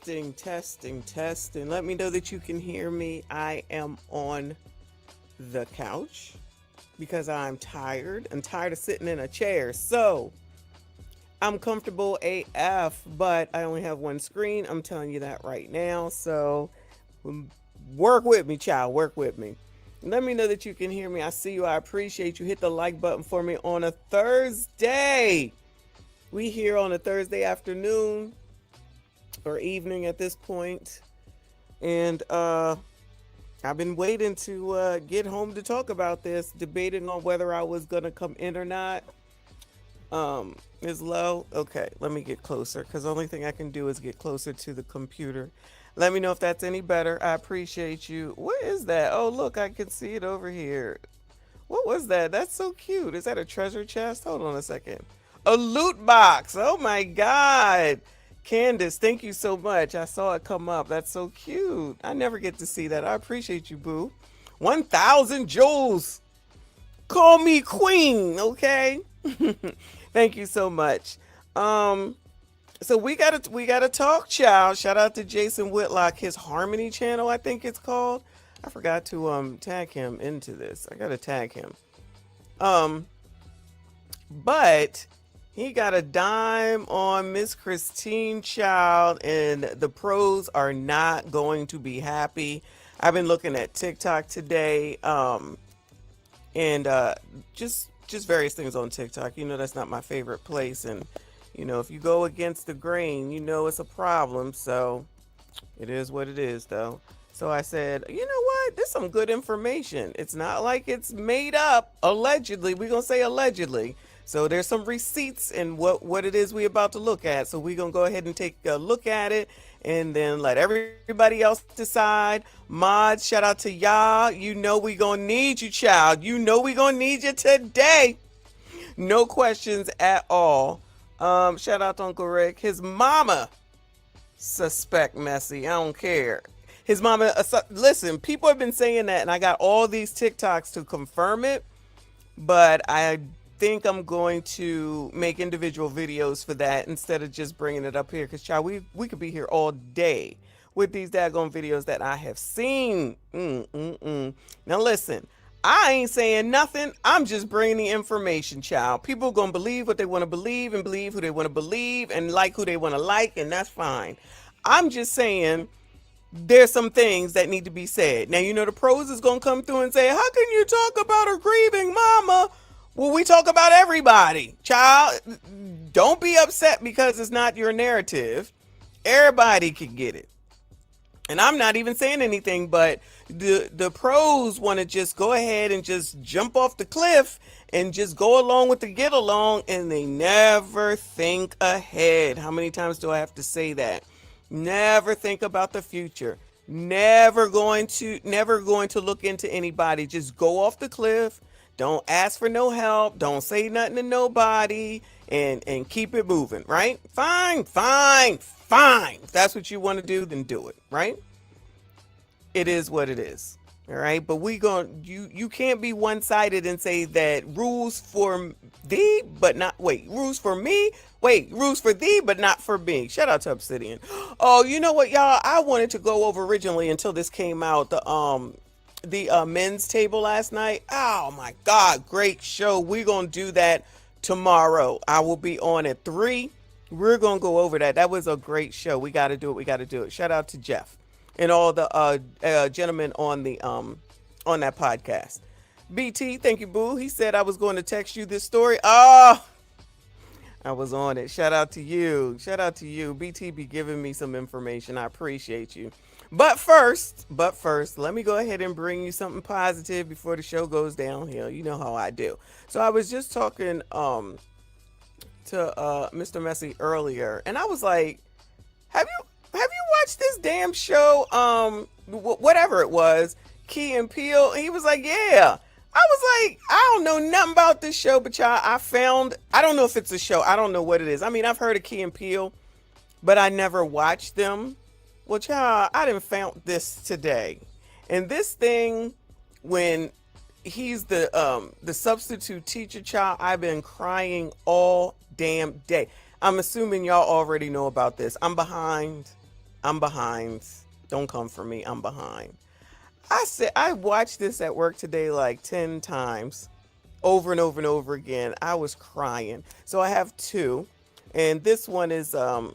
Testing. Let me know that you can hear me. I am on the couch because I'm tired. I'm tired of sitting in a chair. So I'm comfortable AF, but I only have one screen. I'm telling you that right now. So work with me, child. Work with me. Let me know that you can hear me. I see you. I appreciate you. Hit the like button for me on a Thursday. We here on a Thursday afternoon or evening at this point. And I've been waiting to get home to talk about this, debating on whether I was going to come in or not. Is low. Okay, let me get closer because the only thing I can do is get closer to the computer. Let me know if that's any better. I appreciate you. What is that? Oh, look, I can see it over here. What was that? That's so cute. Is that a treasure chest? Hold on a second. A loot box. Oh my God. Candace, thank you so much. I saw it come up. That's so cute. I never get to see that. I appreciate you, boo. 1,000 jewels. Call me queen, okay? Thank you so much. So we gotta talk, child. Shout out to Jason Whitlock, his Harmony channel, I think it's called. I forgot to tag him into this. I gotta tag him. But he got a dime on Miss Christine, child, and the pros are not going to be happy. I've been looking at TikTok today, and just various things on TikTok. You know that's not my favorite place, and you know if you go against the grain, you know it's a problem. So it is what it is, though. So I said, you know what? This is some good information. It's not like it's made up. Allegedly, we're gonna say allegedly. So there's some receipts and what it is we about to look at. So we're gonna go ahead and take a look at it and then let everybody else decide. Mods, shout out to y'all. You know we gonna need you, child. You know we gonna need you today. No questions at all. Shout out to Uncle Rick. His mama suspect messy. I don't care. His mama, listen, people have been saying that and I got all these TikToks to confirm it, but I think I'm going to make individual videos for that instead of just bringing it up here because child, we could be here all day with these daggone videos that I have seen. Now listen, I ain't saying nothing. I'm just bringing the information, child. People gonna believe what they want to believe and believe who they want to believe and like who they want to like, and that's fine. I'm just saying there's some things that need to be said. Now, you know, the pros is gonna come through and say, how can you talk about a grieving mama? Well, we talk about everybody. Child, don't be upset because it's not your narrative. Everybody can get it. And I'm not even saying anything, but the pros want to just go ahead and just jump off the cliff and just go along with the get along, and they never think ahead. How many times do I have to say that? Never think about the future. Never going to look into anybody. Just go off the cliff. Don't ask for no help. Don't say nothing to nobody and keep it moving, right? Fine. If that's what you want to do, then do it, right? It is what it is. All right. But you can't be one-sided and say that rules for thee, but not rules for me. Rules for thee, but not for me. Shout out to Obsidian. Oh, you know what, y'all? I wanted to go over originally until this came out. The men's table last night. Oh my God, great show. We're gonna do that tomorrow. I will be on at 3. We're gonna go over that. That was a great show. We gotta do it. Shout out to Jeff and all the gentlemen on that podcast. BT, thank you, boo. He said I was going to text you this story. Oh, I was on it. Shout out to you. BT be giving me some information. I appreciate you. But first, let me go ahead and bring you something positive before the show goes downhill. You know how I do. So I was just talking to Mr. Messy earlier, and I was like, have you watched this damn show? Whatever it was, Key and Peele. And he was like, yeah. I was like, I don't know nothing about this show, but y'all, I don't know if it's a show. I don't know what it is. I mean, I've heard of Key and Peele, but I never watched them. Well, child, I done found this today. And this thing, when he's the substitute teacher, child, I've been crying all damn day. I'm assuming y'all already know about this. I'm behind I'm behind. Don't come for me. I'm behind. I watched this at work today like 10 times over and over and over again. I was crying. So I have two. And this one is The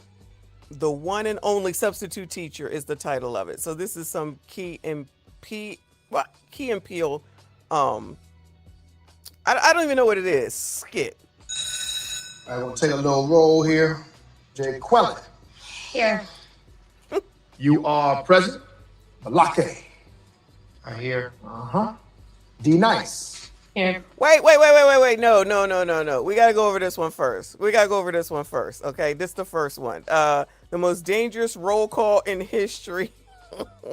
One and Only Substitute Teacher is the title of it. So this is some Key and Peele. I don't even know what it is. Skit. I will take a little roll here. Jay Quellen. Here. You are present. Balake. I hear. D Nice. Here. Wait. No. We gotta go over this one first. Okay, this is the first one. The most dangerous roll call in history.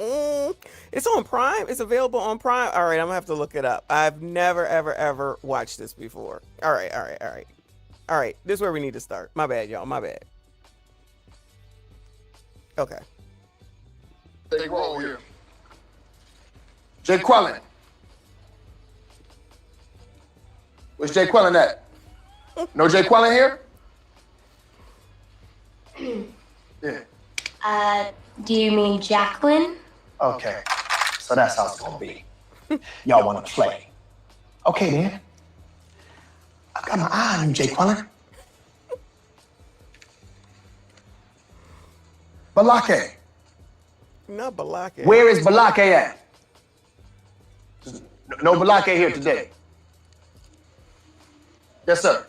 It's on Prime. It's available on Prime. All right, I'm gonna have to look it up. I've never, ever watched this before. All right. This is where we need to start. My bad, y'all. My bad. Okay. Take roll here. Jay Quellen. Where's Jay Quellen at? No Jay Quellen here? Yeah. Do you mean Jacqueline? Okay. So that's how it's gonna be. Y'all wanna play. Okay then. I got my eye on you, Jay Quellen. Balake. Not Balake. Where is Balake at? No Balake here today. Yes, sir.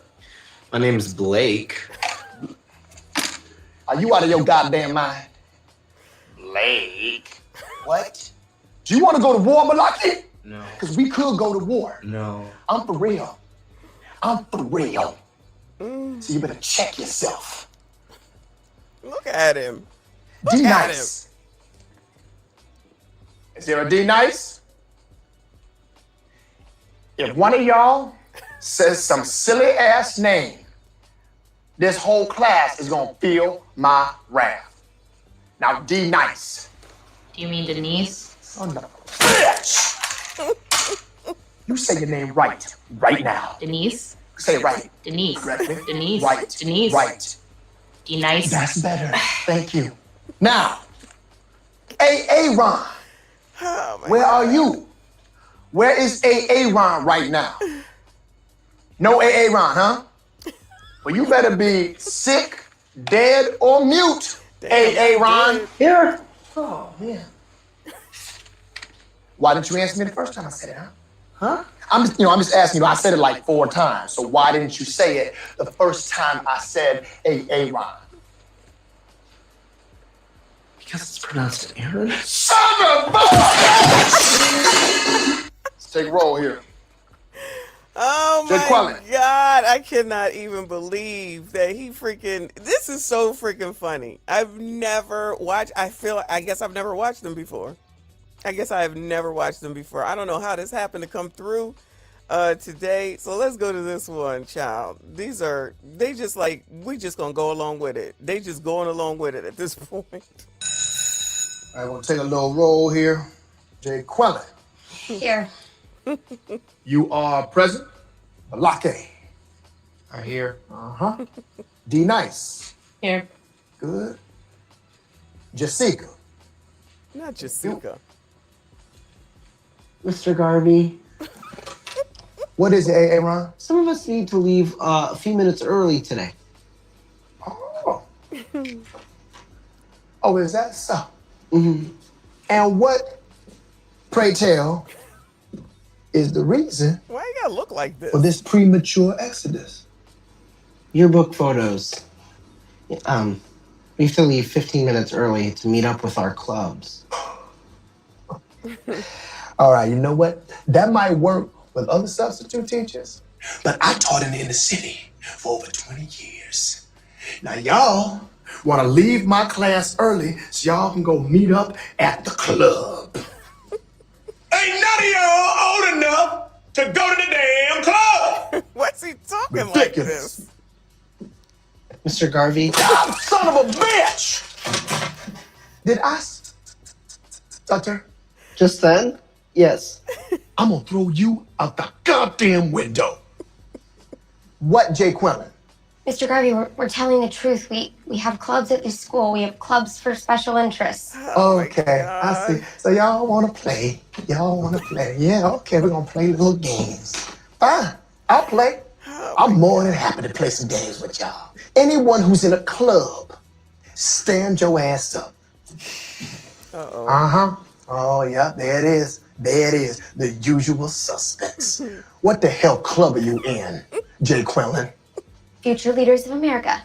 My name is Blake. Are you out of your goddamn mind? Blake? What? Do you want to go to war, Balake? No. Because we could go to war. No. I'm for real. So you better check yourself. Look at him. D Nice. Is there a D Nice? If one of y'all says some silly ass name, this whole class is gonna feel my wrath. Now, D Nice. Do you mean Denise? Son of a bitch. You say your name right now. Denise? Say it right. Denise. Correctly. Denise. Right. Denise. Right. D-Nice. That's better. Thank you. Now, Ron. Oh, Where are you? Where is Ron right now? No Ron, huh? Well, you better be sick, dead, or mute. Ron. Here. Oh, man. Why didn't you answer me the first time I said it, huh? I'm just asking you. I said it like 4 times. So why didn't you say it the first time I said Ron? Because it's pronounced Aaron? Son of a bitch! Let's take a roll here. Oh Jay my Quellen. God, I cannot even believe that this is so freaking funny. I've never watched, I guess I've never watched them before. I don't know how this happened to come through today. So let's go to this one, child. We just gonna go along with it. They just going along with it at this point. I will take a little roll here. Jay Quellen. Here. You are present. Balake. I hear. D Nice. Here. Good. Jessica. Not Jessica. Mr. Garvey, What is it, Ron? some of us need to leave a few minutes early today. Oh. Oh, is that so? Mm-hmm. And what, pray tell, is the reason Why you gotta look like this? for this premature exodus? Yearbook photos. We have to leave 15 minutes early to meet up with our clubs. All right, you know what? That might work with other substitute teachers, but I taught in the inner city for over 20 years. Now, y'all want to leave my class early so y'all can go meet up at the club. Ain't none of y'all old enough to go to the damn club. What's he talking like Ridiculous. this? Mr. Garvey, Ah, son of a bitch! Did I stutter? just then? Yes. I'm gonna throw you out the goddamn window. What, Jay Quellen? Mr. Garvey, we're telling the truth. We have clubs at this school. We have clubs for special interests. Oh my Okay, I see. God. So y'all want to play? Y'all want to play? Yeah, okay, we're going to play little games. Fine, I'll play. Oh I'm my more than happy to play some games with y'all. Anyone who's in a club, stand your ass up. Uh-oh. Uh-huh. Oh, yeah, there it is. There it is. The usual suspects. What the hell club are you in, Jay Quellen? Future Leaders of America.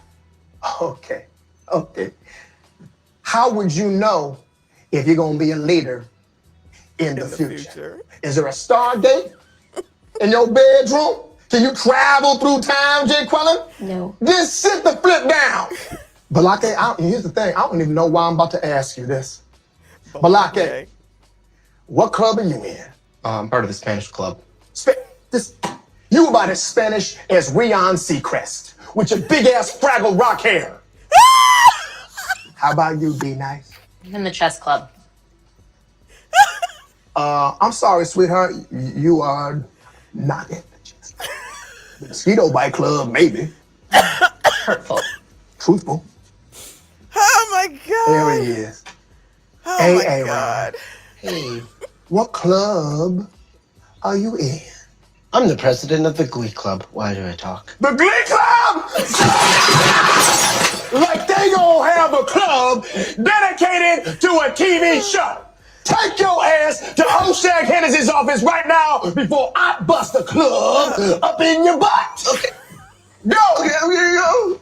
Okay, okay. How would you know if you're gonna be a leader in the future? Is there a Stargate in your bedroom? Can you travel through time, Jay Quellen? No. Then sit the flip down. Balake, here's the thing. I don't even know why I'm about to ask you this. Balake, what club are you in? I'm part of the Spanish club. You about as Spanish as Rion Seacrest with your big ass Fraggle Rock hair. How about you, Be Nice? I'm in the chess club. I'm sorry, sweetheart. You are not in the chess. The Mosquito Bite Club, maybe. Hurtful. Truthful. Oh my God. There he is. Oh Hey, my Aaron. God. Hey, What club are you in? I'm the president of the Glee Club. Why do I talk? The Glee Club! Like they gonna have a club dedicated to a TV show. Take your ass to Oshag Hennessy's office right now before I bust the club up in your butt. Okay. Go! Okay, here you go.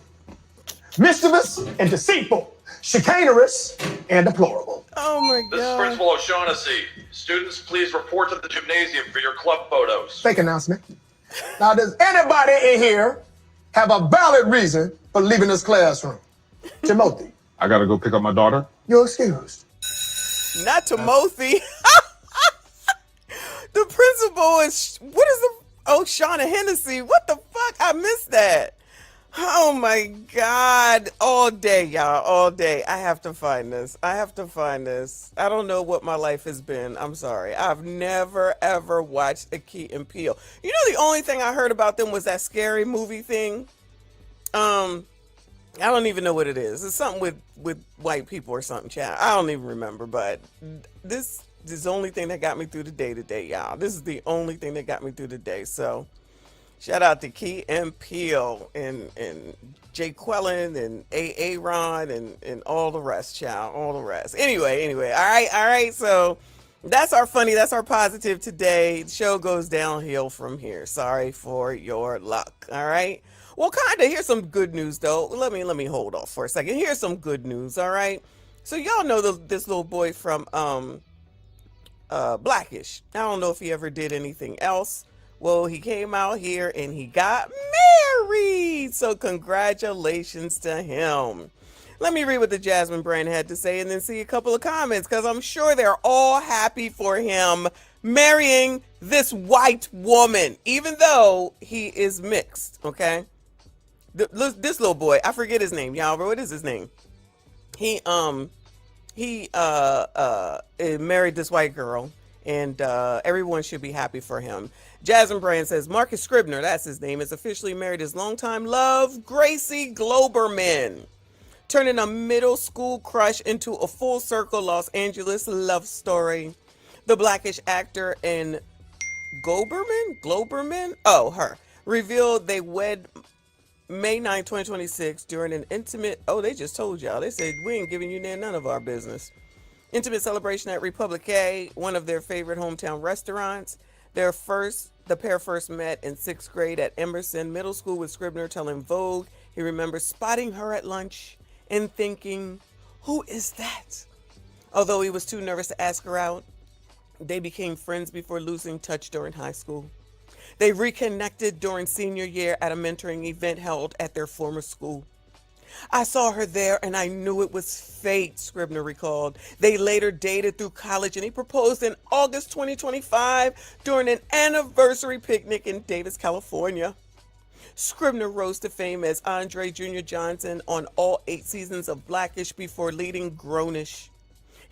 Mischievous and deceitful, chicanerous and deplorable. Oh my This is God. Principal O'Shaughnessy. Students, please report to the gymnasium for your club photos. Fake announcement. Now, does anybody in here have a valid reason for leaving this classroom? Timothy, I gotta go pick up my daughter. you're excused. Not Timothy. The principal is, what is the, oh, Shauna Hennessy. What the fuck? I missed that. Oh my God. All day, y'all. All day. I have to find this. I have to find this. I don't know what my life has been. I'm sorry. I've never, ever watched a Key and Peele. You know, the only thing I heard about them was that scary movie thing. I don't even know what it is. It's something with white people or something, child. I don't even remember, but this is the only thing that got me through the day today, y'all. This is the only thing that got me through the day. So shout out to Key and Peele and Jay Quellen and Aaron and all the rest, child. All the rest. Anyway. All right. So that's our funny, that's our positive today. The show goes downhill from here. Sorry for your luck. All right. Well, kinda. Here's some good news though. Let me hold off for a second. Here's some good news. All right. So y'all know this little boy from Blackish. I don't know if he ever did anything else. Well, he came out here and he got married. So congratulations to him. Let me read what the Jasmine brand had to say and then see a couple of comments because I'm sure they're all happy for him marrying this white woman, even though he is mixed, okay? This little boy, I forget his name, y'all, but what is his name? He married this white girl and everyone should be happy for him. Jasmine Brand says Marcus Scribner, that's his name, is officially married his longtime love, Gracie Globerman, turning a middle school crush into a full circle Los Angeles love story. The Blackish actor and Globerman, her, revealed they wed May 9, 2026 during an intimate, they just told y'all, they said we ain't giving you none of our business. Intimate celebration at Republique, one of their favorite hometown restaurants. The pair first met in 6th grade at Emerson Middle School, with Scribner telling Vogue he remembers spotting her at lunch and thinking, who is that? Although he was too nervous to ask her out, they became friends before losing touch during high school. They reconnected during senior year at a mentoring event held at their former school. I saw her there and I knew it was fate, Scribner recalled. They later dated through college and he proposed in August 2025 during an anniversary picnic in Davis, California. Scribner rose to fame as Andre Jr. Johnson on all 8 seasons of Blackish before leading Grownish.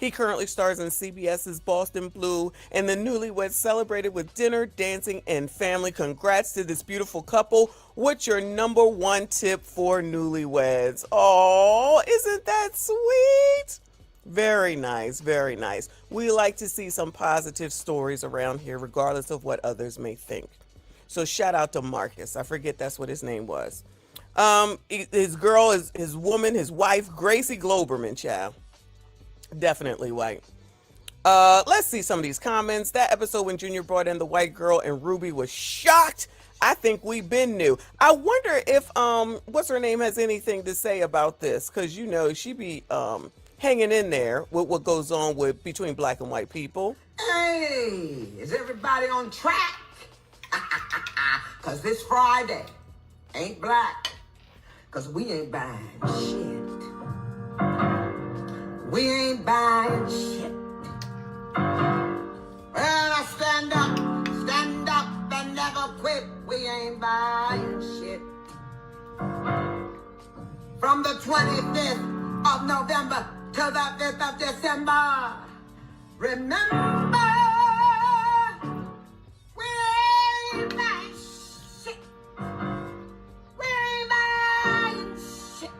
He currently stars in CBS's Boston Blue, and the newlyweds celebrated with dinner, dancing, and family. Congrats to this beautiful couple. What's your number one tip for newlyweds? Oh, isn't that sweet? Very nice, very nice. We like to see some positive stories around here, regardless of what others may think. So shout out to Marcus. I forget that's what his name was. His girl is his woman, his wife, Gracie Globerman, child. Definitely white. Let's see some of these comments. That episode when Junior brought in the white girl and Ruby was shocked. I think we been knew. I wonder if what's her name has anything to say about this, because you know she be hanging in there with what goes on with between black and white people. Hey, is everybody on track? Cause this Friday ain't black. Cause we ain't buying shit. We ain't buying shit. Well, I stand up and never quit. We ain't buying shit. From the 25th of November to the 5th of December. Remember, we ain't buying shit. We ain't buying shit.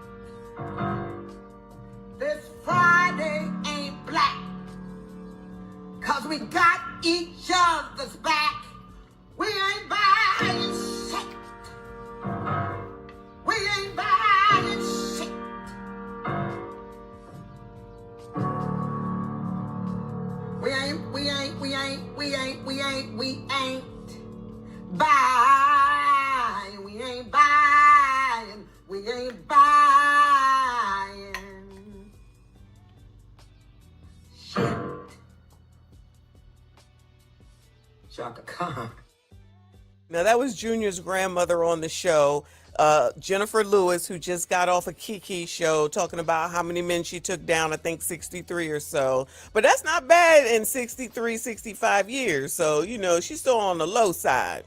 This Friday ain't black, cause we got each other's back. We ain't buying shit. We ain't buying shit. We ain't buying. We ain't buying. We ain't buying shit. Chaka Khan. Now that was Junior's grandmother on the show, Jennifer Lewis, who just got off a Kiki show talking about how many men she took down, I think 63 or so. But that's not bad in 63, 65 years. So, you know, she's still on the low side.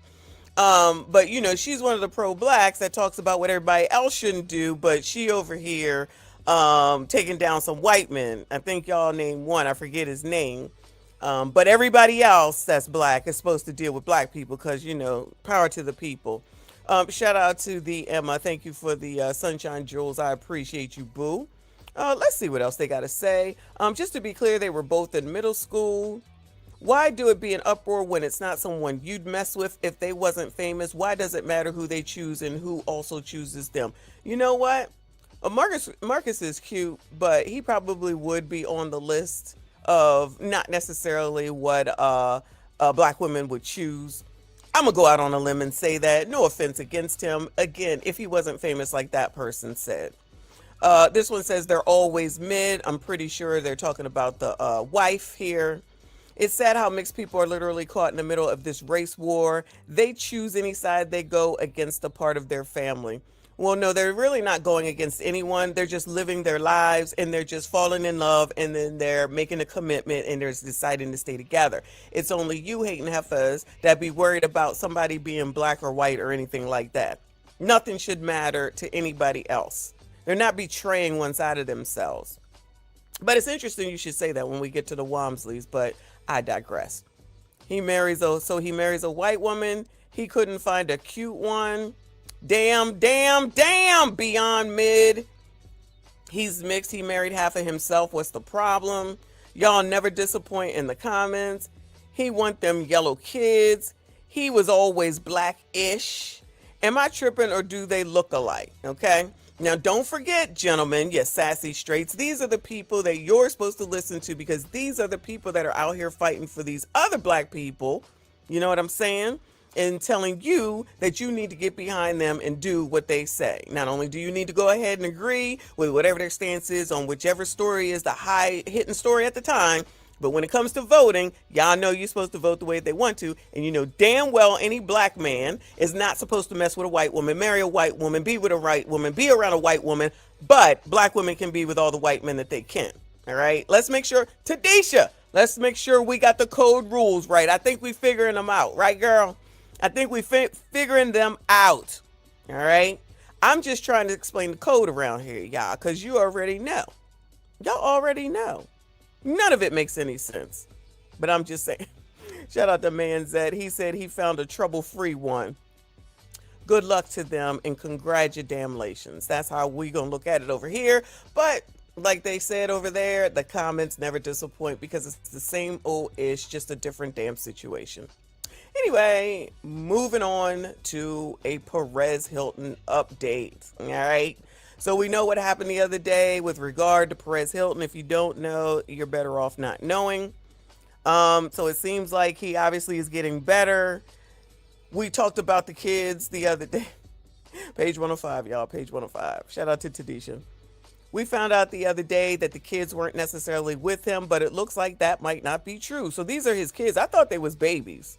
But, you know, she's one of the pro-blacks that talks about what everybody else shouldn't do, but she over here taking down some white men. I think y'all named one. I forget his name. But everybody else that's black is supposed to deal with black people because, you know, power to the people. Shout out to the Emma. Thank you for the Sunshine Jewels. I appreciate you, boo. Let's see what else they got to say. Just to be clear, they were both in middle school. Why do it be an uproar when it's not someone you'd mess with if they wasn't famous? Why does it matter who they choose and who also chooses them? You know what? Marcus is cute, but he probably would be on the list of not necessarily what black women would choose. I'm gonna go out on a limb and say that. No offense against him. Again, if he wasn't famous like that person said. This one says they're always mid. I'm pretty sure they're talking about the wife here. It's sad how mixed people are literally caught in the middle of this race war. They choose any side they go against a part of their family. Well, no, they're really not going against anyone. They're just living their lives and they're just falling in love and then they're making a commitment and they're deciding to stay together. It's only you hating heifers that be worried about somebody being black or white or anything like that. Nothing should matter to anybody else. They're not betraying one side of themselves. But it's interesting you should say that when we get to the Wamsleys, but I digress. He marries a white woman. He couldn't find a cute one. Damn, beyond mid. He's mixed. He married half of himself. What's the problem? Y'all never disappoint in the comments. He want them yellow kids. He was always black-ish. Am I tripping or do they look alike? Okay. Now, don't forget, gentlemen, yes, sassy straights. These are the people that you're supposed to listen to because these are the people that are out here fighting for these other black people. You know what I'm saying? And telling you that you need to get behind them and do what they say. Not only do you need to go ahead and agree with whatever their stance is on whichever story is the high hitting story at the time, but when it comes to voting, y'all know you're supposed to vote the way they want to, and you know damn well any black man is not supposed to mess with a white woman, marry a white woman, be with a white woman, be around a white woman, but black women can be with all the white men that they can. All right, let's make sure, Tadisha, let's make sure we got the code rules right. I think we figuring them out, right, girl? I think we figuring them out. All right. I'm just trying to explain the code around here, y'all, because you already know. Y'all already know. None of it makes any sense. But I'm just saying. Shout out to Manzette. He said he found a trouble-free one. Good luck to them and congratulations. That's how we gonna look at it over here. But like they said over there, the comments never disappoint because it's the same old ish, just a different damn situation. Anyway, moving on to a Perez Hilton update. All right. So we know what happened the other day with regard to Perez Hilton. If you don't know, you're better off not knowing. So it seems like he obviously is getting better. We talked about the kids the other day. Page 105, y'all. Page 105. Shout out to Tadisha. We found out the other day that the kids weren't necessarily with him, but it looks like that might not be true. So these are his kids. I thought they was babies.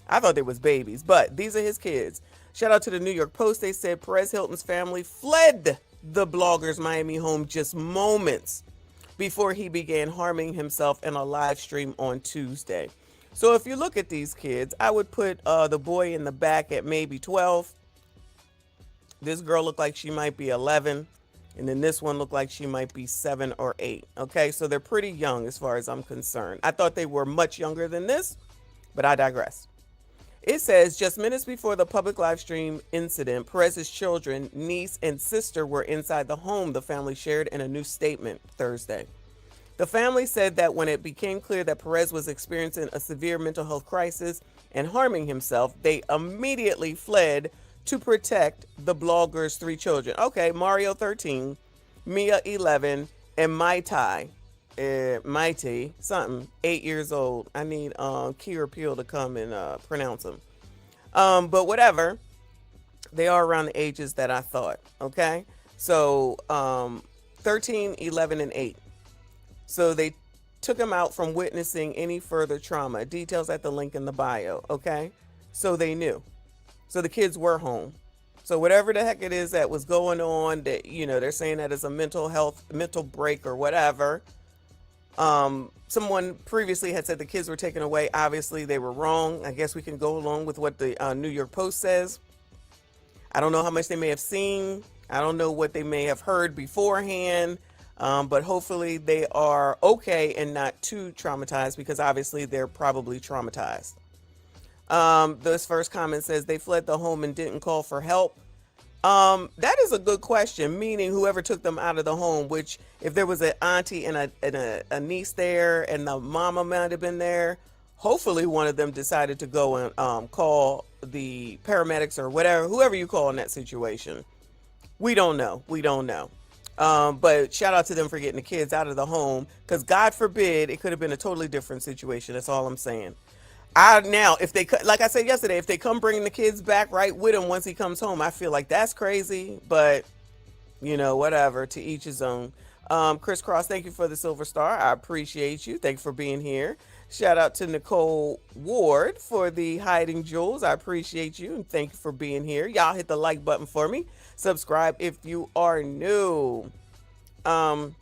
But these are his kids. Shout out to the New York Post. They said Perez Hilton's family fled the blogger's Miami home just moments before he began harming himself in a live stream on Tuesday. So if you look at these kids, I would put the boy in the back at maybe 12. This girl looked like she might be 11. And then this one looked like she might be 7 or 8. Okay, so they're pretty young as far as I'm concerned. I thought they were much younger than this, but I digress. It says, just minutes before the public live stream incident, Perez's children, niece, and sister were inside the home, the family shared in a new statement Thursday. The family said that when it became clear that Perez was experiencing a severe mental health crisis and harming himself, they immediately fled to protect the blogger's 3 children. Okay, Mario 13, Mia 11, and Mighty something 8 years old. I need Key or Peel to come and pronounce them. But whatever, they are around the ages that I thought. Okay, so 13, 11, and 8. So they took him out from witnessing any further trauma. Details at the link in the bio. Okay, so they knew. So the kids were home. So whatever the heck it is that was going on, that, you know, they're saying that it's a mental break or whatever. Someone previously had said the kids were taken away. Obviously they were wrong. I guess we can go along with what the New York Post says. I don't know how much they may have seen. I don't know what they may have heard beforehand. But hopefully they are okay and not too traumatized, because obviously they're probably traumatized. This first comment says they fled the home and didn't call for help. That is a good question, meaning whoever took them out of the home, which if there was an auntie and a niece there and the mama might have been there, hopefully one of them decided to go and call the paramedics or whatever, whoever you call in that situation. We don't know. But shout out to them for getting the kids out of the home, because God forbid it could have been a totally different situation. That's all I'm saying. Now, if they, like I said yesterday, if they come bringing the kids back right with him once he comes home, I feel like that's crazy, but you know, whatever, to each his own. Chris Cross, thank you for the silver star. I appreciate you. Thank you for being here. Shout out to Nicole Ward for the hiding jewels. I appreciate you and thank you for being here. Y'all hit the like button for me. Subscribe if you are new. But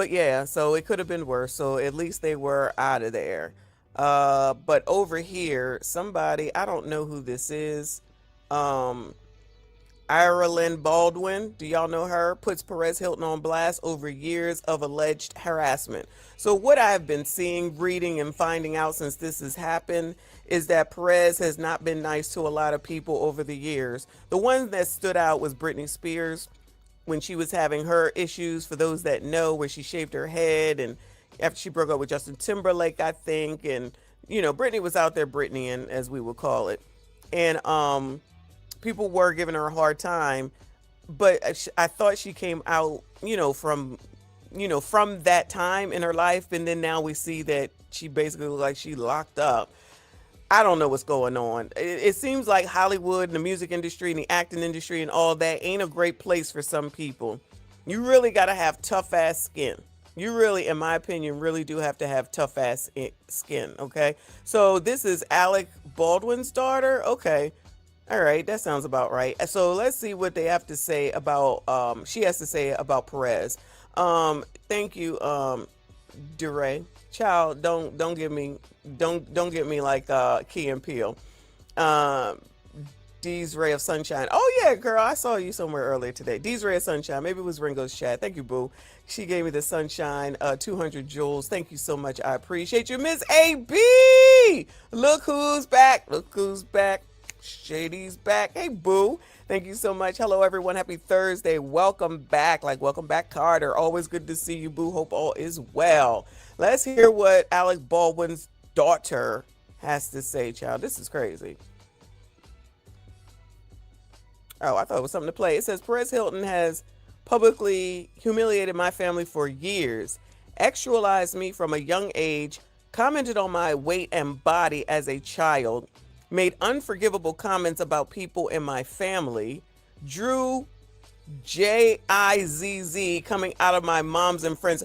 yeah, so it could have been worse. So at least they were out of there. But over here, somebody, I don't know who this is. Ireland Baldwin, do y'all know her? Puts Perez Hilton on blast over years of alleged harassment. So what I've been seeing, reading, and finding out since this has happened is that Perez has not been nice to a lot of people over the years. The one that stood out was Britney Spears when she was having her issues, for those that know, where she shaved her head and after she broke up with Justin Timberlake, I think. And, you know, Britney was out there Britneying, as we would call it. And people were giving her a hard time. But I thought she came out, from that time in her life. And then now we see that she basically looked like she locked up. I don't know what's going on. It seems like Hollywood and the music industry and the acting industry and all that ain't a great place for some people. You really got to have tough ass skin. You really, in my opinion, really do have to have tough ass skin. Okay. So this is Alec Baldwin's daughter. Okay. All right. That sounds about right. So let's see what they have to say about, she has to say about Perez. Thank you, DeRay. Child, don't get me like Key and Peele. Dee's Ray of Sunshine. Oh, yeah, girl. I saw you somewhere earlier today. Dee's Ray of Sunshine. Maybe it was Ringo's chat. Thank you, boo. She gave me the sunshine, 200 joules. Thank you so much. I appreciate you. Miss AB. Look who's back. Look who's back. Shady's back. Hey, boo. Thank you so much. Hello, everyone. Happy Thursday. Welcome back. Welcome back, Carter. Always good to see you, boo. Hope all is well. Let's hear what Alec Baldwin's daughter has to say, child. This is crazy. Oh, I thought it was something to play. It says, Perez Hilton has publicly humiliated my family for years, actualized me from a young age, commented on my weight and body as a child, made unforgivable comments about people in my family, drew JIZZ coming out of my mom's and friends.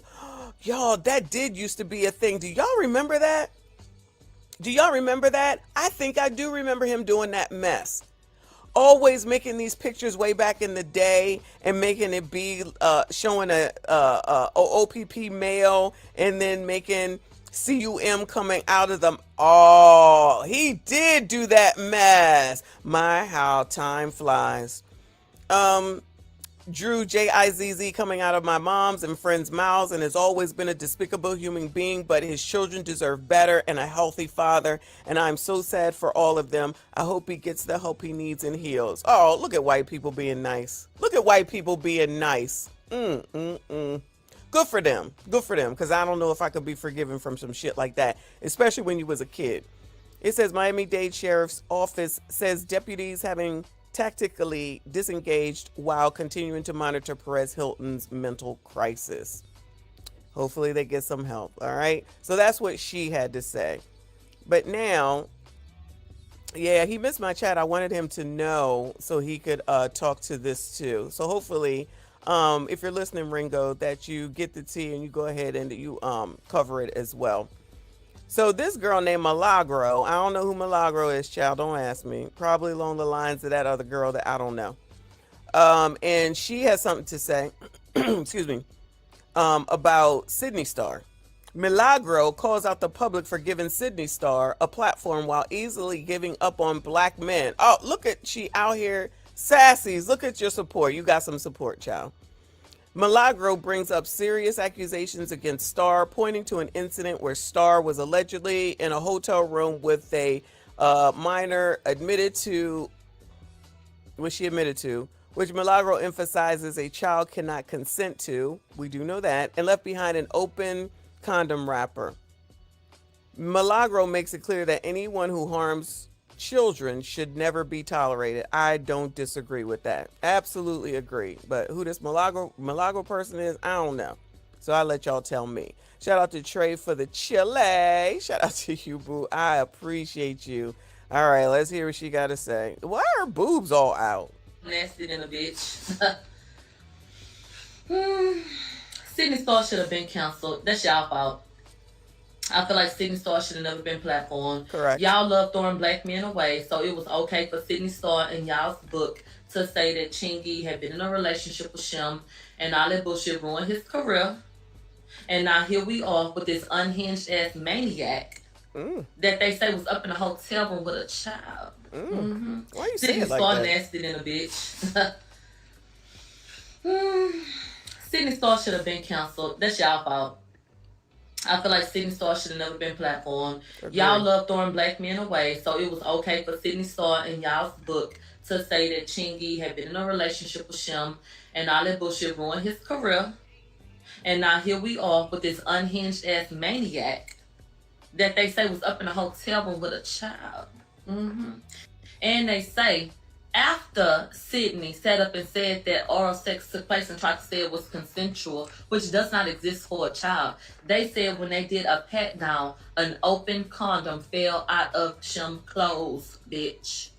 Y'all, that did used to be a thing. Do y'all remember that? Do y'all remember that? I think I do remember him doing that mess. Always making these pictures way back in the day and making it be showing a OPP male and then making CUM coming out of them. Oh, he did do that mess. My, how time flies. Drew JIZZ coming out of my mom's and friends' mouths and has always been a despicable human being, but his children deserve better and a healthy father, and I'm so sad for all of them. I hope he gets the help he needs and heals. Oh, look at white people being nice. Look at white people being nice. Good for them. Good for them, because I don't know if I could be forgiven from some shit like that, especially when you was a kid. It says Miami-Dade Sheriff's Office says deputies having tactically disengaged while continuing to monitor Perez Hilton's mental crisis. Hopefully they get some help. All right. So that's what she had to say. But now, yeah, he missed my chat. I wanted him to know so he could talk to this too. So hopefully, if you're listening, Ringo, that you get the tea and you go ahead and you cover it as well. So this girl named Milagro, I don't know who Milagro is, child, don't ask me. Probably along the lines of that other girl that I don't know. And she has something to say, excuse me, about Sydney Star. Milagro calls out the public for giving Sydney Star a platform while easily giving up on black men. Oh, look at, she out here, sassies, look at your support. You got some support, child. Milagro brings up serious accusations against Star, pointing to an incident where Star was allegedly in a hotel room with a minor which Milagro emphasizes a child cannot consent to. We do know that, and left behind an open condom wrapper. Milagro makes it clear that anyone who harms children should never be tolerated. I don't disagree with that. Absolutely agree. But who this Milagro person is, I don't know. So I'll let y'all tell me. Shout out to Trey for the chile. Shout out to you, boo. I appreciate you. All right, let's hear what she got to say. Why are her boobs all out? Nasty than a bitch. Sydney Star should have been canceled. That's y'all fault. I feel like Sydney Star should have never been platformed. Correct. Y'all love throwing black men away, so it was okay for Sydney Star in y'all's book to say that Chingy had been in a relationship with Shem and all that bullshit ruined his career. And now here we are with this unhinged ass maniac that they say was up in a hotel room with a child. Why you Sydney say it like Star that? nasty than a bitch. Sydney Star should have been canceled. That's y'all fault. I feel like Sydney Star should have never been platformed. Y'all love throwing black men away, so it was okay for Sydney Star in y'all's book to say that Chingy had been in a relationship with Shem and all that bullshit ruined his career. And now here we are with this unhinged ass maniac that they say was up in a hotel room with a child. And they say after Sydney sat up and said that oral sex took place and tried to say it was consensual, which does not exist for a child, they said when they did a pat down, an open condom fell out of Shem's clothes, bitch.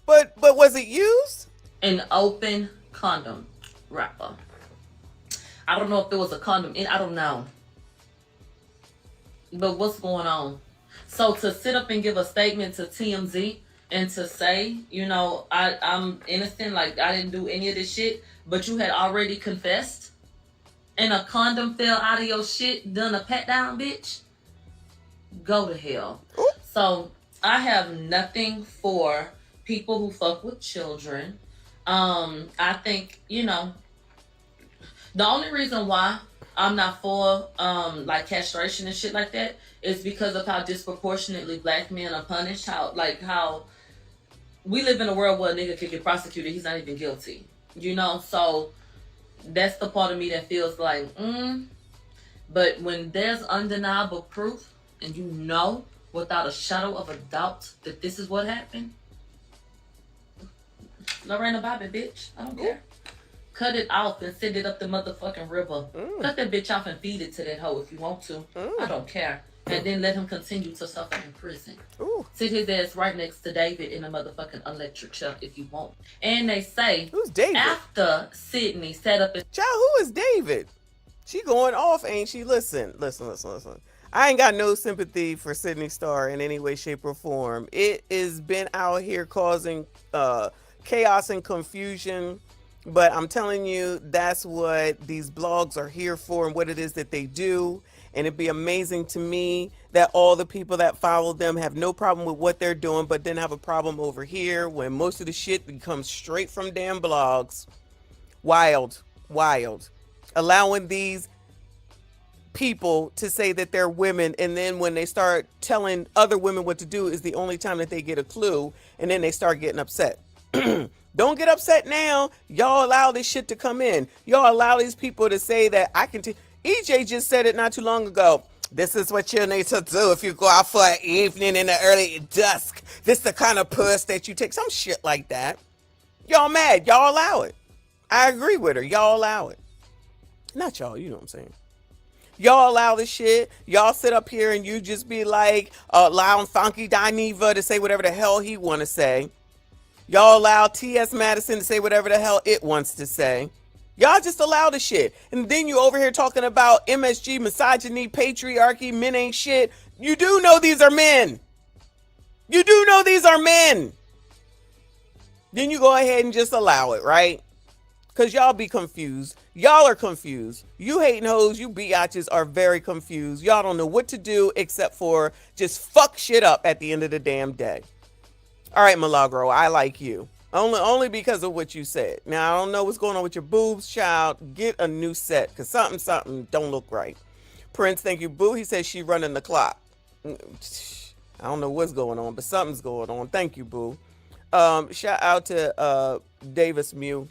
But was it used? An open condom wrapper. I don't know if it was a condom in, I don't know. But what's going on? So to sit up and give a statement to TMZ and to say, you know, I'm innocent, like I didn't do any of this shit, but you had already confessed and a condom fell out of your shit, done a pat down, bitch, go to hell. So I have nothing for people who fuck with children. I think, you know, the only reason why I'm not for like castration and shit like that is because of how disproportionately black men are punished. How we live in a world where a nigga can get prosecuted, he's not even guilty. You know, so that's the part of me that feels like, but when there's undeniable proof and you know without a shadow of a doubt that this is what happened, Lorena Bobby, bitch, I don't care. Cut it off and send it up the motherfucking river. Cut that bitch off and feed it to that hoe if you want to. I don't care. And then let him continue to suffer in prison. Sit his ass right next to David in a motherfucking electric chair if you want. And they say, who's David? After Sydney set up a child, who is David? She going off, ain't she? Listen. I ain't got no sympathy for Sydney Starr in any way, shape, or form. It has been out here causing chaos and confusion. But I'm telling you, that's what these blogs are here for and what it is that they do. And it'd be amazing to me that all the people that follow them have no problem with what they're doing, but then have a problem over here when most of the shit comes straight from damn blogs. Wild. Allowing these people to say that they're women, and then when they start telling other women what to do is the only time that they get a clue, and then they start getting upset. Don't get upset now. Y'all allow this shit to come in. Y'all allow these people to say that I can EJ just said it not too long ago. This is what you need to do if you go out for an evening in the early dusk. This is the kind of puss that you take. Some shit like that. Y'all mad. Y'all allow it. I agree with her. Y'all allow it. Not y'all, you know what I'm saying. Y'all allow this shit. Y'all sit up here and you just be like allowing Funky Dineva to say whatever the hell he want to say. Y'all allow T.S. Madison to say whatever the hell it wants to say. Y'all just allow the shit. And then you over here talking about MSG, misogyny, patriarchy, men ain't shit. You do know these are men. You do know these are men. Then you go ahead and just allow it, right? Because y'all be confused. Y'all are confused. You hating hoes, you biatches are very confused. Y'all don't know what to do except for just fuck shit up at the end of the damn day. All right, Milagro, I like you. Only because of what you said. Now, I don't know what's going on with your boobs, child. Get a new set, because something don't look right. Prince, thank you, boo. He says she running the clock. I don't know what's going on, but something's going on. Thank you, boo. Shout out to Davis Mew.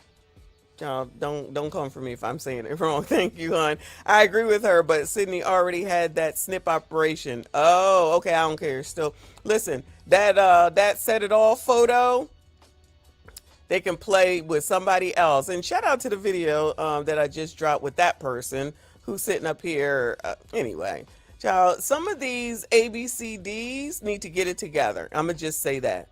Don't come for me if I'm saying it wrong. Thank you, hon. I agree with her, but Sydney already had that snip operation. Oh, okay, I don't care. Still, listen, that set it all photo, they can play with somebody else. And shout out to the video that I just dropped with that person who's sitting up here. Anyway, child, some of these ABCDs need to get it together. I'm gonna just say that.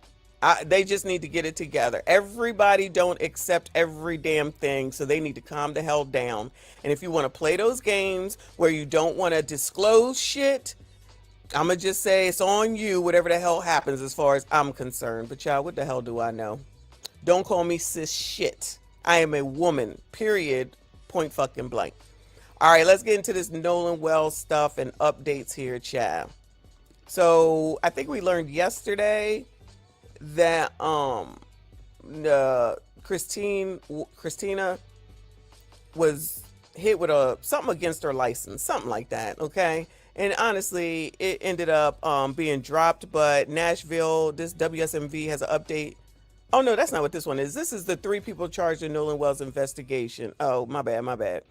They just need to get it together. Everybody don't accept every damn thing, so they need to calm the hell down. And if you want to play those games where you don't want to disclose shit, I'm going to just say it's on you, whatever the hell happens as far as I'm concerned. But y'all, what the hell do I know? Don't call me cis shit. I am a woman, period, point fucking blank. All right, let's get into this Nolan Wells stuff and updates here, child. So I think we learned yesterday that Christina was hit with something against her license, something like that, okay? And honestly, it ended up being dropped, but Nashville, this WSMV has an update. Oh no, that's not what this one is. This is the 3 people charged in Nolan Wells investigation. Oh, my bad.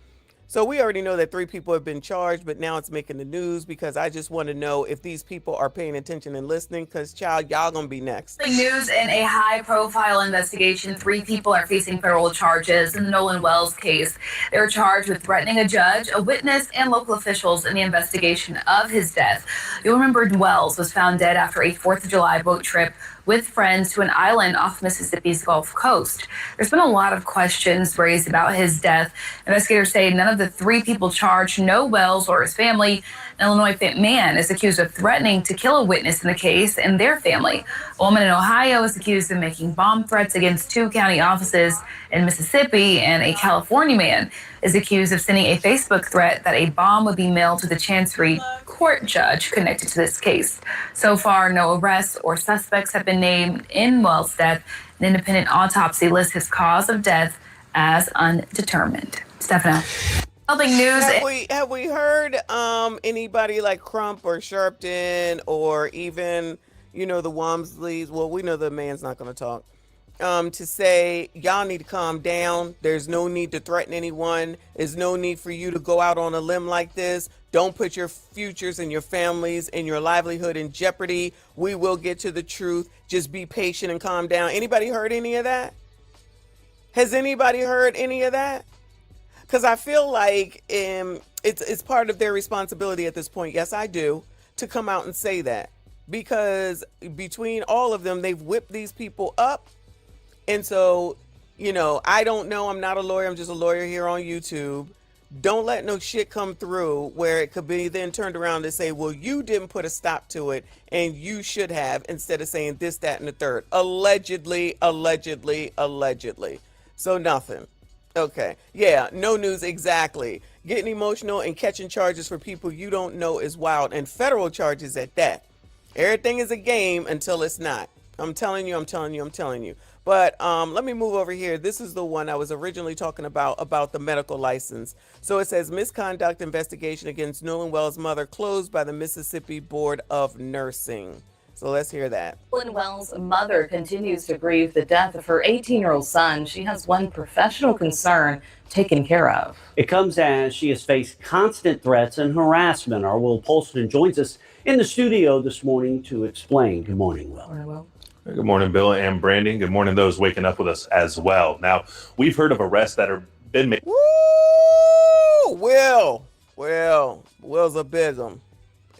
So we already know that 3 people have been charged, but now it's making the news because I just want to know if these people are paying attention and listening, because, child, y'all gonna be next. News in a high-profile investigation. 3 people are facing federal charges in the Nolan Wells case. They were charged with threatening a judge, a witness, and local officials in the investigation of his death. You'll remember Wells was found dead after a 4th of July boat trip with friends to an island off Mississippi's Gulf Coast. There's been a lot of questions raised about his death. Investigators say none of the 3 people charged know Wells or his family. An Illinois man is accused of threatening to kill a witness in the case and their family. A woman in Ohio is accused of making bomb threats against 2 county offices in Mississippi, and a California man is accused of sending a Facebook threat that a bomb would be mailed to the Chancery Court judge connected to this case. So far, no arrests or suspects have been named in Wells' death. An independent autopsy lists his cause of death as undetermined. Stefano. Helping news. Have we heard anybody like Crump or Sharpton or even, the Wamsleys? Well, we know the man's not going to talk. To say, y'all need to calm down. There's no need to threaten anyone. There's no need for you to go out on a limb like this. Don't put your futures and your families and your livelihood in jeopardy. We will get to the truth. Just be patient and calm down. Anybody heard any of that? Has anybody heard any of that? Because I feel like it's part of their responsibility at this point. Yes, I do, to come out and say that. Because between all of them, they've whipped these people up. And so, I don't know. I'm not a lawyer. I'm just a lawyer here on YouTube. Don't let no shit come through where it could be then turned around to say, well, you didn't put a stop to it and you should have, instead of saying this, that, and the third. Allegedly, allegedly, allegedly. So nothing. Okay. Yeah, no news. Exactly. Getting emotional and catching charges for people you don't know is wild, and federal charges at that. Everything is a game until it's not. I'm telling you, I'm telling you, I'm telling you. But let me move over here. This is the one I was originally talking about the medical license. So it says misconduct investigation against Nolan'S mother closed by the Mississippi Board of Nursing. So let's hear that. Nolan'S mother continues to grieve the death of her 18-year-old son. She has one professional concern taken care of. It comes as she has faced constant threats and harassment. Our Will Polston joins us in the studio this morning to explain. Good morning, Will. Good morning, Bill and Brandon. Good morning, those waking up with us as well. Now, we've heard of arrests that have been made. Woo! Will's a big 'em.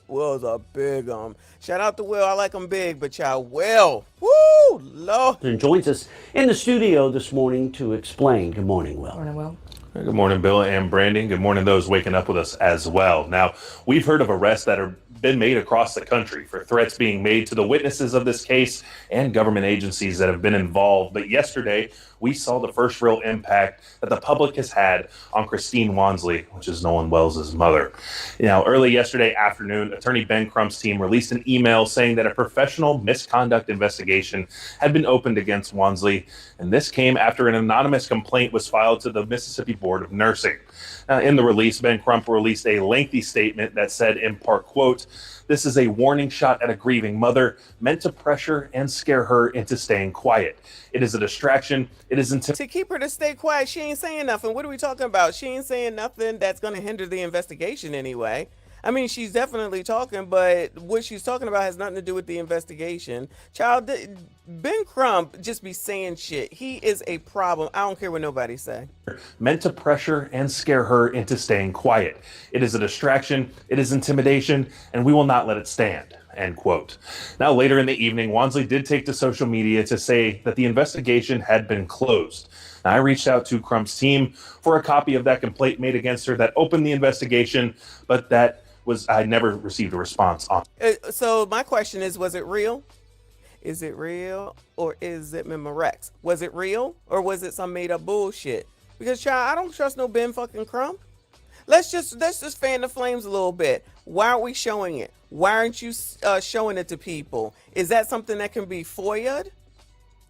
Will's a big 'em. Shout out to Will. I like him big, but y'all, Will. Woo! Lord. And joins us in the studio this morning to explain. Good morning, Will. Good morning, Bill and Brandon. Good morning, those waking up with us as well. Now, we've heard of arrests that have been made across the country for threats being made to the witnesses of this case and government agencies that have been involved. But yesterday, we saw the first real impact that the public has had on Christine Wansley, which is Nolan'S mother. Now, early yesterday afternoon, attorney Ben Crump's team released an email saying that a professional misconduct investigation had been opened against Wansley, and this came after an anonymous complaint was filed to the Mississippi Board of Nursing. In the release, Ben Crump released a lengthy statement that said, in part, quote, "This is a warning shot at a grieving mother meant to pressure and scare her into staying quiet. It is a distraction. It is to keep her to stay quiet. She ain't saying nothing. What are we talking about? She ain't saying nothing that's going to hinder the investigation anyway. I mean, she's definitely talking, but what she's talking about has nothing to do with the investigation. Child, Ben Crump just be saying shit. He is a problem. I don't care what nobody say. Meant to pressure and scare her into staying quiet. It is a distraction. It is intimidation, and we will not let it stand." End quote. Now, later in the evening, Wansley did take to social media to say that the investigation had been closed. Now, I reached out to Crump's team for a copy of that complaint made against her that opened the investigation, but I never received a response on. So my question is, was it real? Is it real or is it Memorex? Was it real or was it some made up bullshit? Because child, I don't trust no Ben fucking Crump. Let's just fan the flames a little bit. Why aren't we showing it? Why aren't you showing it to people? Is that something that can be FOIA'd?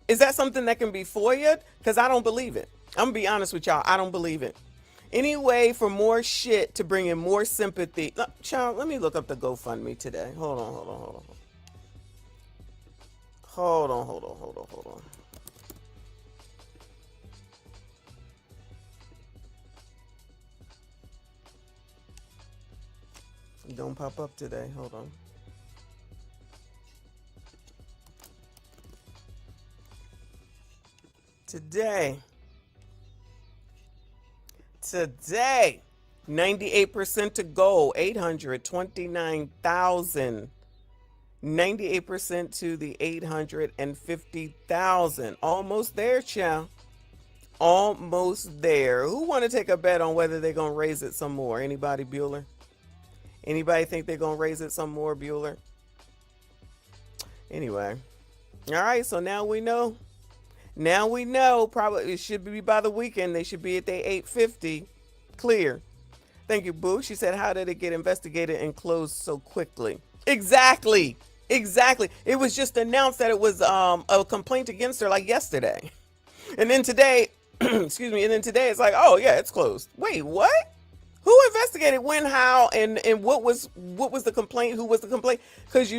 Is that something that can be FOIA'd? Because I don't believe it. I'm gonna be honest with y'all. I don't believe it. Any way for more shit to bring in more sympathy. Child, let me look up the GoFundMe today. Hold on. Don't pop up today. Hold on. Today, 98% to go, 829,000. 98% to the 850,000. Almost there, child. Almost there. Who want to take a bet on whether they're going to raise it some more? Anybody, Bueller? Anybody think they're going to raise it some more, Bueller? Anyway. All right, so now we know. Now we know. Probably it should be by the weekend. They should be at their 850. Clear. Thank you, Boo. She said, how did it get investigated and closed so quickly? Exactly. It was just announced that it was a complaint against her like yesterday. And then today, excuse me, and then today it's like, oh yeah, it's closed. Wait, what? Who investigated when, how, and what was the complaint? Who was the complaint? Because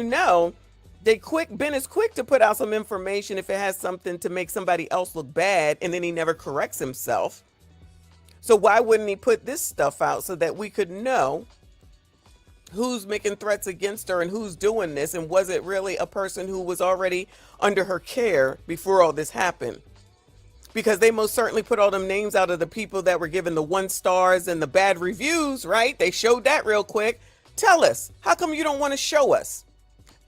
Ben is quick to put out some information if it has something to make somebody else look bad, and then he never corrects himself. So why wouldn't he put this stuff out so that we could know who's making threats against her and who's doing this, and was it really a person who was already under her care before all this happened? Because they most certainly put all them names out of the people that were given the 1 stars and the bad reviews, right? They showed that real quick. Tell us, how come you don't want to show us?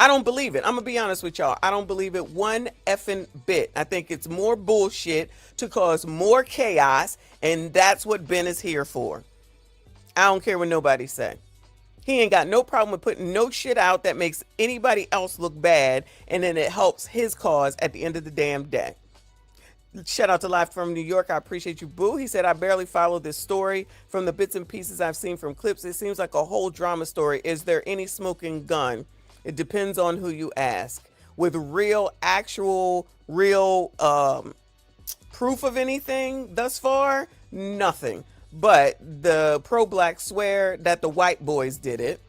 I don't believe it. I'm gonna be honest with y'all. I don't believe it one effing bit. I think it's more bullshit to cause more chaos, and that's what Ben is here for. I don't care what nobody say. He ain't got no problem with putting no shit out that makes anybody else look bad, and then it helps his cause at the end of the damn day. Shout out to Live from New York. I appreciate you, Boo. He said, I barely follow this story. From the bits and pieces I've seen from clips, it seems like a whole drama story. Is there any smoking gun? It depends on who you ask. With real proof of anything thus far, nothing. But the pro-black swear that the white boys did it.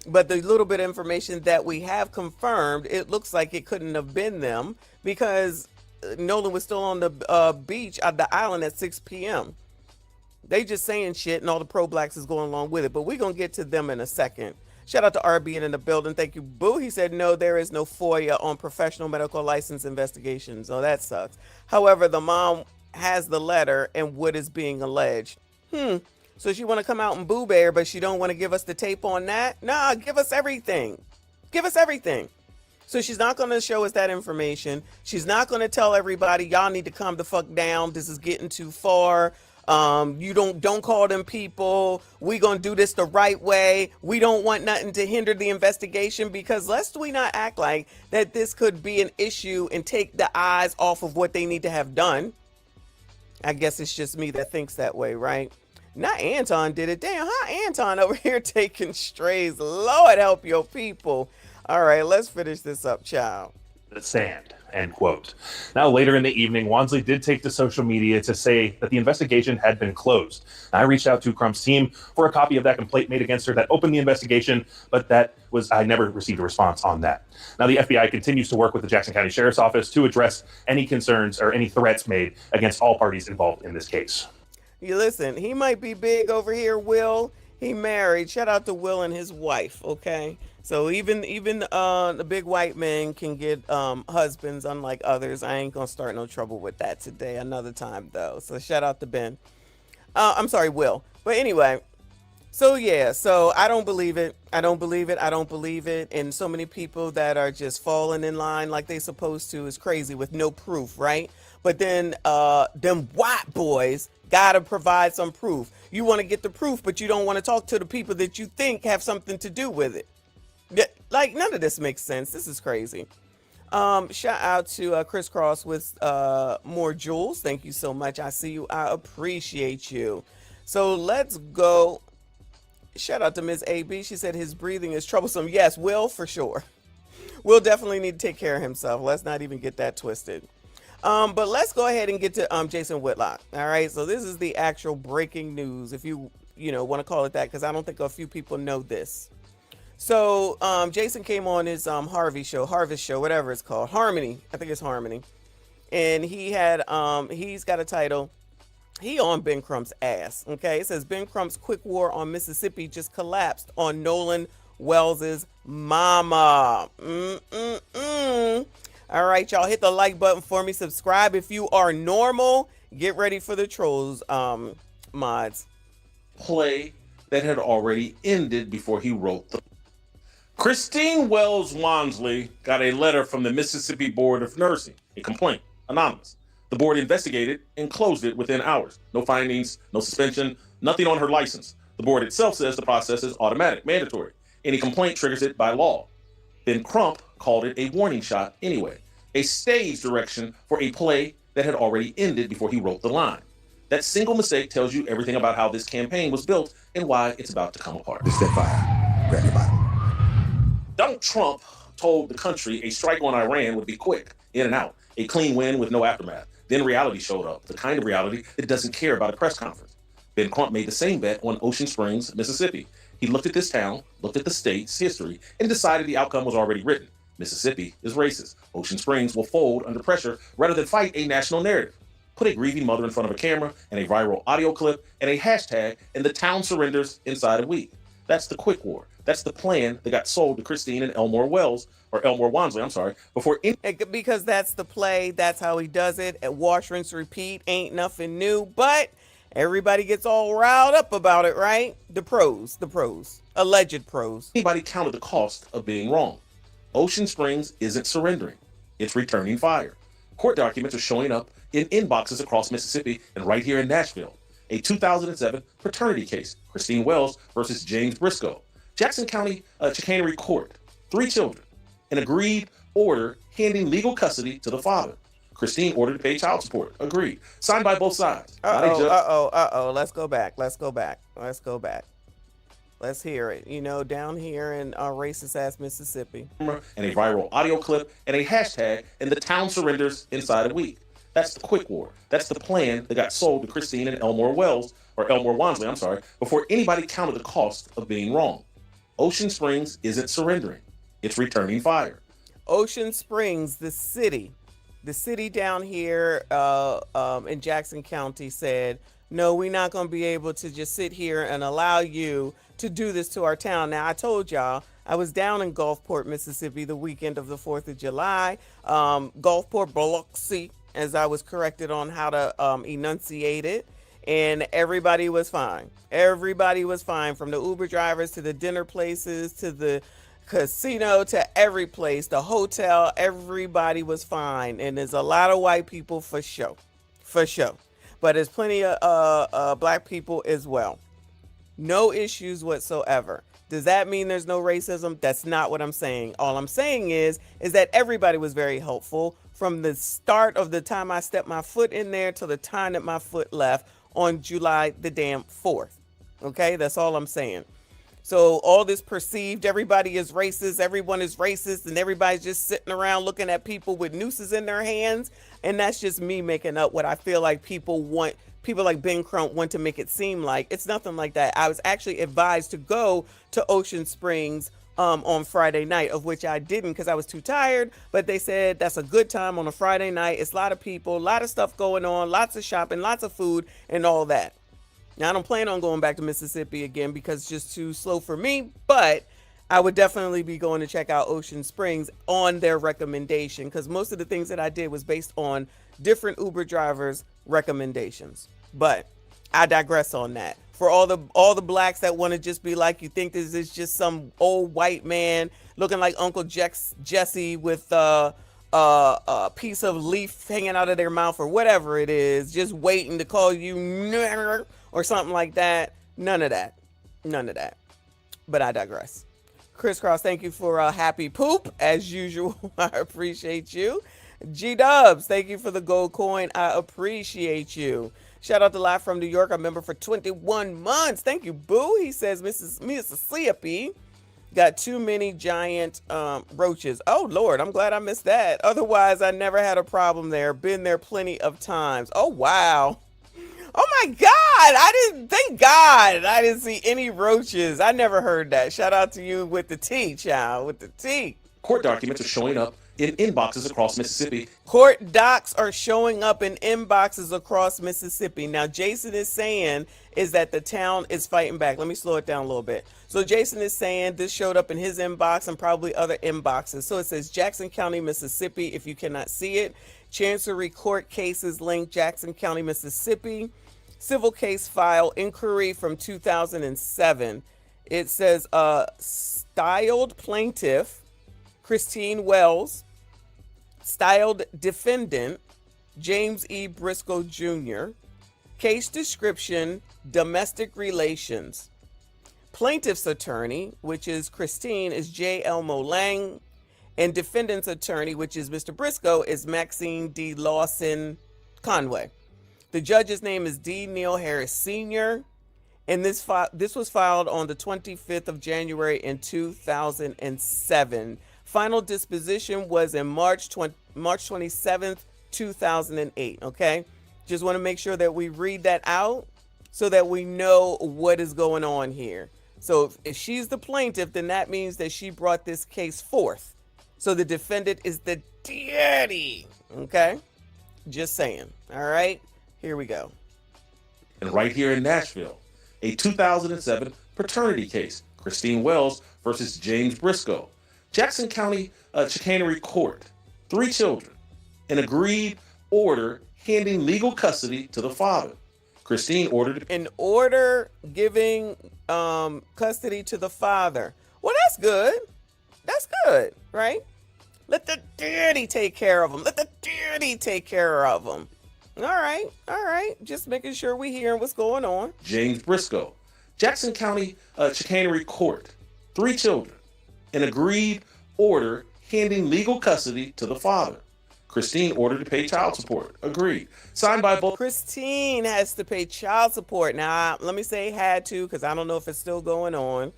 But the little bit of information that we have confirmed, it looks like it couldn't have been them, because Nolan was still on the beach at the island at 6 p.m. They just saying shit, and all the pro-blacks is going along with it. But we're going to get to them in a second. Shout out to RB in the building. Thank you, Boo. He said, no, there is no FOIA on professional medical license investigations. Oh, that sucks. However, the mom has the letter and what is being alleged. So she want to come out and boo bear, but she don't want to give us the tape on that? Nah, give us everything. Give us everything. So she's not going to show us that information. She's not going to tell everybody, y'all need to calm the fuck down. This is getting too far. You don't call them people. We gonna do this the right way. We don't want nothing to hinder the investigation, because lest we not act like that this could be an issue and take the eyes off of what they need to have done. I guess it's just me that thinks that way, right? Not Anton did it. Damn, how Anton over here taking strays? Lord help your people. All right, let's finish this up, child. The sand. End quote. Now, later in the evening, Wansley did take to social media to say that the investigation had been closed. Now, I reached out to Crump's team for a copy of that complaint made against her that opened the investigation, but I never received a response on that. Now, the FBI continues to work with the Jackson County Sheriff's Office to address any concerns or any threats made against all parties involved in this case. You listen, he might be big over here, Will. He married. Shout out to Will and his wife, okay? So even the big white men can get husbands, unlike others. I ain't gonna start no trouble with that today. Another time though. So shout out to Ben. I'm sorry, Will. But anyway, so yeah. So I don't believe it. I don't believe it. And so many people that are just falling in line like they supposed to is crazy with no proof, right? But then them white boys gotta provide some proof. You want to get the proof, but you don't want to talk to the people that you think have something to do with it. Like, none of this makes sense. This is crazy. Shout out to Chris Cross with more jewels. Thank you so much. I see you. I appreciate you. So let's go. Shout out to Ms. AB. She said his breathing is troublesome. Yes, Will, for sure. Will definitely need to take care of himself. Let's not even get that twisted. But let's go ahead and get to Jason Whitlock. All right. So this is the actual breaking news, if you want to call it that, because I don't think a few people know this. So Jason came on his Harvest show, whatever it's called, Harmony. I think it's Harmony. And he had he's got a title. He on Ben Crump's ass. Okay, it says Ben Crump's quick war on Mississippi just collapsed on Nolan Wells's mama. All right, y'all, hit the like button for me. Subscribe if you are normal. Get ready for the trolls mods. Play that had already ended before he wrote the. Christine Wells Wansley got a letter from the Mississippi Board of Nursing, a complaint, anonymous. The board investigated and closed it within hours. No findings, no suspension, nothing on her license. The board itself says the process is automatic, mandatory. Any complaint triggers it by law. Then Crump called it a warning shot anyway, a stage direction for a play that had already ended before he wrote the line. That single mistake tells you everything about how this campaign was built and why it's about to come apart. Sapphire, grab your Bible. Donald Trump told the country a strike on Iran would be quick, in and out, a clean win with no aftermath. Then reality showed up, the kind of reality that doesn't care about a press conference. Ben Crump made the same bet on Ocean Springs, Mississippi. He looked at this town, looked at the state's history, and decided the outcome was already written. Mississippi is racist. Ocean Springs will fold under pressure rather than fight a national narrative. Put a grieving mother in front of a camera and a viral audio clip and a hashtag, and the town surrenders inside a week. That's the quick war. That's the plan that got sold to Christine and Elmore Wansley, before any... Because that's the play. That's how he does it. At wash, rinse, repeat. Ain't nothing new. But everybody gets all riled up about it, right? The pros. Alleged pros. Anybody counted the cost of being wrong. Ocean Springs isn't surrendering. It's returning fire. Court documents are showing up in inboxes across Mississippi and right here in Nashville. A 2007 paternity case, Christine Wells versus James Briscoe. Jackson County Chicanery Court, 3 children, an agreed order handing legal custody to the father. Christine ordered to pay child support, agreed. Signed by both sides. Let's go back. Let's hear it. Down here in racist ass Mississippi. And a viral audio clip and a hashtag, and the town surrenders inside a week. That's the quick war. That's the plan that got sold to Christine and Elmore Wansley, before anybody counted the cost of being wrong. Ocean Springs isn't surrendering. It's returning fire. Ocean Springs, the city down here in Jackson County said, no, we're not going to be able to just sit here and allow you to do this to our town. Now, I told y'all, I was down in Gulfport, Mississippi, the weekend of the 4th of July. Gulfport, Biloxi, as I was corrected on how to enunciate it. And everybody was fine. Everybody was fine, from the Uber drivers to the dinner places to the casino to every place, the hotel. Everybody was fine. And there's a lot of white people for sure. But there's plenty of black people as well. No issues whatsoever. Does that mean there's no racism? That's not what I'm saying. All I'm saying is that everybody was very helpful from the start of the time I stepped my foot in there to the time that my foot left on July the damn 4th. Okay, that's all I'm saying. So all this perceived, everybody is racist, everyone is racist, and everybody's just sitting around looking at people with nooses in their hands. And that's just me making up what I feel like people like Ben Crump want to make it seem like. It's nothing like that. I was actually advised to go to Ocean Springs on Friday night, of which I didn't because I was too tired. But they said that's a good time on a Friday night. It's a lot of people, a lot of stuff going on, lots of shopping, lots of food, and all that. Now, I don't plan on going back to Mississippi again because it's just too slow for me, but I would definitely be going to check out Ocean Springs on their recommendation, because most of the things that I did was based on different Uber drivers' recommendations. But I digress on that. For all the blacks that want to just be like, you think this is just some old white man looking like Uncle Jesse with a piece of leaf hanging out of their mouth or whatever it is, just waiting to call you or something like that. None of that. But I digress. Crisscross, thank you for happy poop as usual. I appreciate you. G-Dubs, thank you for the gold coin. I appreciate you. Shout out to Live from New York, a member for 21 months. Thank you, Boo. He says, Mississippi got too many giant roaches. Oh, Lord, I'm glad I missed that. Otherwise, I never had a problem there. Been there plenty of times. Oh, wow. Oh, my God. Thank God I didn't see any roaches. I never heard that. Shout out to you with the T, child, with the T. Court documents are showing up in inboxes across Mississippi. Court docs are showing up in inboxes across Mississippi. Now, Jason is saying is that the town is fighting back. Let me slow it down a little bit. So Jason is saying this showed up in his inbox and probably other inboxes. So it says Jackson County, Mississippi, if you cannot see it. Chancery Court cases link Jackson County, Mississippi. Civil case file inquiry from 2007. It says styled plaintiff Christine Wells, styled defendant James E. Briscoe Jr., case description domestic relations. Plaintiff's attorney, which is Christine, is J. Elmo Lang, and defendant's attorney, which is Mr. Briscoe, is Maxine D. Lawson Conway. The judge's name is D. Neil Harris Sr., and this was filed on the 25th of January in 2007. Final disposition was in March 27th, 2008, okay? Just want to make sure that we read that out so that we know what is going on here. So if she's the plaintiff, then that means that she brought this case forth. So the defendant is the daddy, okay? Just saying, all right? Here we go. And right here in Nashville, a 2007 paternity case, Christine Wells versus James Briscoe. Jackson County Chicanery Court, 3 children, an agreed order handing legal custody to the father. Christine ordered an order giving custody to the father. Well, that's good. That's good, right? Let the daddy take care of him. Let the daddy take care of him. All right. Just making sure we hear what's going on. James Briscoe, Jackson County Chicanery Court, 3 children, an agreed order handing legal custody to the father. Christine ordered to pay child support. Agreed. Signed by both. Christine has to pay child support. Now, let me say had to, because I don't know if it's still going on.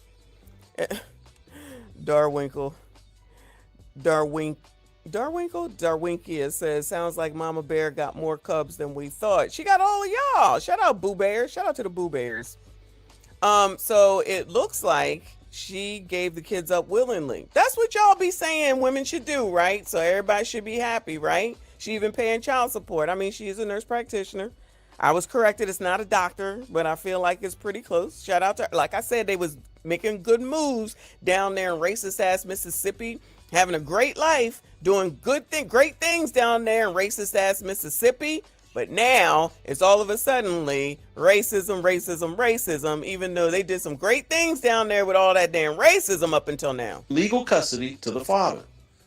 Darwinkia says, sounds like Mama Bear got more cubs than we thought. She got all of y'all. Shout out Boo Bear. Shout out to the Boo Bears. So it looks like she gave the kids up willingly. That's what y'all be saying women should do, right? So everybody should be happy, right? She even paying child support. I mean, she is a nurse practitioner. I was corrected. It's not a doctor, but I feel like it's pretty close. Shout out to her. Like I said, they was making good moves down there in racist ass Mississippi, having a great life, doing great things down there in racist ass Mississippi. But now it's all of a suddenly racism, even though they did some great things down there with all that damn racism up until now. Legal custody to the father.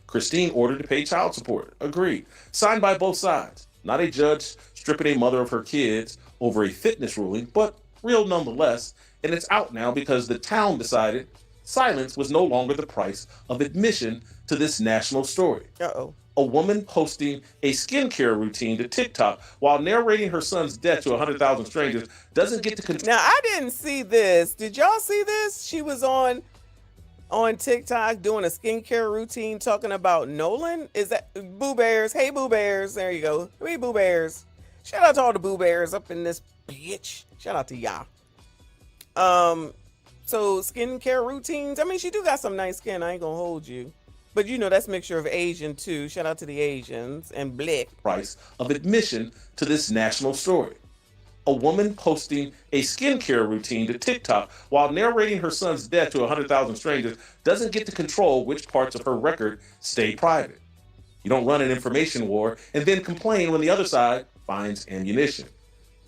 Christine ordered to pay child support. Agreed. Signed by both sides. Not a judge stripping a mother of her kids over a fitness ruling, but real nonetheless. And it's out now because the town decided silence was no longer the price of admission to this national story. Uh-oh. A woman posting a skincare routine to TikTok while narrating her son's death to 100,000 strangers doesn't get to Now, I didn't see this. Did y'all see this? She was on TikTok doing a skincare routine talking about Nolan. Is that Boo Bears? Hey, Boo Bears. There you go. Hey, Boo Bears. Shout out to all the Boo Bears up in this bitch. Shout out to y'all. So skincare routines. I mean, she do got some nice skin. I ain't gonna hold you. But you know, that's a mixture of Asian too. Shout out to the Asians and black. Price of admission to this national story. A woman posting a skincare routine to TikTok while narrating her son's death to 100,000 strangers doesn't get to control which parts of her record stay private. You don't run an information war and then complain when the other side finds ammunition.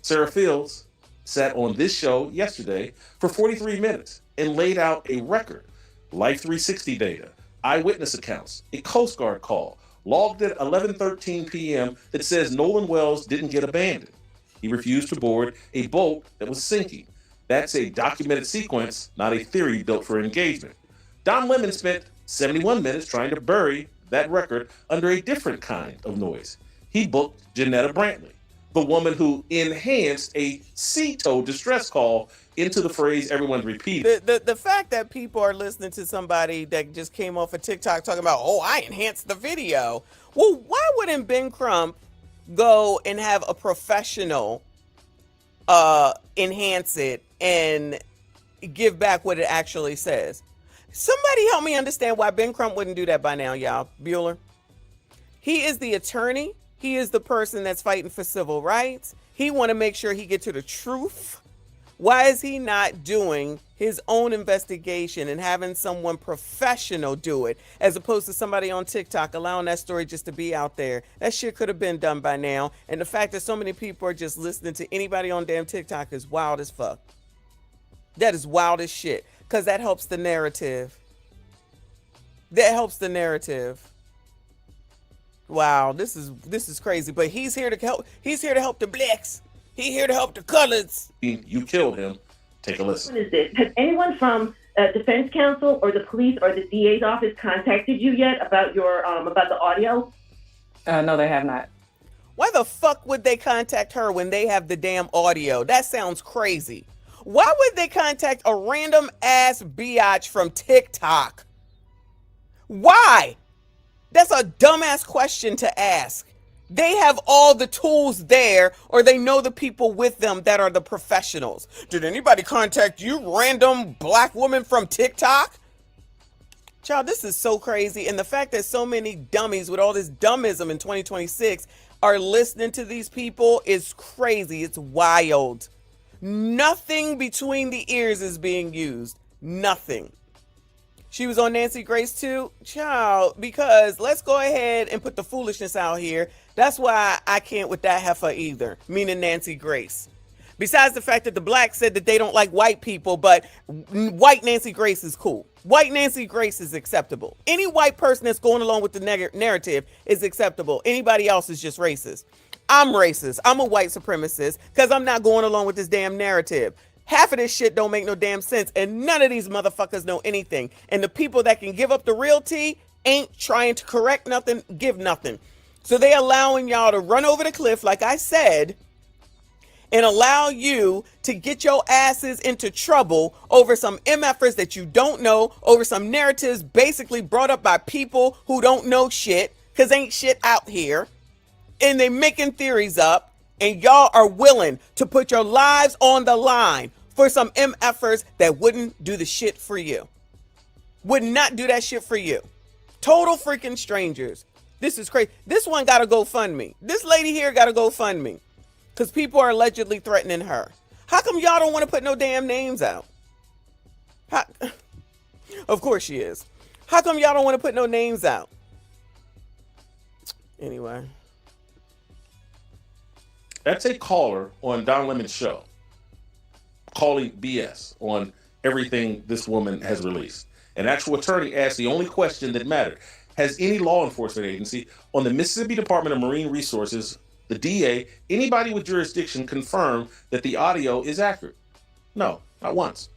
Sarah Fields sat on this show yesterday for 43 minutes and laid out a record. Life 360 data, eyewitness accounts, a Coast Guard call, logged at 11:13 p.m. that says Nolan Wells didn't get abandoned. He refused to board a boat that was sinking. That's a documented sequence, not a theory built for engagement. Don Lemon spent 71 minutes trying to bury that record under a different kind of noise. He booked Janetta Brantley, the woman who enhanced a sea-tow distress call into the phrase everyone's repeating. The fact that people are listening to somebody that just came off of TikTok talking about, oh, I enhanced the video. Well, why wouldn't Ben Crump go and have a professional enhance it and give back what it actually says? Somebody help me understand why Ben Crump wouldn't do that by now, y'all. Bueller. He is the attorney. He is the person that's fighting for civil rights. He want to make sure he get to the truth. Why is he not doing his own investigation and having someone professional do it, as opposed to somebody on TikTok allowing that story just to be out there? That shit could have been done by now. And the fact that so many people are just listening to anybody on damn TikTok is wild as fuck. That is wild as shit, because that helps the narrative. That helps the narrative. Wow, this is crazy. But he's here to help. He's here to help the blacks. He's here to help the colors. You killed him. Take a listen. What is this? Has anyone from defense counsel or the police or the DA's office contacted you yet about your about the audio? No, they have not. Why the fuck would they contact her when they have the damn audio? That sounds crazy. Why would they contact a random ass biatch from TikTok? Why? That's a dumbass question to ask. They have all the tools there, or they know the people with them that are the professionals. Did anybody contact you, random black woman from TikTok? Child, this is so crazy. And the fact that so many dummies with all this dummism in 2026 are listening to these people is crazy. It's wild. Nothing between the ears is being used. Nothing. She was on Nancy Grace too? Child, because let's go ahead and put the foolishness out here. That's why I can't with that heifer either, meaning Nancy Grace. Besides the fact that the blacks said that they don't like white people, but white Nancy Grace is cool. White Nancy Grace is acceptable. Any white person that's going along with the narrative is acceptable. Anybody else is just racist. I'm racist. I'm a white supremacist because I'm not going along with this damn narrative. Half of this shit don't make no damn sense, and none of these motherfuckers know anything. And the people that can give up the real tea ain't trying to correct nothing, give nothing. So they allowing y'all to run over the cliff, like I said, and allow you to get your asses into trouble over some MFers that you don't know, over some narratives basically brought up by people who don't know shit, because ain't shit out here. And they making theories up, and y'all are willing to put your lives on the line for some MFers that wouldn't do the shit for you. Would not do that shit for you. Total freaking strangers. This is crazy. This one got to GoFundMe. This lady here got to GoFundMe because people are allegedly threatening her. How come y'all don't want to put no damn names out? Of course she is. How come y'all don't want to put no names out? Anyway. That's a caller on Don Lemon's show calling BS on everything this woman has released. An actual attorney asked the only question that mattered. Has any law enforcement agency on the Mississippi Department of Marine Resources, the DA, anybody with jurisdiction confirmed that the audio is accurate? No, not once.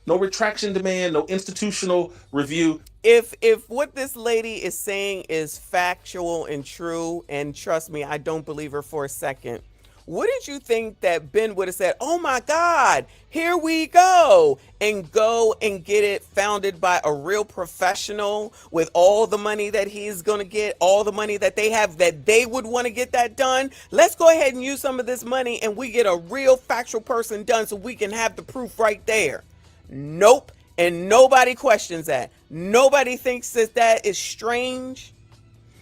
No retraction demand, no institutional review. If what this lady is saying is factual and true, and trust me, I don't believe her for a second, wouldn't you think that Ben would have said, oh my God, here we go and get it founded by a real professional with all the money that he's going to get, all the money that they have, that they would want to get that done? Let's go ahead and use some of this money and we get a real factual person done so we can have the proof right there. Nope. And nobody questions that. Nobody thinks that that is strange.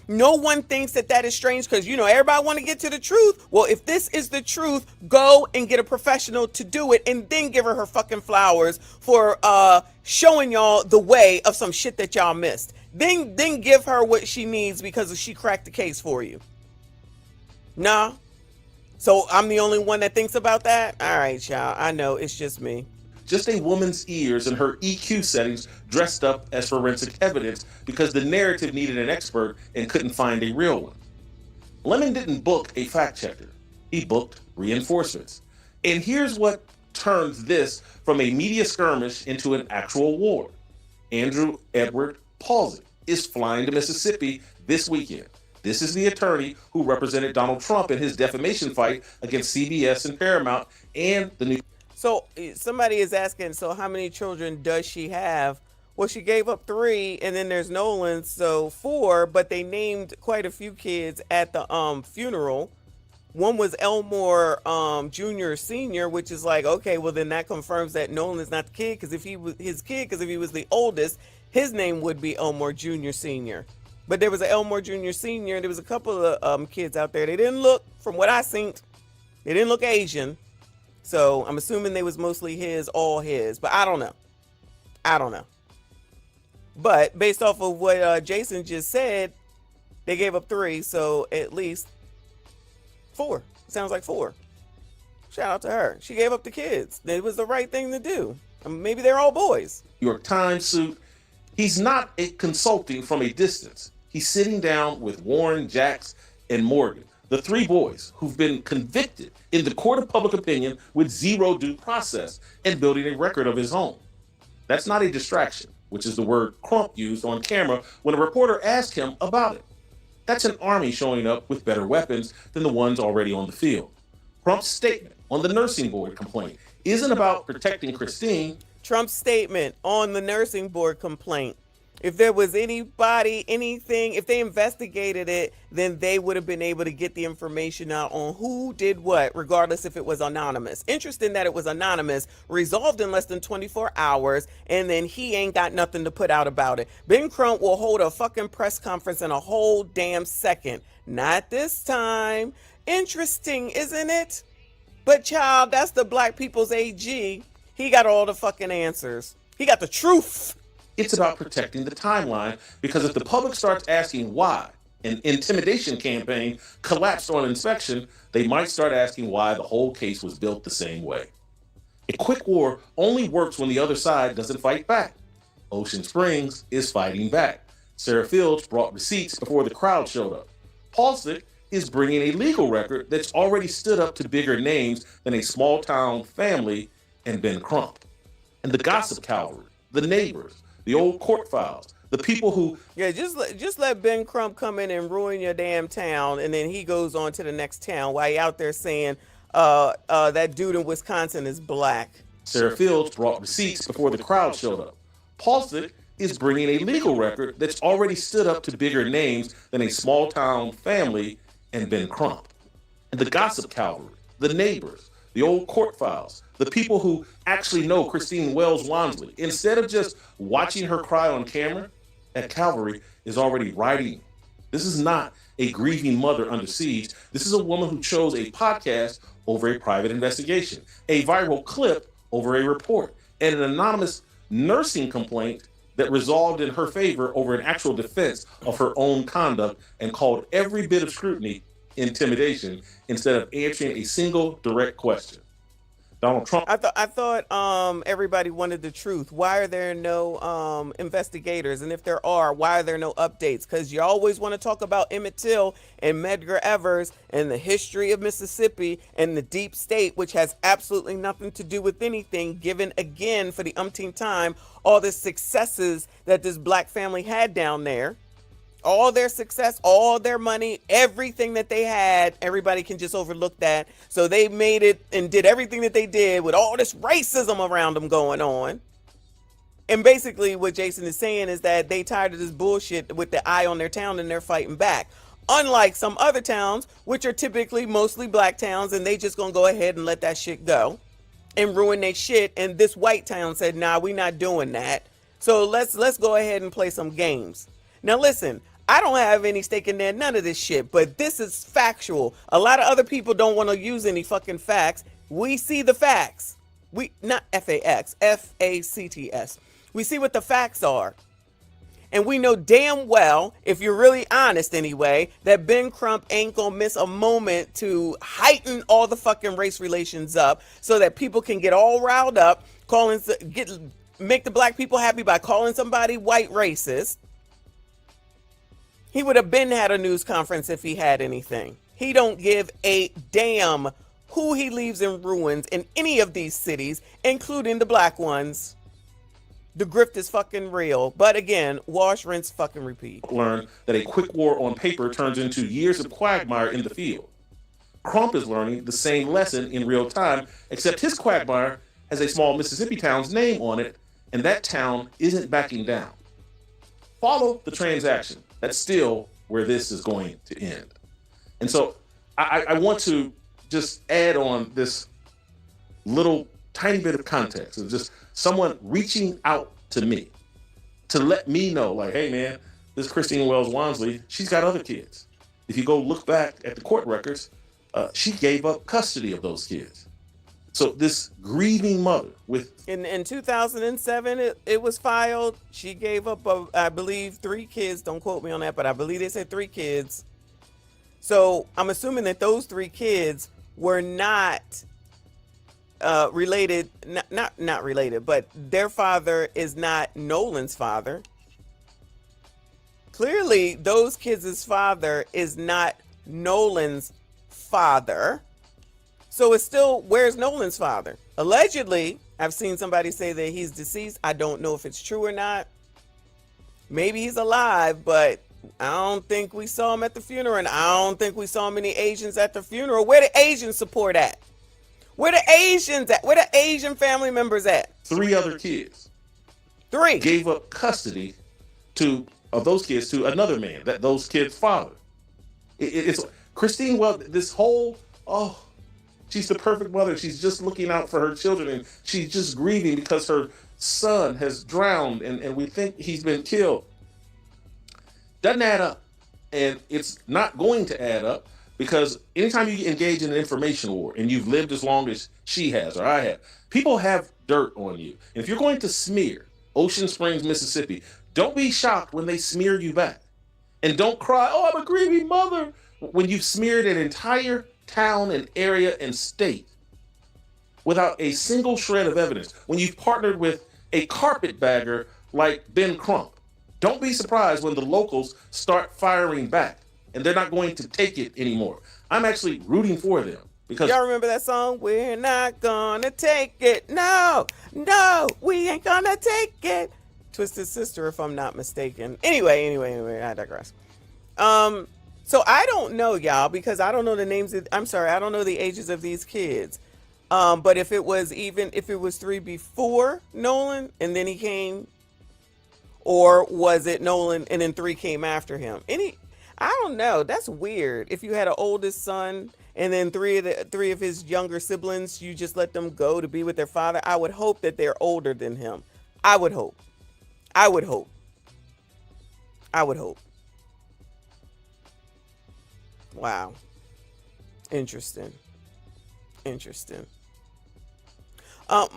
No one thinks that that is strange because, you know, everybody want to get to the truth. Well, if this is the truth, go and get a professional to do it and then give her fucking flowers for showing y'all the way of some shit that y'all missed. Then give her what she needs because she cracked the case for you. Nah. So I'm the only one that thinks about that? All right, y'all. I know it's just me. Just a woman's ears and her EQ settings dressed up as forensic evidence because the narrative needed an expert and couldn't find a real one. Lemon didn't book a fact checker. He booked reinforcements. And here's what turns this from a media skirmish into an actual war. Andrew Edward Palsy is flying to Mississippi this weekend. This is the attorney who represented Donald Trump in his defamation fight against CBS and Paramount and the New. So somebody is asking, so how many children does she have? Well, she gave up 3, and then there's Nolan'S, so 4, but they named quite a few kids at the funeral. One was Elmore Jr. Sr., which is like, okay, well then that confirms that Nolan is not the kid, because if he was his kid, because if he was the oldest, his name would be Elmore Jr. Sr. But there was an Elmore Jr. Sr., and there was a couple of kids out there. They didn't look, from what I seen, they didn't look Asian. So I'm assuming they was mostly all his, but I don't know. But based off of what Jason just said, they gave up 3, so at least 4. Sounds like 4. Shout out to her. She gave up the kids. It was the right thing to do. Maybe they're all boys. New York Times suit. He's not consulting from a distance. He's sitting down with Warren, Jax, and Morgan, the 3 boys who've been convicted in the court of public opinion with 0 due process and building a record of his own. That's not a distraction, which is the word Crump used on camera when a reporter asked him about it. That's an army showing up with better weapons than the ones already on the field. Trump's statement on the nursing board complaint isn't about protecting Christine. Trump's statement on the nursing board complaint. If there was anybody, anything, if they investigated it, then they would have been able to get the information out on who did what, regardless if it was anonymous. Interesting that it was anonymous, resolved in less than 24 hours, and then he ain't got nothing to put out about it. Ben Crump will hold a fucking press conference in a whole damn second. Not this time. Interesting, isn't it? But child, that's the black people's AG. He got all the fucking answers. He got the truth. It's about protecting the timeline, because if the public starts asking why an intimidation campaign collapsed on inspection, they might start asking why the whole case was built the same way. A quick war only works when the other side doesn't fight back. Ocean Springs is fighting back. Sarah Fields brought receipts before the crowd showed up. Paulsick is bringing a legal record that's already stood up to bigger names than a small-town family and Ben Crump. And the gossip cavalry, the neighbors, the old court files, the people who... Yeah, just let Ben Crump come in and ruin your damn town, and then he goes on to the next town while he out there saying that dude in Wisconsin is black. Sarah Fields brought receipts before the crowd showed up. Paulsick is bringing a legal record that's already stood up to bigger names than a small-town family and Ben Crump. And the gossip cavalry, the neighbors, the old court files, the people who actually know Christine Wells Wansley, instead of just watching her cry on camera, that cavalry is already writing. This is not a grieving mother under siege. This is a woman who chose a podcast over a private investigation, a viral clip over a report, and an anonymous nursing complaint that resolved in her favor over an actual defense of her own conduct, and called every bit of scrutiny intimidation instead of answering a single direct question. Donald Trump. I thought everybody wanted the truth. Why are there no investigators? And if there are, why are there no updates? Because you always want to talk about Emmett Till and Medgar Evers and the history of Mississippi and the deep state, which has absolutely nothing to do with anything, given again for the umpteenth time all the successes that this black family had down there. All their success, all their money, everything that they had, everybody can just overlook that. So they made it and did everything that they did with all this racism around them going on. And basically what Jason is saying is that they tired of this bullshit with the eye on their town, and they're fighting back. Unlike some other towns, which are typically mostly black towns, and they just gonna go ahead and let that shit go and ruin their shit. And this white town said, nah, we not doing that. So let's go ahead and play some games. Now listen, I don't have any stake in there, none of this shit, but this is factual. A lot of other people don't want to use any fucking facts. We see the facts. Not F-A-X, F-A-C-T-S. We see what the facts are. And we know damn well, if you're really honest anyway, that Ben Crump ain't gonna miss a moment to heighten all the fucking race relations up so that people can get all riled up, make the black people happy by calling somebody white racist. He would have been had a news conference if he had anything. He don't give a damn who he leaves in ruins in any of these cities, including the black ones. The grift is fucking real. But again, wash, rinse, fucking repeat. Learn that a quick war on paper turns into years of quagmire in the field. Crump is learning the same lesson in real time, except his quagmire has a small Mississippi town's name on it, and that town isn't backing down. Follow the transaction. That's still where this is going to end. And so I want to just add on this little tiny bit of context of just someone reaching out to me to let me know, like, hey man, this Christine Wells Wansley, she's got other kids. If you go look back at the court records, she gave up custody of those kids. So this grieving mother with... In 2007, it was filed. She gave up, I believe, 3 kids. Don't quote me on that, but I believe they said 3 kids. So I'm assuming that those 3 kids were not related, not related, but their father is not Nolan'S father. Clearly, those kids' father is not Nolan'S father. So it's still, where's Nolan'S father? Allegedly, I've seen somebody say that he's deceased. I don't know if it's true or not. Maybe he's alive, but I don't think we saw him at the funeral, and I don't think we saw many Asians at the funeral. Where the Asian support at? Where the Asians at? Where the Asian family members at? 3 other kids. 3 gave up custody of those kids to another man, that those kids' father. It's Christine. Well, this whole she's the perfect mother. She's just looking out for her children, and she's just grieving because her son has drowned, and we think he's been killed. Doesn't add up, and it's not going to add up because anytime you engage in an information war and you've lived as long as she has or I have, people have dirt on you. And if you're going to smear Ocean Springs, Mississippi, don't be shocked when they smear you back. And don't cry, oh, I'm a grieving mother, when you've smeared an entire town and area and state without a single shred of evidence. When you've partnered with a carpetbagger like Ben Crump, don't be surprised when the locals start firing back and they're not going to take it anymore. I'm actually rooting for them because y'all remember that song? We're not gonna take it. No, we ain't gonna take it. Twisted Sister, if I'm not mistaken. Anyway, I digress. So I don't know, y'all, because I don't know the names of, I don't know the ages of these kids. But if it was 3 before Nolan and then he came, or was it Nolan and then 3 came after him? I don't know. That's weird. If you had an oldest son and then 3 of his younger siblings, you just let them go to be with their father. I would hope that they're older than him. I would hope. Wow. Interesting.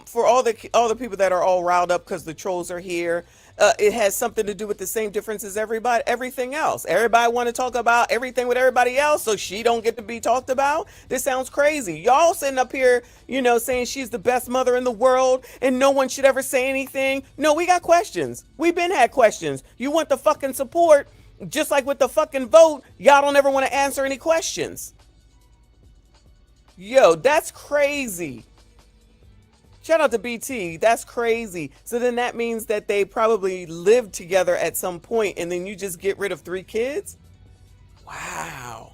For all the people that are all riled up because the trolls are here, it has something to do with the same difference as everything else. Everybody want to talk about everything with everybody else, so she don't get to be talked about. This sounds crazy. Y'all sitting up here, saying she's the best mother in the world and no one should ever say anything. No, we got questions. We've been had questions. You want the fucking support, just like with the fucking vote. Y'all don't ever want to answer any questions. Yo, that's crazy. Shout out to BT. That's crazy. So then that means that they probably lived together at some point and then you just get rid of 3 kids? Wow.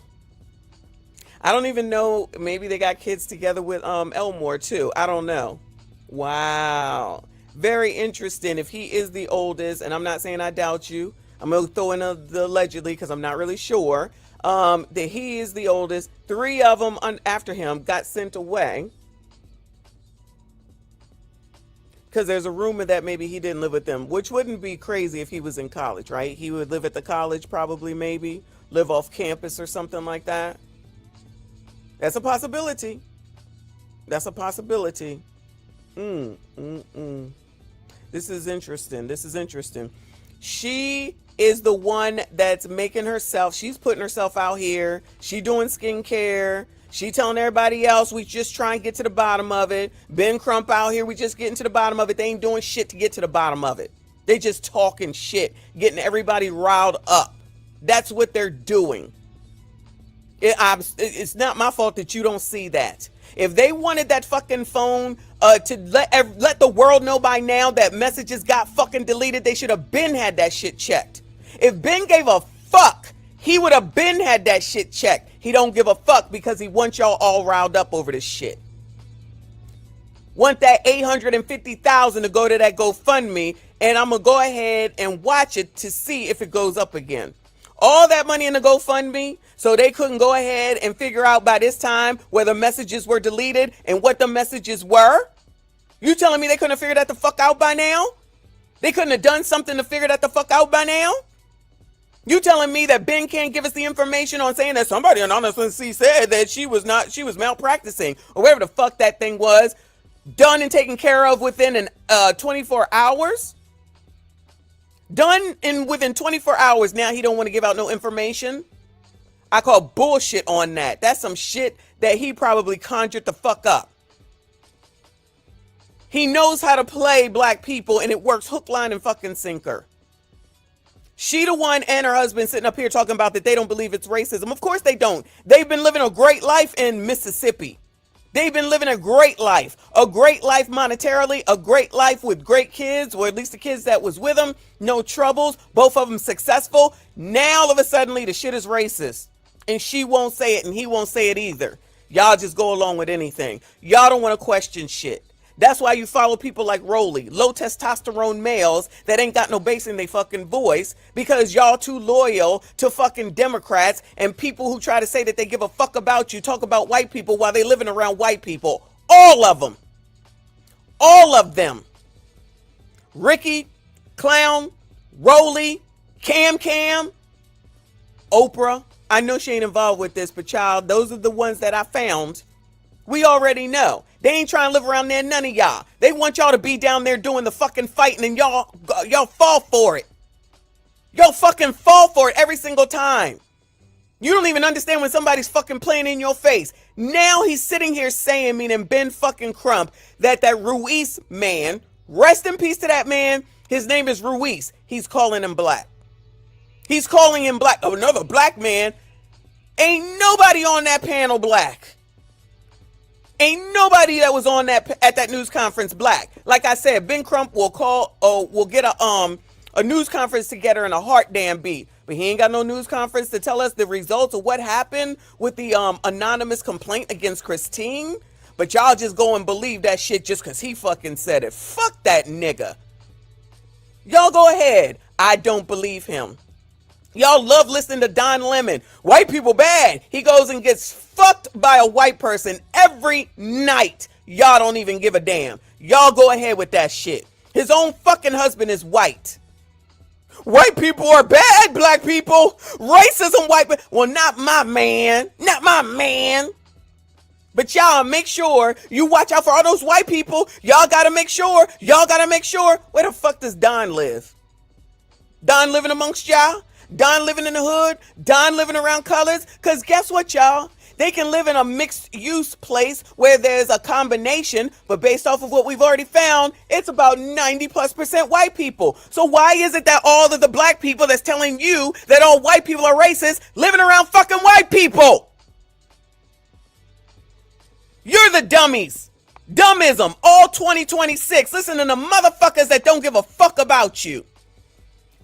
I don't even know. Maybe they got kids together with Elmore too. I don't know. Wow. Very interesting. If he is the oldest, and I'm not saying I doubt you. I'm going to throw in the allegedly because I'm not really sure. That he is the oldest. 3 of them after him got sent away. Because there's a rumor that maybe he didn't live with them, which wouldn't be crazy if he was in college, right? He would live at the college probably, maybe. Live off campus or something like that. That's a possibility. This is interesting. She is the one that's making herself, she's putting herself out here. She doing skincare. She telling everybody else, we just try and get to the bottom of it. Ben Crump out here, we just getting to the bottom of it. They ain't doing shit to get to the bottom of it. They just talking shit, getting everybody riled up. That's what they're doing. It's not my fault that you don't see that. If they wanted that fucking phone to let the world know by now that messages got fucking deleted, they should have been had that shit checked. If Ben gave a fuck, he would have been had that shit checked. He don't give a fuck because he wants y'all all riled up over this shit. Want that $850,000 to go to that GoFundMe, and I'm gonna go ahead and watch it to see if it goes up again. All that money in the GoFundMe, so they couldn't go ahead and figure out by this time whether messages were deleted and what the messages were. You telling me they couldn't have figured that the fuck out by now? They couldn't have done something to figure that the fuck out by now? You telling me that Ben can't give us the information on saying that somebody anonymously said that she was malpracticing or whatever the fuck that thing was, done and taken care of within 24 hours? Within 24 hours, now he don't want to give out no information? I call bullshit on that. That's some shit that he probably conjured the fuck up. He knows how to play black people and it works hook, line, and fucking sinker. She the one and her husband sitting up here talking about that they don't believe it's racism. Of course they don't. They've been living a great life in Mississippi. They've been living a great life monetarily, a great life with great kids, or at least the kids that was with them, no troubles, both of them successful. Now all of a sudden the shit is racist, and she won't say it and he won't say it either. Y'all just go along with anything. Y'all don't want to question shit. That's why you follow people like Rolly, low testosterone males that ain't got no bass in their fucking voice, because y'all too loyal to fucking Democrats and people who try to say that they give a fuck about you, talk about white people while they living around white people. All of them. All of them. Ricky, Clown, Rolly, Cam, Oprah. I know she ain't involved with this, but child, those are the ones that I found. We already know. They ain't trying to live around there, none of y'all. They want y'all to be down there doing the fucking fighting, and y'all fall for it. Y'all fucking fall for it every single time. You don't even understand when somebody's fucking playing in your face. Now he's sitting here saying, meaning Ben fucking Crump, that Ruiz man, rest in peace to that man, his name is Ruiz. He's calling him black. He's calling him black. Oh, another black man. Ain't nobody on that panel black. Ain't nobody that was on that at that news conference black. Like I said, Ben Crump will get a news conference together in a heart damn beat. But he ain't got no news conference to tell us the results of what happened with the anonymous complaint against Christine. But y'all just go and believe that shit just because he fucking said it. Fuck that nigga. Y'all go ahead. I don't believe him. Y'all love listening to Don Lemon. White people bad. He goes and gets fucked by a white person every night. Y'all don't even give a damn. Y'all go ahead with that shit. His own fucking husband is white. White people are bad, black people. Racism, white people. Well, not my man. Not my man. But y'all make sure you watch out for all those white people. Y'all gotta make sure. Where the fuck does Don live? Don living amongst y'all? Don living in the hood? Don living around colors? Because guess what, y'all? They can live in a mixed use place where there's a combination, but based off of what we've already found, it's about 90+% white people. So why is it that all of the black people that's telling you that all white people are racist living around fucking white people? You're the dummies. Dummism, all 2026. Listen to the motherfuckers that don't give a fuck about you.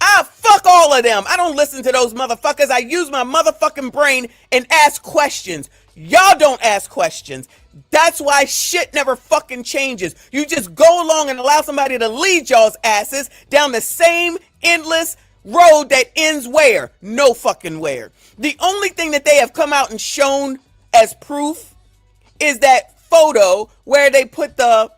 I fuck all of them. I don't listen to those motherfuckers. I use my motherfucking brain and ask questions. Y'all don't ask questions. That's why shit never fucking changes. You just go along and allow somebody to lead y'all's asses down the same endless road that ends where? No fucking where. The only thing that they have come out and shown as proof is that photo where they put the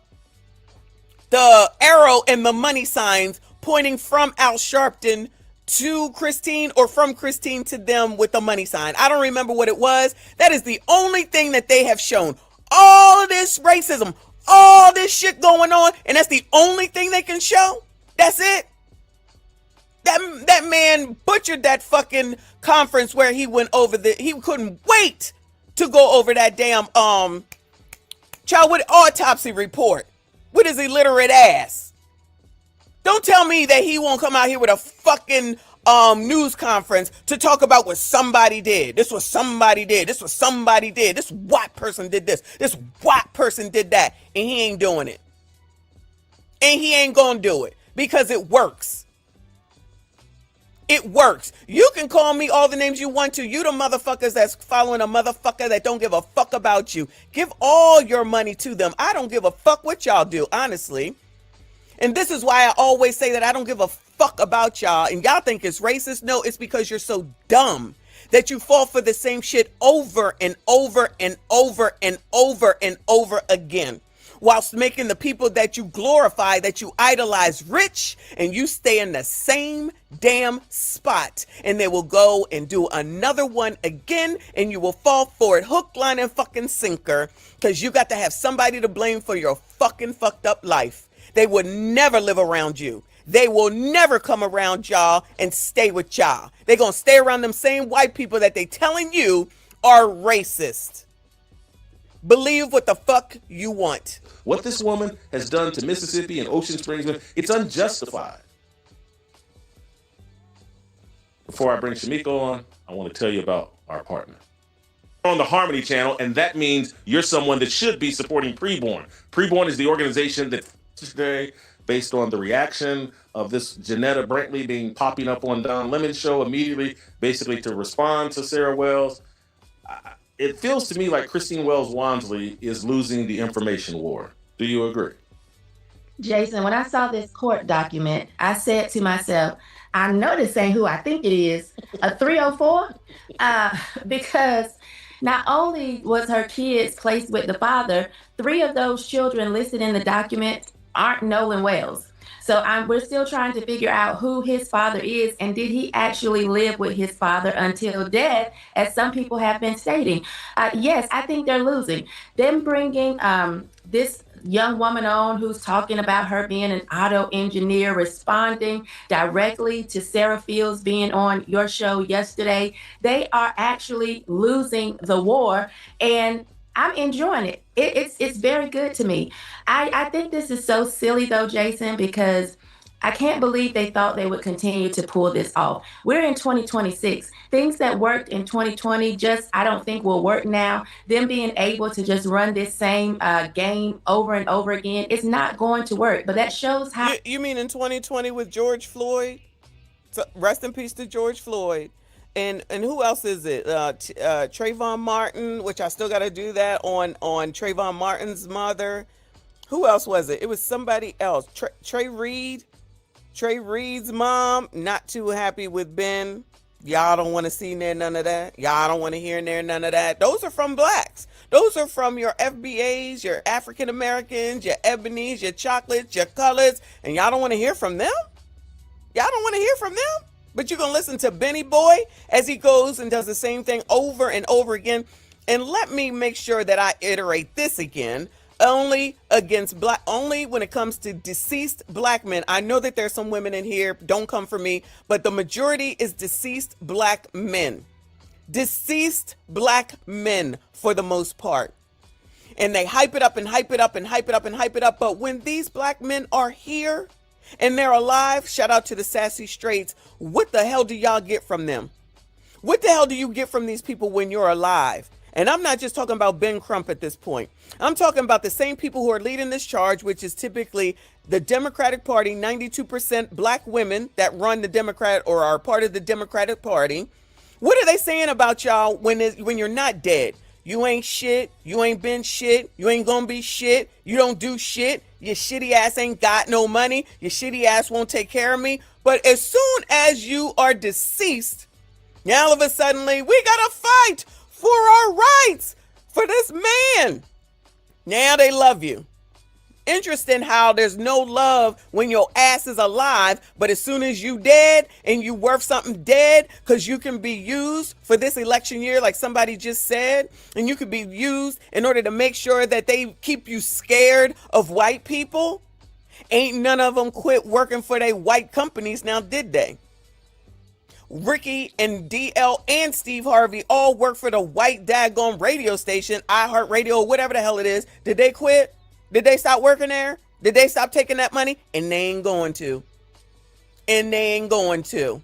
arrow and the money signs pointing from Al Sharpton to Christine, or from Christine to them with the money sign. I don't remember what it was. That is the only thing that they have shown. All of this racism, all this shit going on, and that's the only thing they can show? That's it? That man butchered that fucking conference where he went over he couldn't wait to go over that damn child with autopsy report with his illiterate ass. Don't tell me that he won't come out here with a fucking news conference to talk about what somebody did. This was somebody did. This was somebody did. This white person did this. This white person did that. And he ain't doing it. And he ain't gonna do it because it works. It works. You can call me all the names you want to. You the motherfuckers that's following a motherfucker that don't give a fuck about you. Give all your money to them. I don't give a fuck what y'all do, honestly. And this is why I always say that I don't give a fuck about y'all. And y'all think it's racist? No, it's because you're so dumb that you fall for the same shit over and over and over and over and over again, whilst making the people that you glorify, that you idolize, rich, and you stay in the same damn spot. And they will go and do another one again, and you will fall for it hook, line, and fucking sinker, because you got to have somebody to blame for your fucking fucked up life. They would never live around you. They will never come around y'all and stay with y'all. They're going to stay around them same white people that they telling you are racist. Believe what the fuck you want. What this woman has done to Mississippi and Ocean Springs, it's unjustified. Before I bring Shamiko on, I want to tell you about our partner. on the Harmony channel, and that means you're someone that should be supporting Preborn. Preborn is the organization that today, based on the reaction of this Janetta Brantley being popping up on Don Lemon's show immediately, basically to respond to Sarah Wells. It feels to me like Christine Wells Wansley is losing the information war. Do you agree? Jason, when I saw this court document, I said to myself, I know this ain't who I think it is, a 304, because not only was her kids placed with the father, 3 of those children listed in the document aren't Nolan Wells. So we're still trying to figure out who his father is, and did he actually live with his father until death, as some people have been stating. Yes, I think they're losing. Them bringing this young woman on who's talking about her being an auto engineer, responding directly to Sarah Fields being on your show yesterday. They are actually losing the war, and I'm enjoying it. It's very good to me. I think this is so silly though, Jason, because I can't believe they thought they would continue to pull this off. We're in 2026. Things that worked in 2020 just, I don't think will work now. Them being able to just run this same game over and over again, it's not going to work. But that shows how... You mean in 2020 with George Floyd? So rest in peace to George Floyd. And who else is it? Trayvon Martin, which I still got to do that on Trayvon Martin's mother. Who else was it? It was somebody else. Trey Reed. Trey Reed's mom, not too happy with Ben. Y'all don't want to see near none of that. Y'all don't want to hear near none of that. Those are from blacks. Those are from your FBAs, your African Americans, your ebonies, your chocolates, your colors. And y'all don't want to hear from them? Y'all don't want to hear from them? But you're going to listen to Benny Boy as he goes and does the same thing over and over again. And let me make sure that I iterate this again. Only when it comes to deceased black men. I know that there's some women in here, don't come for me, but the majority is deceased black men. Deceased black men for the most part. And they hype it up and hype it up and hype it up and hype it up. But when these black men are here and they're alive, shout out to the Sassy Straights, what the hell do y'all get from them? What the hell do you get from these people when you're alive? And I'm not just talking about Ben Crump at this point. I'm talking about the same people who are leading this charge, which is typically the Democratic Party, 92% black women that run the Democrat or are part of the Democratic Party. What are they saying about y'all when you're not dead? You ain't shit. You ain't been shit. You ain't gonna be shit. You don't do shit. Your shitty ass ain't got no money. Your shitty ass won't take care of me. But as soon as you are deceased, now all of a sudden we gotta fight for our rights, for this man. Now they love you. Interesting how there's no love when your ass is alive, but as soon as you dead and you worth something dead, because you can be used for this election year, like somebody just said, and you could be used in order to make sure that they keep you scared of white people. Ain't none of them quit working for their white companies now, did they? Ricky and DL and Steve Harvey all work for the white daggone radio station, iHeartRadio, whatever the hell it is. Did they quit? Did they stop working there? Did they stop taking that money? And they ain't going to. And they ain't going to.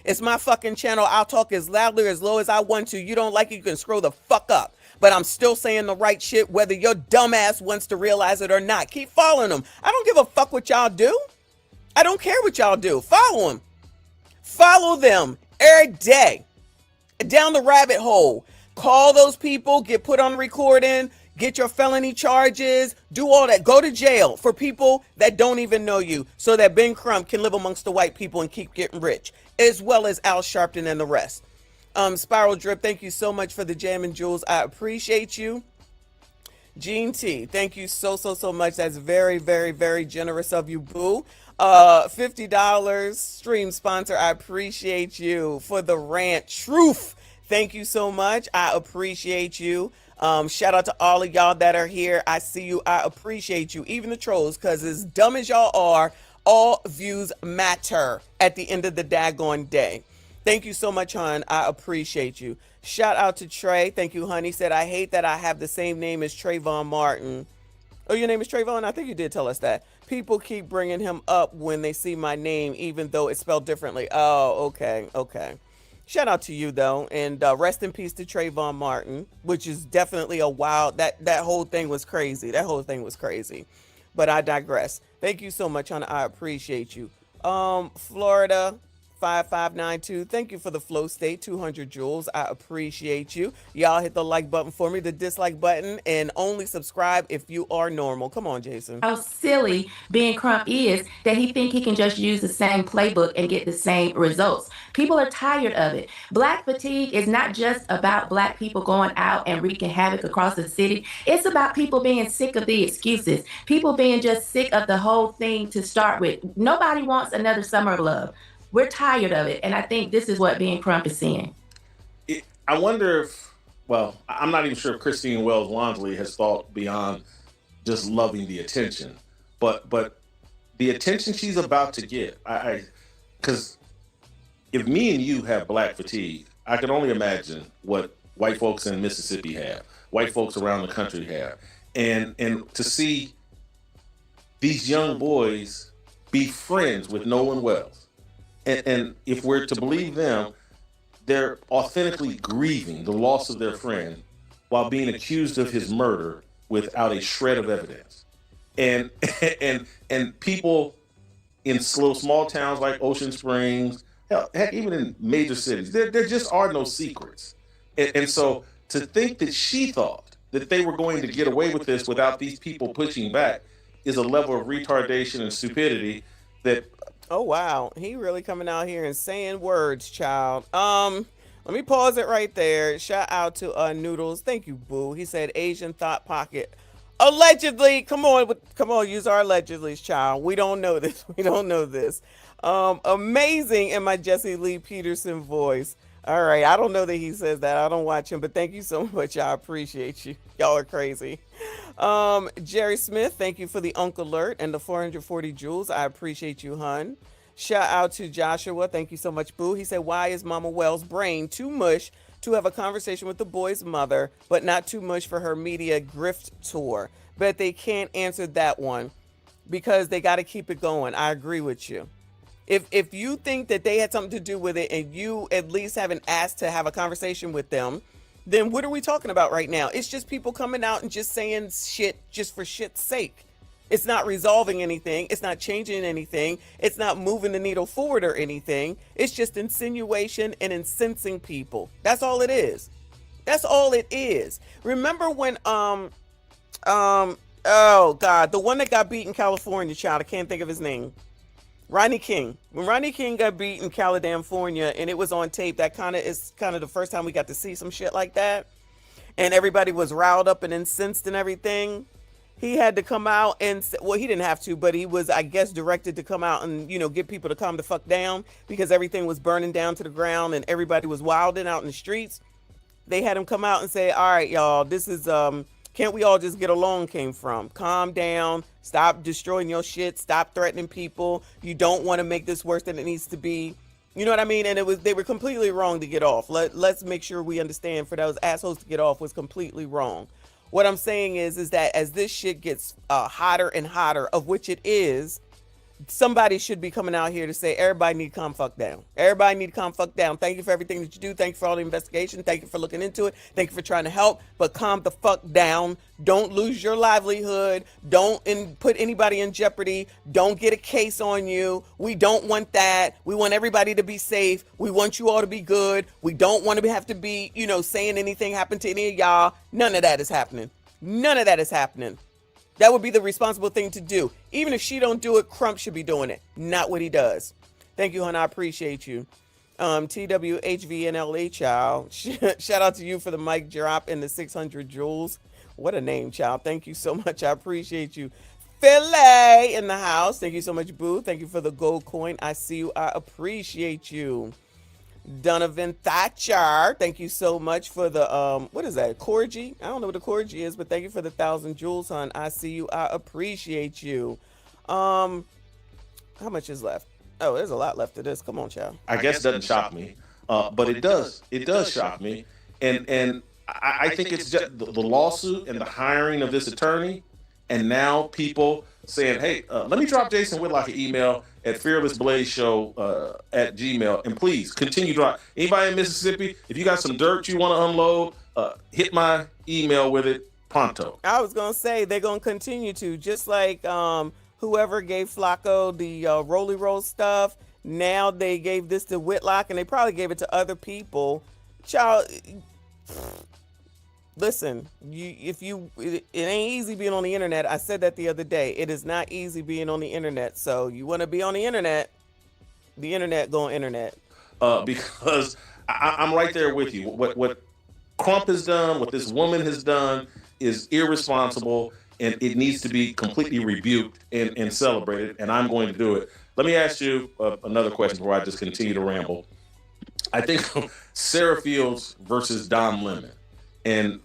It's my fucking channel. I'll talk as loudly or as low as I want to. You don't like it, you can scroll the fuck up. But I'm still saying the right shit, whether your dumb ass wants to realize it or not. Keep following them. I don't give a fuck what y'all do. I don't care what y'all do. Follow them. Follow them every day. Down the rabbit hole. Call those people, get put on recording, get your felony charges, do all that. Go to jail for people that don't even know you so that Ben Crump can live amongst the white people and keep getting rich, as well as Al Sharpton and the rest. Spiral Drip, thank you so much for the jam and jewels. I appreciate you. Gene T, thank you so much. That's very, very, very generous of you, boo. $50 stream sponsor. I appreciate you. For the rant, Truth, thank you so much. I appreciate you. Shout out to all of y'all that are here. I see you. I appreciate you. Even the trolls, because as dumb as y'all are, all views matter at the end of the daggone day. Thank you so much, hon. I appreciate you. Shout out to Trey. Thank you, honey. Said, I hate that I have the same name as Trayvon Martin. Oh, your name is Trayvon? I think you did tell us that. People keep bringing him up when they see my name, even though it's spelled differently. Oh, okay. Shout out to you though, and rest in peace to Trayvon Martin, which is definitely a wild. That whole thing was crazy. That whole thing was crazy. But I digress. Thank you so much, Hunter. I appreciate you. Florida 5592. Thank you for the flow state 200 joules. I appreciate you. Y'all hit the like button for me, the dislike button, and only subscribe if you are normal. Come on, Jason. How silly Ben Crump is that he think he can just use the same playbook and get the same results. People are tired of it. Black fatigue is not just about Black people going out and wreaking havoc across the city. It's about people being sick of the excuses. People being just sick of the whole thing to start with. Nobody wants another summer of love. We're tired of it. And I think this is what Ben Crump is seeing. I wonder if, well, I'm not even sure if Christine Wells Wansley has thought beyond just loving the attention, but the attention she's about to get, because if me and you have Black fatigue, I can only imagine what white folks in Mississippi have, white folks around the country have, and to see these young boys be friends with Nolan Wells, and if we're to believe them, they're authentically grieving the loss of their friend while being accused of his murder without a shred of evidence. And people in small towns like Ocean Springs, heck, even in major cities, there just are no secrets. And so to think that she thought that they were going to get away with this without these people pushing back is a level of retardation and stupidity that... Oh wow, he really coming out here and saying words, child. Let me pause it right there. Shout out to Noodles. Thank you, Boo. He said Asian thought pocket. Allegedly, come on, use our allegedly, child. We don't know this. We don't know this. Amazing in my Jesse Lee Peterson voice. All right, I don't know that he says that. I don't watch him, but thank you so much. I appreciate you. Y'all are crazy. Jerry Smith, thank you for the Uncle Alert and the 440 joules. I appreciate you, hun. Shout out to Joshua. Thank you so much, Boo. He said, why is Mama Wells' brain too mush to have a conversation with the boy's mother, but not too much for her media grift tour? Bet they can't answer that one because they got to keep it going. I agree with you. If you think that they had something to do with it and you at least haven't asked to have a conversation with them, then what are we talking about right now? It's just people coming out and just saying shit just for shit's sake. It's not resolving anything. It's not changing anything. It's not moving the needle forward or anything. It's just insinuation and incensing people. That's all it is. That's all it is. Remember when oh God, the one that got beat in California, child, I can't think of his name. Rodney King. When Rodney King got beat in California and it was on tape, that is the first time we got to see some shit like that. And everybody was riled up and incensed and everything. He had to come out and, well, he didn't have to, but he was, I guess, directed to come out and, get people to calm the fuck down because everything was burning down to the ground and everybody was wilding out in the streets. They had him come out and say, all right, y'all, this is, can't we all just get along came from. Calm down. Stop destroying your shit. Stop threatening people. You don't want to make this worse than it needs to be. You know what I mean? And they were completely wrong to get off. Let's make sure we understand for those assholes to get off was completely wrong. What I'm saying is that as this shit gets hotter and hotter, of which it is, somebody should be coming out here to say, everybody need to calm fuck down. Everybody need to calm fuck down. Thank you for everything that you do. Thank you for all the investigation. Thank you for looking into it. Thank you for trying to help, but calm the fuck down. Don't lose your livelihood. Don't put anybody in jeopardy. Don't get a case on you. We don't want that. We want everybody to be safe. We want you all to be good. We don't want to have to be, saying anything happened to any of y'all. None of that is happening. None of that is happening. That would be the responsible thing to do. Even if she don't do it, Crump should be doing it. Not what he does. Thank you, hon. I appreciate you. TWHVNLA, child. Shout out to you for the mic drop and the 600 joules. What a name, child. Thank you so much. I appreciate you. Philly in the house. Thank you so much, Boo. Thank you for the gold coin. I see you. I appreciate you. Donovan Thatcher, thank you so much for the what is that, Corgi? I don't know what a Corgi is, but thank you for the 1,000 joules, hon. I see you. I appreciate you. How much is left? Oh, there's a lot left of this. Come on, child. I guess it doesn't shock me, but it does shock me, and I think it's just the lawsuit and the hiring of this attorney, and now people saying, hey, let me drop Jason Whitlock an email at fearlessblazeshow@gmail, and please continue drop. Anybody in Mississippi, if you got some dirt you want to unload, hit my email with it pronto. I was gonna say they're gonna continue to, just like whoever gave Flacco the Rolly Roll stuff. Now they gave this to Whitlock, and they probably gave it to other people. Child, listen, it ain't easy being on the internet. I said that the other day. It is not easy being on the internet. So you want to be on the internet going internet. Because I'm right there with you. What Crump has done, what this woman has done, is irresponsible, and it needs to be completely rebuked and celebrated. And I'm going to do it. Let me ask you another question before I just continue to ramble. I think Sarah Fields versus Don Lemon, and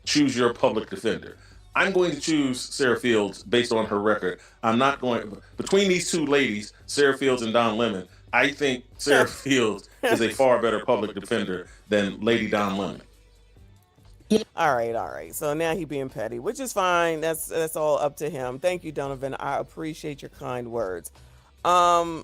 choose your public defender. I'm going to choose Sarah Fields based on her record. I'm not going between these two ladies, Sarah Fields and Don Lemon. I think Sarah Fields is a far better public defender than Lady Don Lemon. All right. So now he being petty, which is fine. That's all up to him. Thank you, Donovan. I appreciate your kind words. I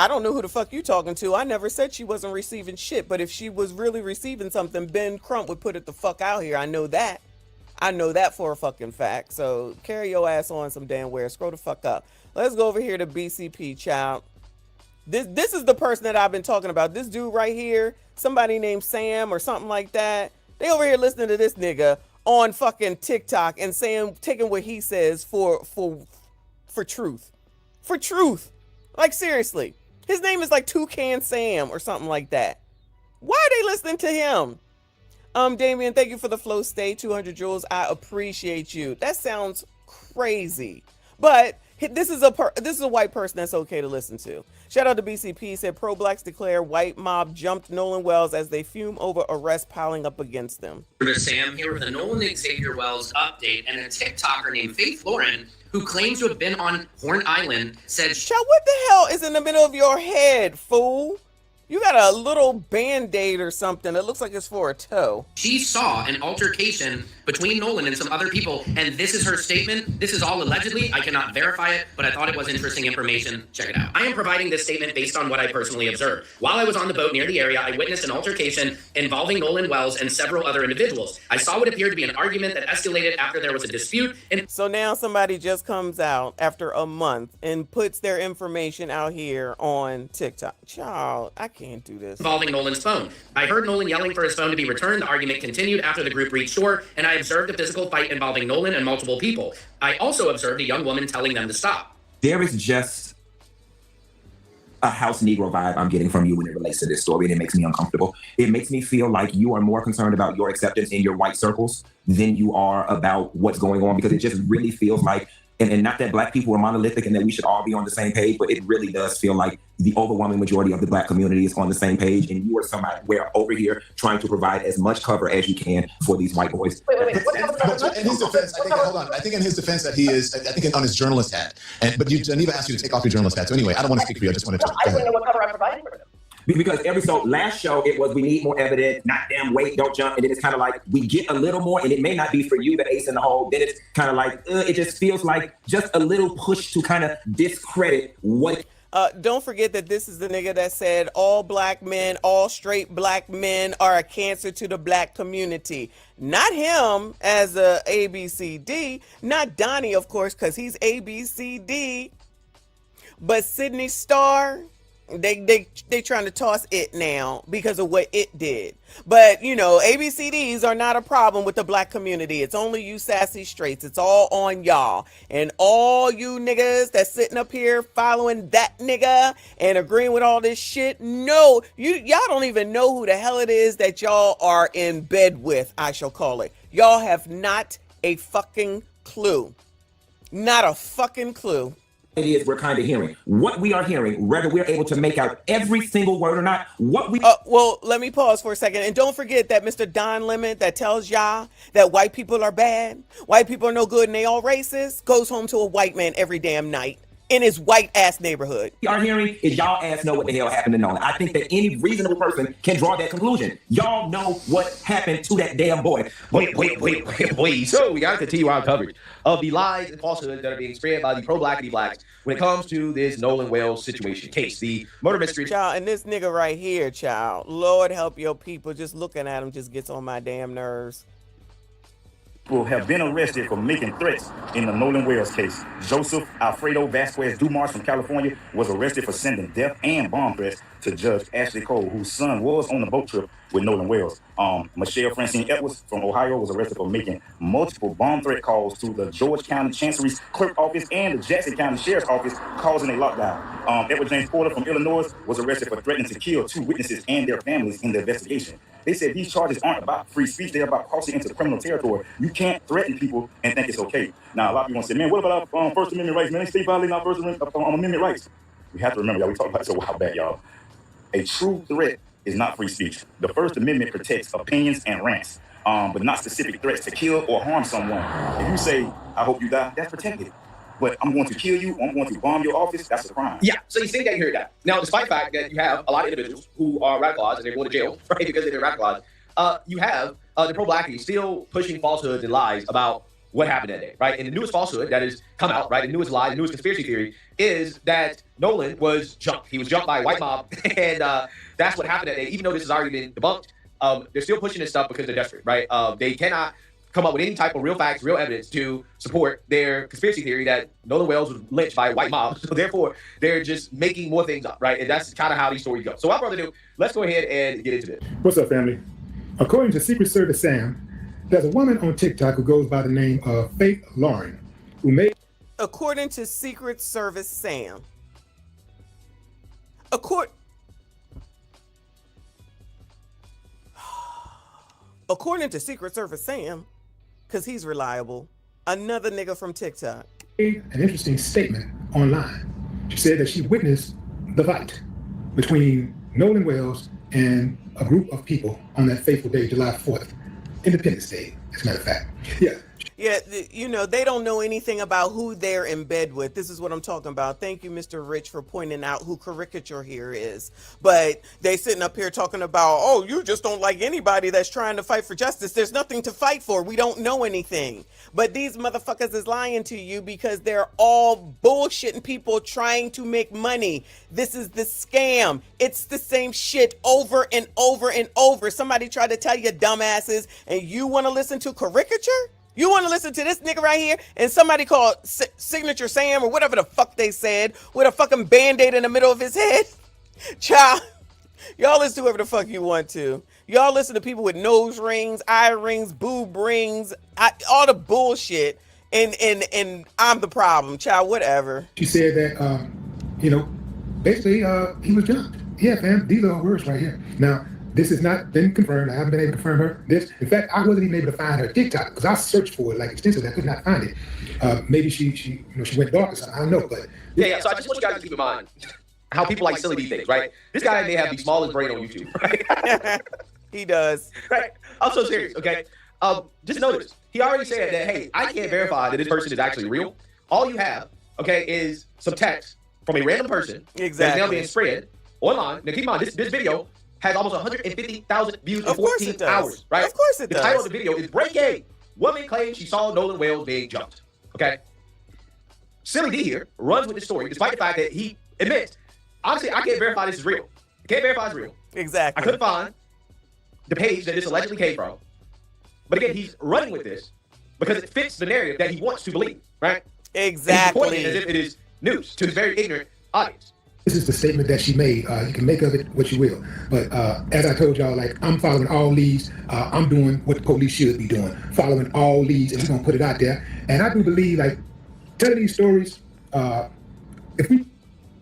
don't know who the fuck you talking to. I never said she wasn't receiving shit, but if she was really receiving something, Ben Crump would put it the fuck out here. I know that for a fucking fact. So carry your ass on some damn where. Scroll the fuck up. Let's go over here to BCP, child. This is the person that I've been talking about. This dude right here, somebody named Sam or something like that. They over here listening to this nigga on fucking TikTok and taking what he says for truth. For truth. Like, seriously. His name is like Toucan Sam or something like that. Why are they listening to him? Damien, thank you for the flow state. 200 joules. I appreciate you. That sounds crazy. But this is a white person that's okay to listen to. Shout out to BCP. Said pro-blacks declare white mob jumped Nolan Wells as they fume over arrest piling up against them. Sam here with a Nolan Xavier Wells update, and a TikToker named Faith Lauren, who claims to have been on Horn Island, said, Child, what the hell is in the middle of your head, fool? You got a little band-aid or something. It looks like it's for a toe. She saw an altercation between Nolan and some other people, and this is her statement. This is all allegedly. I cannot verify it, but I thought it was interesting information. Check it out. I am providing this statement based on what I personally observed. While I was on the boat near the area, I witnessed an altercation involving Nolan Wells and several other individuals. I saw what appeared to be an argument that escalated after there was a dispute. So now somebody just comes out after a month and puts their information out here on TikTok. Child, I can't do this. Involving Nolan's phone. I heard Nolan yelling for his phone to be returned. The argument continued after the group reached shore, and I observed a physical fight involving Nolan and multiple people. I also observed a young woman telling them to stop. There is just a house Negro vibe I'm getting from you when it relates to this story, and it makes me uncomfortable. It makes me feel like you are more concerned about your acceptance in your white circles than you are about what's going on, because it just really feels like, and not that black people are monolithic and that we should all be on the same page, but it really does feel like the overwhelming majority of the black community is on the same page, and you are somebody we're over here trying to provide as much cover as you can for these white boys. Wait. In his defense, I think in his defense that he is, I think on his journalist hat. But Geneva asked you to take off your journalist hat. So anyway, I don't want to speak for you. I just wanted to. I don't know what cover I'm providing for them. Because last show it was we need more evidence, not damn wait, don't jump, and then it's kind of like we get a little more, and it may not be for you the ace in the hole. Then it's kind of like it just feels like just a little push to kind of discredit what. Don't forget that this is the nigga that said all black men, all straight black men are a cancer to the black community. Not him as a ABCD, not Donnie, of course, because he's ABCD, but Sydney Starr. They trying to toss it now because of what it did. But, you know, ABCDs are not a problem with the black community. It's only you sassy straights. It's all on y'all. And all you niggas that's sitting up here following that nigga and agreeing with all this shit. No, y'all don't even know who the hell it is that y'all are in bed with, I shall call it. Y'all have not a fucking clue. Not a fucking clue. It is we're kind of hearing. What we are hearing, whether we're able to make out every single word or not, what we... well, let me pause for a second. And don't forget that Mr. Don Lemon that tells y'all that white people are bad, white people are no good, and they all racist, goes home to a white man every damn night. in his white ass neighborhood. Are hearing is y'all ass know what the hell happened to Nolan. I think that any reasonable person can draw that conclusion. Y'all know what happened to that damn boy. Wait. So we got to continue our coverage of the lies and falsehoods that are being spread by the pro-blackity blacks when it comes to this Nolan Wells situation case, the murder mystery. Child, and this nigga right here, child, Lord help your people. Just looking at him just gets on my damn nerves. Will have been arrested for making threats in the Nolan Wells case. Joseph Alfredo Vasquez Dumas from California was arrested for sending death and bomb threats to Judge Ashley Cole, whose son was on the boat trip with Nolan Wells. Michelle Francine Edwards from Ohio was arrested for making multiple bomb threat calls to the George County Chancery's clerk office and the Jackson County Sheriff's Office, causing a lockdown. Edward James Porter from Illinois was arrested for threatening to kill 2 witnesses and their families in the investigation. They said these charges aren't about free speech, they're about crossing into criminal territory. You can't threaten people and think it's okay. Now, a lot of people want to say, man, what about our First Amendment rights? Man, they stay violating our First Amendment rights. We have to remember, y'all, we talked about this a while back, y'all. A true threat is not free speech. The First Amendment protects opinions and rants, but not specific threats to kill or harm someone. If you say, I hope you die, that's protected. But I'm going to kill you, I'm going to bomb your office, that's a crime. Yeah, so you think that you hear that. Now, despite the fact that you have a lot of individuals who are radicalized and they're going to jail, right, because they're radicalized, you have the pro-blackity still pushing falsehoods and lies about what happened that day, right? And the newest falsehood that has come out, right, the newest lie, the newest conspiracy theory is that Nolan was jumped. He was jumped by a white mob, and that's what happened that day. Even though this has already been debunked, they're still pushing this stuff because they're desperate, right? They cannot come up with any type of real facts, real evidence to support their conspiracy theory that Nolan Wells was lynched by a white mob. So therefore, they're just making more things up, right? And that's kind of how these stories go. So without further ado, let's go ahead and get into this. What's up, family? According to Secret Service Sam, there's a woman on TikTok who goes by the name of Faith Lauren, who made... According to Secret Service Sam. According to Secret Service Sam, because he's reliable, another nigga from TikTok made an interesting statement online. She said that she witnessed the fight between Nolan Wells and a group of people on that fateful day, July 4th, Independence Day, as a matter of fact. Yeah, you know, they don't know anything about who they're in bed with. This is what I'm talking about. Thank you, Mr. Rich, for pointing out who caricature here is. But they sitting up here talking about, oh, you just don't like anybody that's trying to fight for justice. There's nothing to fight for. We don't know anything. But these motherfuckers is lying to you because they're all bullshitting people trying to make money. This is the scam. It's the same shit over and over and over. Somebody tried to tell you dumbasses and you want to listen to caricature? You want to listen to this nigga right here and somebody called Signature Sam or whatever the fuck they said with a fucking Band-Aid in the middle of his head? Child, y'all listen to whoever the fuck you want to. Y'all listen to people with nose rings, eye rings, boob rings, all the bullshit, and I'm the problem. Child, whatever. She said that, basically he was jumped. Yeah, fam, these are her words right here. Now, this has not been confirmed. I haven't been able to confirm her. In fact, I wasn't even able to find her TikTok because I searched for it like extensively. I could not find it. Maybe she went dark or something. I don't know, but yeah. So I just want you guys to keep in mind how people like silly these things, right? This guy may have the smallest brain on YouTube, right? He does. Right. I'm so serious. Okay. Just notice he already said that. Hey, I can't verify that this person is actually real. All you have, okay, is some text from a random person that's now being spread online. Now keep in mind this video has almost 150,000 views in 14 hours, right? Of course it does. The title of the video is Breaking. Woman claims she saw Nolan Wells being jumped. Okay. Silly D here runs with the story despite the fact that he admits, honestly, I can't verify this is real. I can't verify it's real. Exactly. I couldn't find the page that this allegedly came from. But again, he's running with this because it fits the narrative that he wants to believe, right? Exactly. And he's pointing as if it is news to his very ignorant audience. This is the statement that she made. You can make of it what you will. But as I told y'all, like, I'm following all leads. I'm doing what the police should be doing, following all leads, and we're going to put it out there. And I do believe, like, telling these stories, if we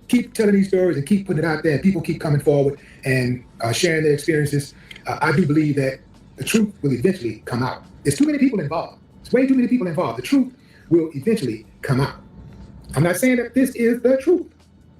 keep telling these stories and keep putting it out there and people keep coming forward and sharing their experiences, I do believe that the truth will eventually come out. There's too many people involved. There's way too many people involved. The truth will eventually come out. I'm not saying that this is the truth.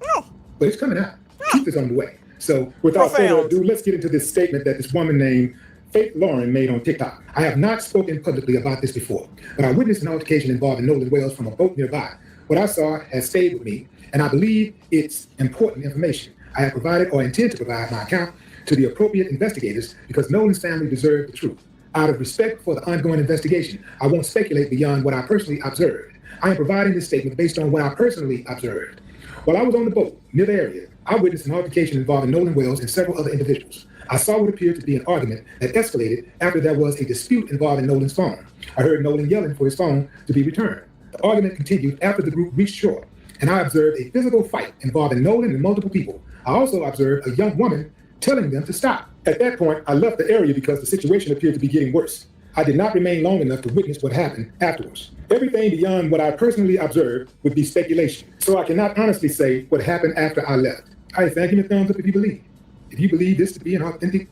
No. But it's coming out. Truth is on the way. So without further ado, let's get into this statement that this woman named Faith Lauren made on TikTok. I have not spoken publicly about this before, but I witnessed an altercation involving Nolan Wells from a boat nearby. What I saw has stayed with me, and I believe it's important information. I have provided or intend to provide my account to the appropriate investigators because Nolan's family deserves the truth. Out of respect for the ongoing investigation, I won't speculate beyond what I personally observed. I am providing this statement based on what I personally observed. While I was on the boat near the area, I witnessed an altercation involving Nolan Wells and several other individuals. I saw what appeared to be an argument that escalated after there was a dispute involving Nolan's phone. I heard Nolan yelling for his phone to be returned. The argument continued after the group reached shore, and I observed a physical fight involving Nolan and multiple people. I also observed a young woman telling them to stop. At that point, I left the area because the situation appeared to be getting worse. I did not remain long enough to witness what happened afterwards. Everything beyond what I personally observed would be speculation, so I cannot honestly say what happened after I left. I thank you and a thumbs up if you believe. If you believe this to be an authentic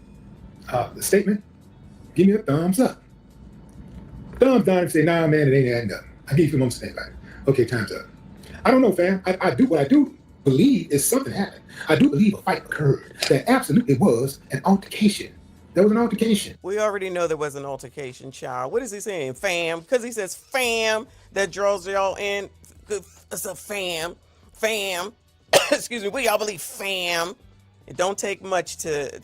statement, give me a thumbs up. Thumbs down and say, nah, man, it ain't adding up. I'll give you a moment to think about it. Okay, time's up. I don't know, fam. I do believe is something happened. I do believe a fight occurred. There absolutely was an altercation. There was an altercation. We already know there was an altercation, child. What is he saying, fam? Because he says fam, that draws y'all in. It's a fam. Excuse me, we all believe fam. It don't take much to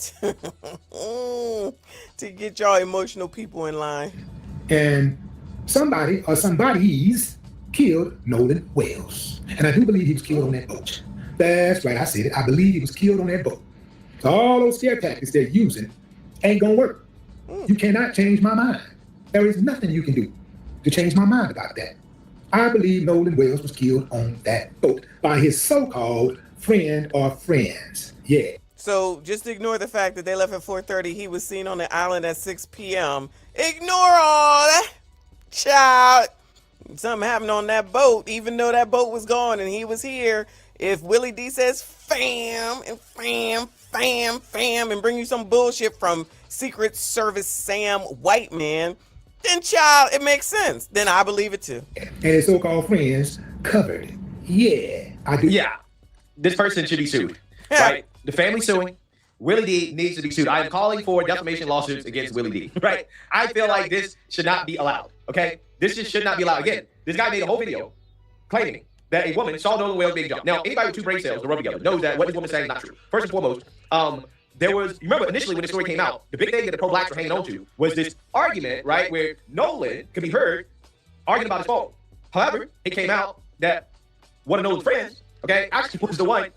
get y'all emotional people in line. And somebody or somebodies killed Nolan Wells. And I do believe he was killed on that boat. That's right, I said it. I believe he was killed on that boat. So all those scare tactics they're using ain't gonna work. You cannot change my mind. There is nothing you can do to change my mind about that. I believe Nolan Wells was killed on that boat by his so-called friend or friends. Yeah. So just ignore the fact that they left at 4:30. He was seen on the island at 6 p.m. Ignore all that, child. Something happened on that boat, even though that boat was gone and he was here. If Willie D says fam and fam and bring you some bullshit from Secret Service Sam Whiteman, then child, it makes sense. Then I believe it too. And his so-called friends covered it. Yeah, I do. Yeah, this person should be sued, right? The family suing. Willie D needs to be sued. I am calling for defamation lawsuits against Willie D, right? I feel like this should not be allowed, okay? This just should not be allowed. Again, this guy made a whole video claiming that a woman saw Nolan Wells being jumped. Now, anybody with two brain cells to rub together knows that what this woman saying is not true. First and foremost, there was, you remember initially when the story came out, the big thing that the pro-blacks were hanging on to was this argument, right, where Nolan could be heard arguing about his phone. However, it came out that one of Nolan's friends, okay, actually was the one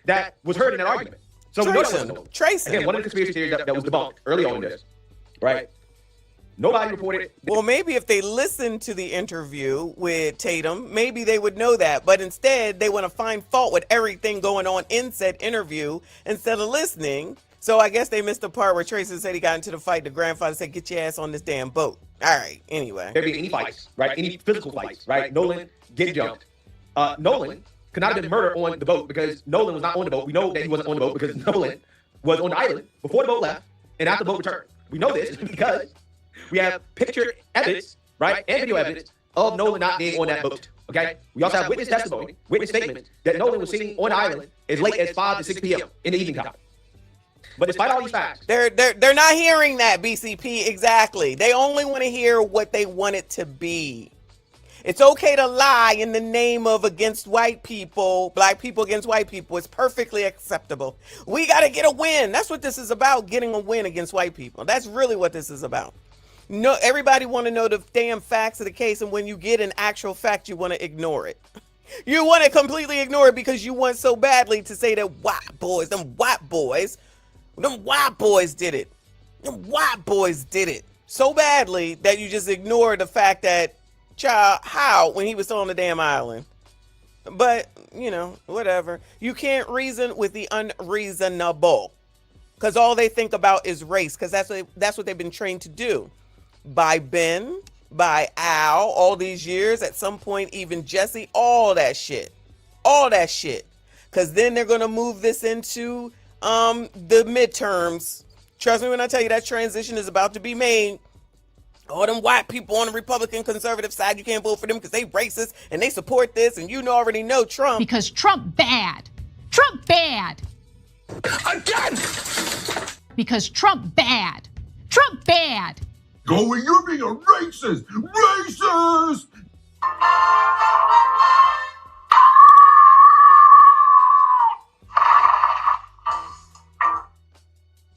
that was heard in that argument. So we know that wasn't Nolan. Again, one of the conspiracy theories that was debunked early on in this, right? Nobody reported. Well, maybe if they listened to the interview with Tatum, maybe they would know that. But instead, they want to find fault with everything going on in said interview instead of listening. So I guess they missed the part where Tracy said he got into the fight. The grandfather said, get your ass on this damn boat. All right, anyway. There be any fights, right? Any physical fights, right? Nolan getting jumped. Nolan could not have been murdered on the boat because Nolan was not on the boat. We know that he wasn't on the boat because Nolan was on the island before the boat left and after the boat returned. We know this because we have picture evidence, right, and video evidence of Nolan not being on that boat, okay? We also have witness testimony, witness statements that Nolan was seen on the island as late as 5 to 6 p.m. in the evening time. But despite all these facts, they're not hearing that, BCP, exactly. They only want to hear what they want it to be. It's okay to lie in the name of against white people, black people against white people. It's perfectly acceptable. We got to get a win. That's what this is about, getting a win against white people. That's really what this is about. No, everybody want to know the damn facts of the case, and when you get an actual fact, you want to ignore it. You want to completely ignore it because you want so badly to say that white boys did it. Them white boys did it so badly that you just ignore the fact that, child, how, when he was still on the damn island. But, you know, whatever. You can't reason with the unreasonable because all they think about is race, because that's what they've been trained to do. By Ben, by Al, all these years, at some point, even Jesse, all that shit. Because then they're going to move this into the midterms. Trust me when I tell you that transition is about to be made. All them white people on the Republican conservative side, you can't vote for them because they racist and they support this, and you already know Trump. Because Trump bad. Trump bad. Again! Because Trump bad. Trump bad. Going, you're being a racist! Racist!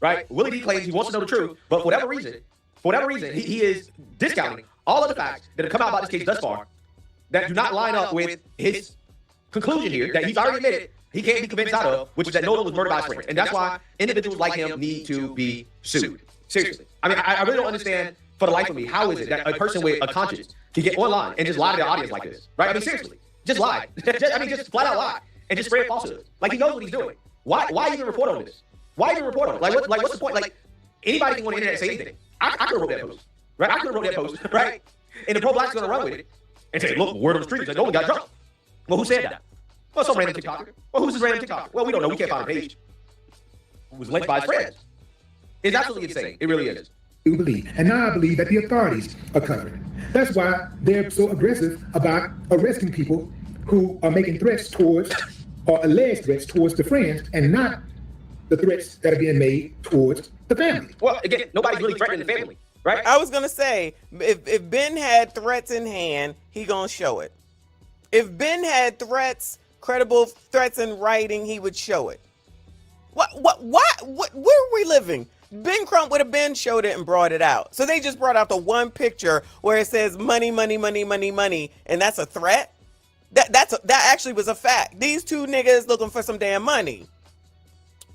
right? Willie D claims he wants to know the truth, but for whatever reason, he is discounting all of the facts that have come out about this case thus far that do not line up with his conclusion here that he's already admitted he can't be convinced out of, which is that Nolan was murdered by his friends. And that's why individuals like him need to be sued. Seriously. I mean, I really don't understand for the life of me, how is it that a person with a conscience can get online and just lie to their audience like this, right? I mean, seriously, just lie. Just flat out lie and just spread falsehoods. Like, he knows what he's doing. Why even report on this? Why even report on it? Like, what's the point? Like, anybody can go on the internet and say anything. I could have wrote that post, right? I could have wrote that post, right? And the pro-black's going to run with it and say, look, word on the street is that Nolan got drunk. Well, who said that? Well, some random TikToker. Well, who's this random TikToker? Well, we don't know. We can't find a page. Who was linked by his friends. It's absolutely insane. It really is. You believe. And now I believe that the authorities are covered. That's why they're so aggressive about arresting people who are making threats towards, or alleged threats towards the friends, and not the threats that are being made towards the family. Well, again, nobody's really threatening the family, right? I was gonna say, if Ben had threats in hand, he gonna show it. If Ben had threats, credible threats in writing, he would show it. What, where are we living? Ben Crump would have been showed it and brought it out. So they just brought out the one picture where it says money, money, money, money, money, and that's a threat? That actually was a fact. These two niggas looking for some damn money.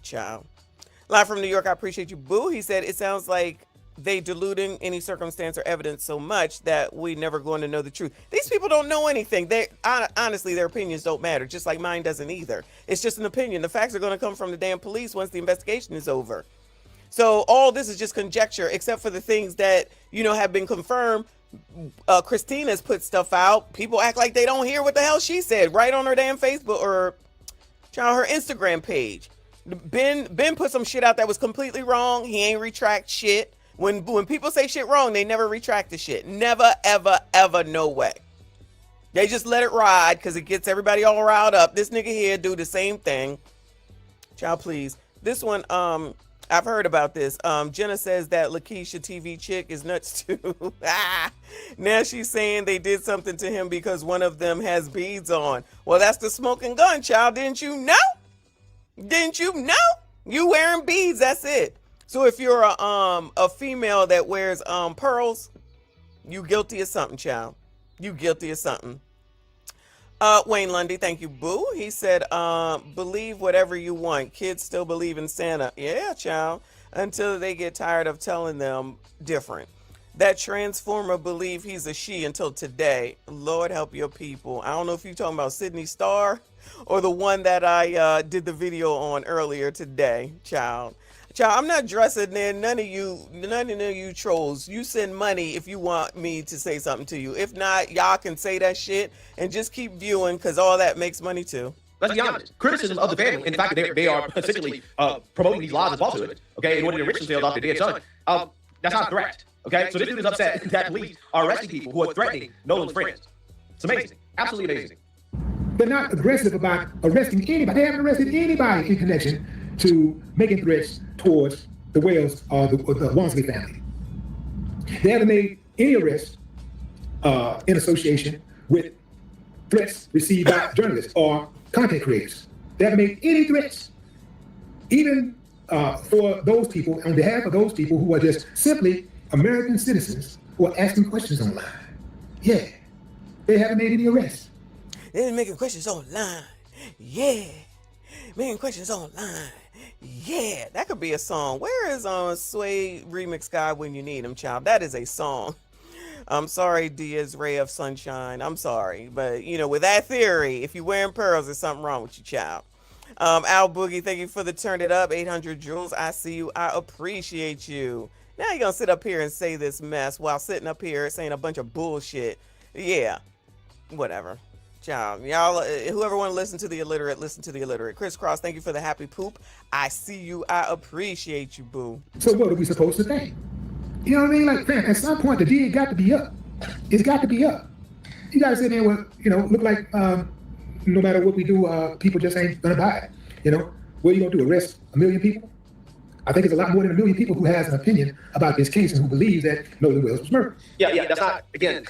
Ciao. Live from New York, I appreciate you, boo. He said, it sounds like they diluting any circumstance or evidence so much that we never going to know the truth. These people don't know anything. They honestly, their opinions don't matter, just like mine doesn't either. It's just an opinion. The facts are going to come from the damn police once the investigation is over. So all this is just conjecture, except for the things that, have been confirmed. Christina's put stuff out. People act like they don't hear what the hell she said right on her damn Facebook or her Instagram page. Ben put some shit out that was completely wrong. He ain't retract shit. When people say shit wrong, they never retract the shit. Never, ever, ever, no way. They just let it ride because it gets everybody all riled up. This nigga here do the same thing. Child, please. This one, I've heard about this. Jenna says that Lakeisha TV chick is nuts too. Now she's saying they did something to him because one of them has beads on. Well, that's the smoking gun, child. Didn't you know? Didn't you know? You wearing beads, that's it. So if you're a female that wears pearls, you guilty of something, child. You guilty of something. Wayne Lundy, thank you, boo. He said, believe whatever you want. Kids still believe in Santa. Yeah, child. Until they get tired of telling them different. That transformer believe he's a she until today. Lord help your people. I don't know if you're talking about Sydney Starr or the one that I did the video on earlier today, child. Child, I'm not dressing in none of you trolls. You send money if you want me to say something to you. If not, y'all can say that shit and just keep viewing because all that makes money too. Let's be honest. Criticism of the family, and the fact that they are essentially promoting these lies and falsehoods, okay, in order to enrich themselves off their dead son, that's not correct, okay? So this dude is upset that police are arresting people who are threatening Nolan's friends. It's amazing. Absolutely amazing. They're not aggressive about arresting anybody. They haven't arrested anybody in connection to making threats towards the Wells or the Walmsley family. They haven't made any arrests in association with threats received by journalists or content creators. They haven't made any threats, even for those people, on behalf of those people who are just simply American citizens who are asking questions online. Yeah, they haven't made any arrests. They're making questions online. Yeah, making questions online. Yeah, that could be a song. Where is Sway Remix Guy when you need him, child? That is a song. I'm sorry, Diaz Ray of Sunshine. I'm sorry. But, with that theory, if you're wearing pearls, there's something wrong with you, child. Al Boogie, thank you for the turn it up. 800 Jules, I see you. I appreciate you. Now you're going to sit up here and say this mess while sitting up here saying a bunch of bullshit. Yeah, whatever. Child, y'all, whoever want to listen to the illiterate, listen to the illiterate. Chris Cross, thank you for the happy poop. I see you. I appreciate you, boo. So what are we supposed to think? You know what I mean? Like, man, at some point, the deal got to be up. It's got to be up. You got to sit there with, look like no matter what we do, people just ain't going to buy it. What are you going to do, arrest 1 million people? I think it's a lot more than 1 million people who has an opinion about this case and who believes that Nolan Wells was murdered. Yeah, that's not, again,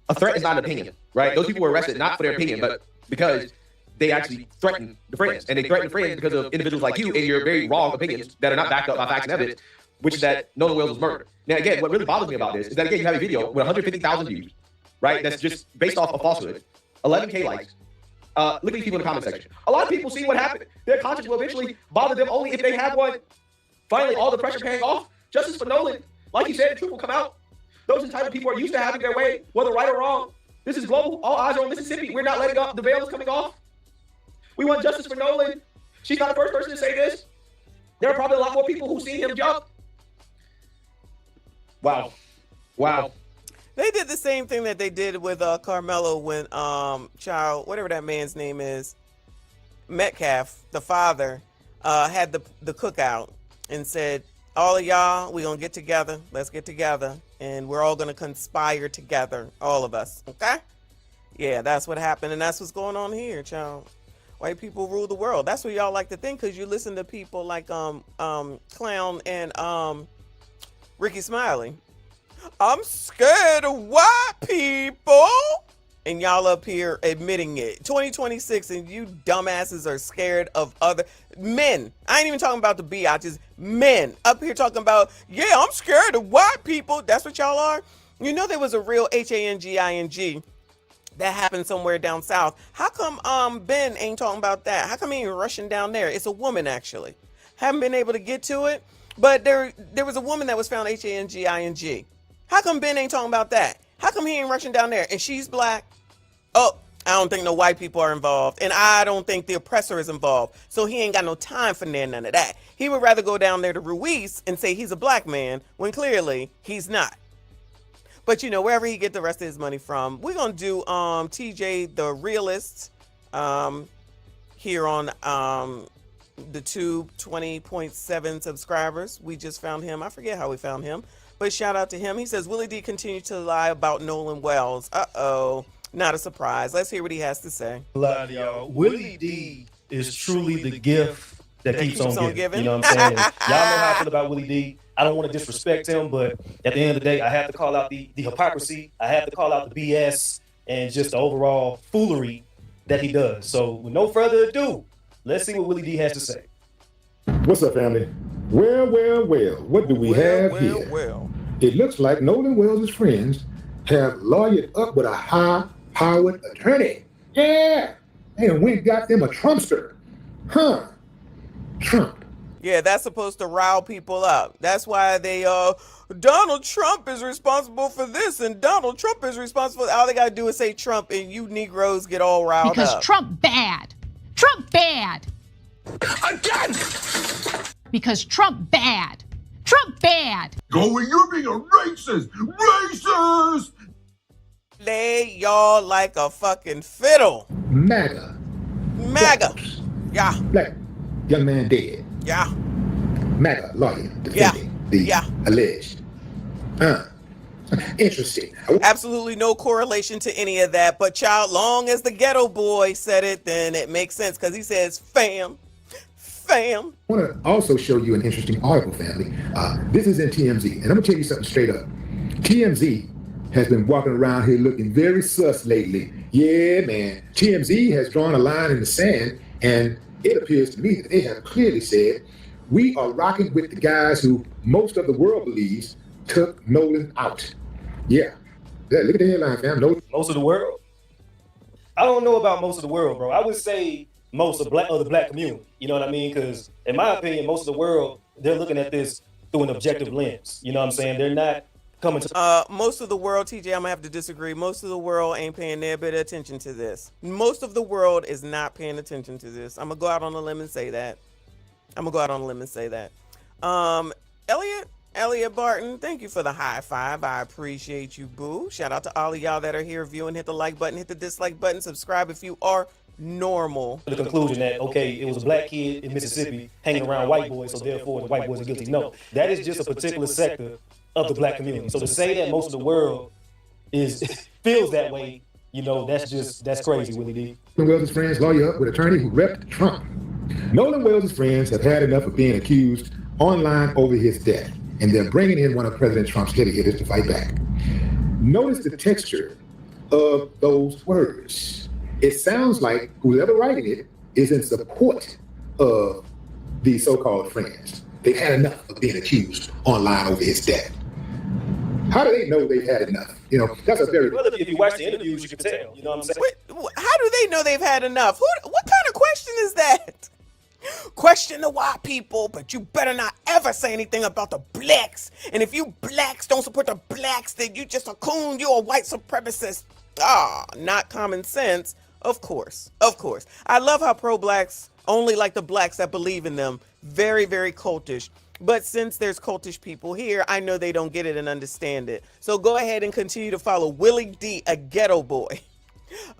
a threat is not an opinion, right? Those people were arrested not for their opinion, but because they actually threaten the friends. And they threaten the friends because of individuals like you and your very wrong opinions that are not backed up by facts and evidence, which is that Nolan Wells was murdered. Now, again, what really bothers me about this is that, again, you have a video with 150,000 views, right? That's just based off of falsehood, 11K likes. Look at these people in the comment section. A lot of people see what happened. Their conscience will eventually bother them only if they have one. Finally, all the pressure paying off. Justice for Nolan. Like you said, the truth will come out. Those entitled people are used to having their way, whether right or wrong. This is global. All eyes are on Mississippi. We're not letting up. The veil is coming off. We want justice for Nolan. She's not the first person to say this. There are probably a lot more people who've seen him jump. Wow. Wow. They did the same thing that they did with Carmelo when whatever that man's name is, Metcalf, the father, had the cookout and said, all of y'all, we gonna get together. Let's get together, and we're all gonna conspire together, all of us. Okay? Yeah, that's what happened, and that's what's going on here, child. White people rule the world. That's what y'all like to think, because you listen to people like Clown and Ricky Smiley. I'm scared of white people. And y'all up here admitting it. 2026 and you dumbasses are scared of other men. I ain't even talking about the biatches. Men up here talking about, yeah, I'm scared of white people. That's what y'all are. You know there was a real HANGING that happened somewhere down south. How come Ben ain't talking about that? How come he ain't rushing down there? It's a woman, actually. Haven't been able to get to it. But there was a woman that was found HANGING. How come Ben ain't talking about that? How come he ain't rushing down there? And she's black. Oh, I don't think no white people are involved. And I don't think the oppressor is involved. So he ain't got no time for none of that. He would rather go down there to Ruiz and say he's a black man when clearly he's not. But, you know, wherever he get the rest of his money from, we're going to do TJ the Realist here on the Tube, 20.7 subscribers. We just found him. I forget how we found him. But shout out to him. He says, Willie D continued to lie about Nolan Wells. Uh-oh. Not a surprise. Let's hear what he has to say. A lot of y'all. Willie D is truly the gift that keeps on giving. You know what I'm saying? Y'all know how I feel about Willie D. I don't want to disrespect him, but at the end of the day, I have to call out the hypocrisy. I have to call out the BS and just the overall foolery that he does. So with no further ado, let's see what Willie D has to say. What's up, family? Well, what do we have here? It looks like Nolan Wells' friends have lawyered up with a high-powered attorney. Yeah, they went and got them a Trumpster. Huh, Trump. Yeah, that's supposed to rile people up. That's why they, Donald Trump is responsible for this, and Donald Trump is responsible. All they got to do is say Trump, and you Negroes get all riled up. Because Trump bad. Trump bad. Again! Because Trump bad. Trump bad. Going, you're being a racist! Racist! Lay y'all like a fucking fiddle. MAGA. Yeah. Black young man dead. Yeah. MAGA lawyer defending the alleged. Interesting. Absolutely no correlation to any of that. But child, long as the ghetto boy said it, then it makes sense because he says fam. I want to also show you an interesting article, family. This is in TMZ, and I'm going to tell you something straight up. TMZ has been walking around here looking very sus lately. Yeah, man. TMZ has drawn a line in the sand, and it appears to me that they have clearly said, we are rocking with the guys who most of the world believes took Nolan out. Yeah. Look at the headline, fam. Most of the world? I don't know about most of the world, bro. I would say most of the black community. You know what I mean? Because in my opinion, most of the world, they're looking at this through an objective lens. You know what I'm saying? They're not coming to... most of the world, TJ, I'm going to have to disagree. Most of the world ain't paying their bit of attention to this. Most of the world is not paying attention to this. I'm going to go out on a limb and say that. Elliot Barton, thank you for the high five. I appreciate you, boo. Shout out to all of y'all that are here viewing. Hit the like button, hit the dislike button, subscribe if you are normal. The conclusion that, okay, it was a black kid in Mississippi hanging around white boys, so therefore the white boys are guilty. No, that is just a particular sector of the black community. So to say that most of the world feels that way, you know, that's crazy, Willie D. Nolan Wells' friends lawyer up with attorney who repped Trump. Nolan Wells' friends have had enough of being accused online over his death, and they're bringing in one of President Trump's heavy hitters to fight back. Notice the texture of those words. It sounds like whoever writing it is in support of these so-called friends. They've had enough of being accused online over his death. How do they know they've had enough? You know, that's a very... Well, if you watch the interviews, you can tell. You know what I'm saying? Wait, how do they know they've had enough? What kind of question is that? Question the white people, but you better not ever say anything about the blacks. And if you blacks don't support the blacks, then you just a coon, you a white supremacist. Not common sense. Of course. I love how pro-blacks only like the blacks that believe in them. Very, very cultish. But since there's cultish people here, I know they don't get it and understand it. So go ahead and continue to follow Willie D, a ghetto boy.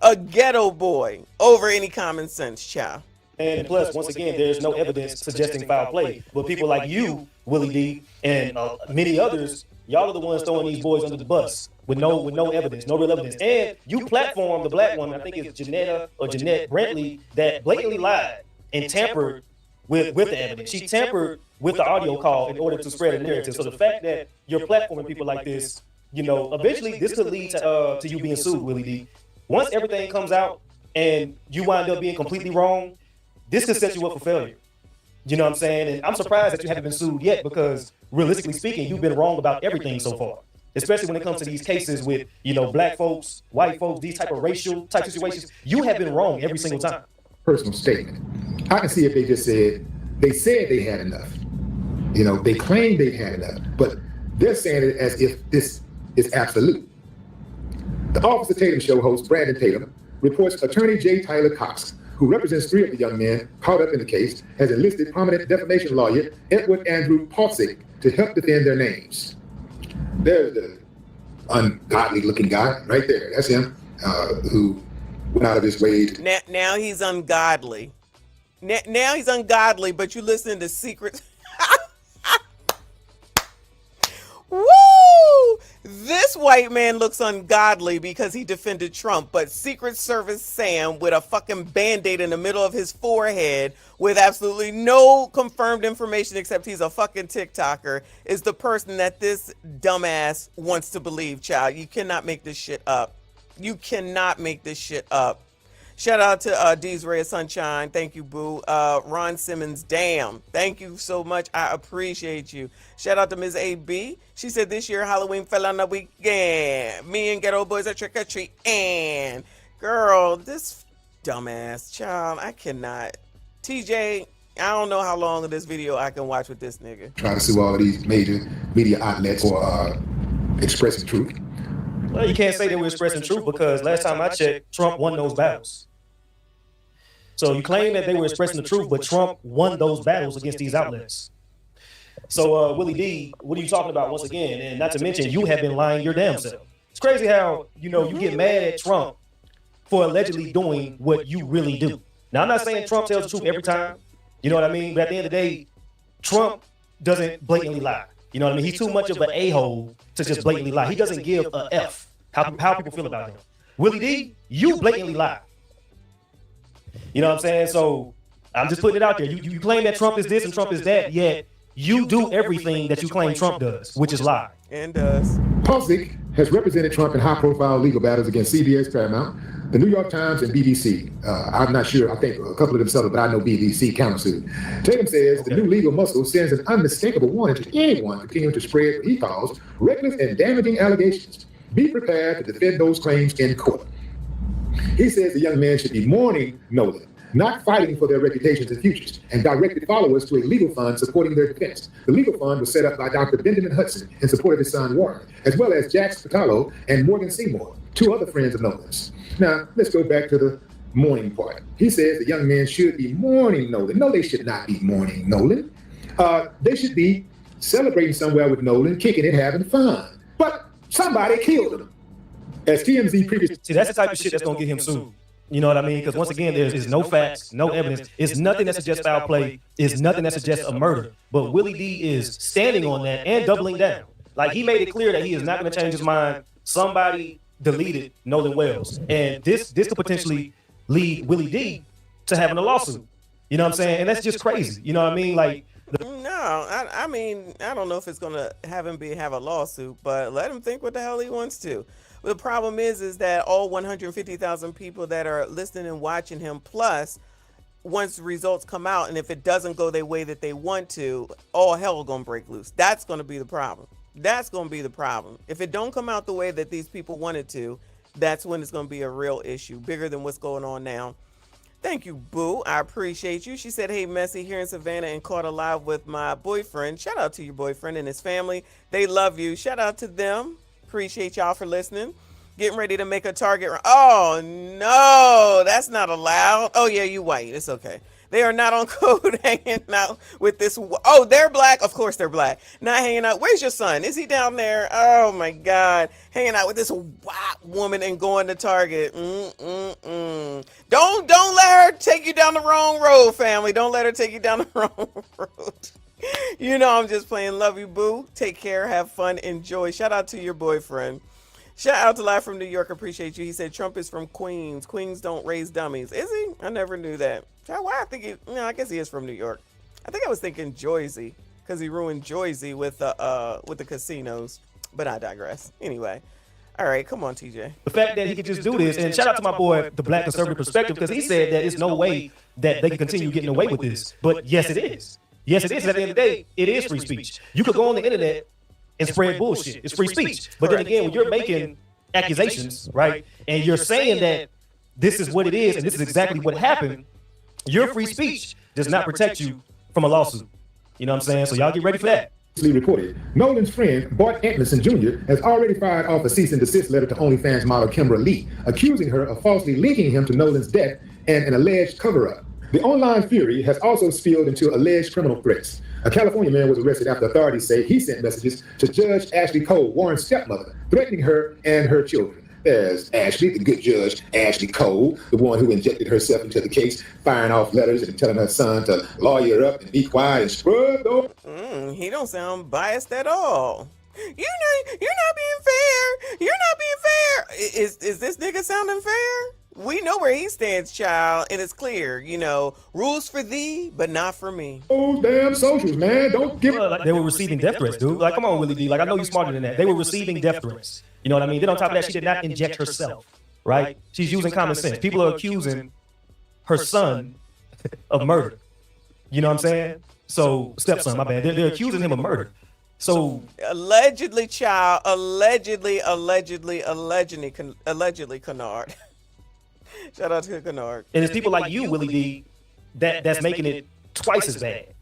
A ghetto boy over any common sense, child. And plus, once again, there's no evidence suggesting foul play. But people like you, Willie D, and many others, y'all are the ones throwing these boys under the bus with no evidence, no real evidence. And you platform the black woman, I think it's Jeanette Brantley, that blatantly lied and tampered with the evidence. She tampered with the audio call in order to spread a narrative. So the fact that you're platforming people like this, you know, eventually this could lead to you being sued, Willie D. Once everything comes out and you wind up being completely wrong, this could set you up for failure. You know what I'm saying? And I'm surprised that you haven't been sued yet because realistically speaking, you've been wrong about everything so far. Especially when it comes to these cases with, you know, black folks, white folks, these type of racial type situations. You have been wrong every single time. Personal statement. I can see if they just said they had enough. You know, they claim they had enough, but they're saying it as if this is absolute. The Officer Tatum Show host, Brandon Tatum, reports attorney J. Tyler Cox, who represents 3 of the young men caught up in the case, has enlisted prominent defamation lawyer Edward Andrew Palcic to help defend their names. There's the ungodly looking guy right there. That's him, who went out of his way to... Now he's ungodly. Now he's ungodly, but you listen to secrets. Woo! This white man looks ungodly because he defended Trump, but Secret Service Sam with a fucking Band-Aid in the middle of his forehead with absolutely no confirmed information except he's a fucking TikToker is the person that this dumbass wants to believe, child. You cannot make this shit up. You cannot make this shit up. Shout out to D's Ray of Sunshine. Thank you, boo. Ron Simmons, damn. Thank you so much. I appreciate you. Shout out to Ms. AB. She said this year Halloween fell on the weekend. Me and ghetto boys are trick-or-treat. And girl, this dumbass child, I cannot. TJ, I don't know how long of this video I can watch with this nigga. Trying to sue all of these major media outlets for expressing truth. Well, you can't say they were expressing truth because last time I checked, Trump won those battles. So you claim that they were expressing the truth, but Trump won those battles against these outlets. So Willie D, what are you talking about once again? And not to mention, you have been lying your damn self. It's crazy how, you know, you get mad at Trump for allegedly doing what you really do. Now, I'm not saying Trump tells the truth every time. You know what I mean? But at the end of the day, Trump doesn't blatantly lie. You know what I mean? He's too much of an a-hole to just blatantly lie. He doesn't give a F how people feel about him. Willie D, you blatantly lie. You know what I'm saying? So I'm just putting it out there. You claim that Trump is this and Trump is that, yet you do everything that you claim Trump does, which is lie. And does. Palcic has represented Trump in high-profile legal battles against CBS, Paramount, the New York Times, and BBC. I'm not sure. I think a couple of them settled, but I know BBC countersued. Tatum says the new legal muscle sends an unmistakable warning to anyone continuing to spread what he calls reckless and damaging allegations. Be prepared to defend those claims in court. He says the young man should be mourning Nolan, not fighting for their reputations and futures, and directed followers to a legal fund supporting their defense. The legal fund was set up by Dr. Benjamin Hudson in support of his son Warren, as well as Jack Spatalo and Morgan Seymour, 2 other friends of Nolan's. Now, let's go back to the mourning part. He says the young man should be mourning Nolan. No, they should not be mourning Nolan. They should be celebrating somewhere with Nolan, kicking it, having fun. But somebody killed him. As TMZ previously... See, that's the type of shit that's going to get him sued. You know what I mean? Because once again, there's no facts, no evidence. It's nothing that suggests foul play. It's nothing that suggests a murder. But Willie D is standing on that and doubling down. Like, he made it clear that he is not going to change his mind. Somebody deleted Nolan Wells. And this could potentially lead Willie D to having a lawsuit. You know what I'm saying? And that's just crazy. You know what I mean? Like, no, I mean, I don't know if it's going to have him have a lawsuit, but let him think what the hell he wants to. The problem is that all 150,000 people that are listening and watching him, plus once the results come out, and if it doesn't go the way that they want to, all hell gonna break loose. That's gonna be the problem. That's gonna be the problem. If it don't come out the way that these people want it to, that's when it's gonna be a real issue, bigger than what's going on now. Thank you, Boo. I appreciate you. She said, hey, Messy, here in Savannah and caught alive with my boyfriend. Shout out to your boyfriend and his family. They love you. Shout out to them. Appreciate y'all for listening. Getting ready to make a target. Oh, no, that's not allowed. Oh, yeah, you white. It's okay. They are not on code hanging out with this. Oh, they're black. Of course they're black. Not hanging out. Where's your son? Is he down there? Oh, my God. Hanging out with this white woman and going to Target. Don't let her take you down the wrong road, family. Don't let her take you down the wrong road. You know I'm just playing. Love you, Boo. Take care. Have fun. Enjoy. Shout out to your boyfriend. Shout out to Live from New York. Appreciate you. He said Trump is from Queens. Queens don't raise dummies. Is he? I never knew that. Why? I think I guess he is from New York. I think I was thinking Jersey because he ruined Jersey with the casinos. But I digress. Anyway. All right, come on, TJ. The fact that he could just do this, and shout out to my boy, the Black Conservative Perspective, because he said that there's no way that they can continue getting away with this. But yes, it is. Yes, it is. At the end of the day, it is free speech. You could go on the internet and spread bullshit. It's free speech. But then again, when you're making accusations, right, and you're saying that this is what it is and this is exactly what happened, your free speech does not protect you from a lawsuit. You know what I'm saying? So y'all get ready for that. Reported, Nolan's friend, Bart Antleson Jr., has already fired off a cease and desist letter to OnlyFans model Kimbra Lee, accusing her of falsely linking him to Nolan's death and an alleged cover-up. The online fury has also spilled into alleged criminal threats. A California man was arrested after authorities say he sent messages to Judge Ashley Cole, Warren's stepmother, threatening her and her children. There's Ashley, the good judge, Ashley Cole, the one who injected herself into the case, firing off letters and telling her son to lawyer up and be quiet and scrub over. He don't sound biased at all. You're not being fair. You're not being fair. Is this nigga sounding fair? We know where he stands, child, and it's clear, rules for thee, but not for me. Oh, damn socials, man. Don't give like they were receiving death threats, dude. Like, come on, Willie D. Like, I know you're smarter than that. They were receiving death threats. You know what I mean? Then on top of that, she did not inject herself, right? She's using common sense. People are accusing her son of murder. You know what I'm saying? So, stepson, my bad. They're accusing him of murder. So allegedly, child, allegedly, Kennard. Shout out to Kennard. And it's people like you, Willie D, that's making it twice as bad.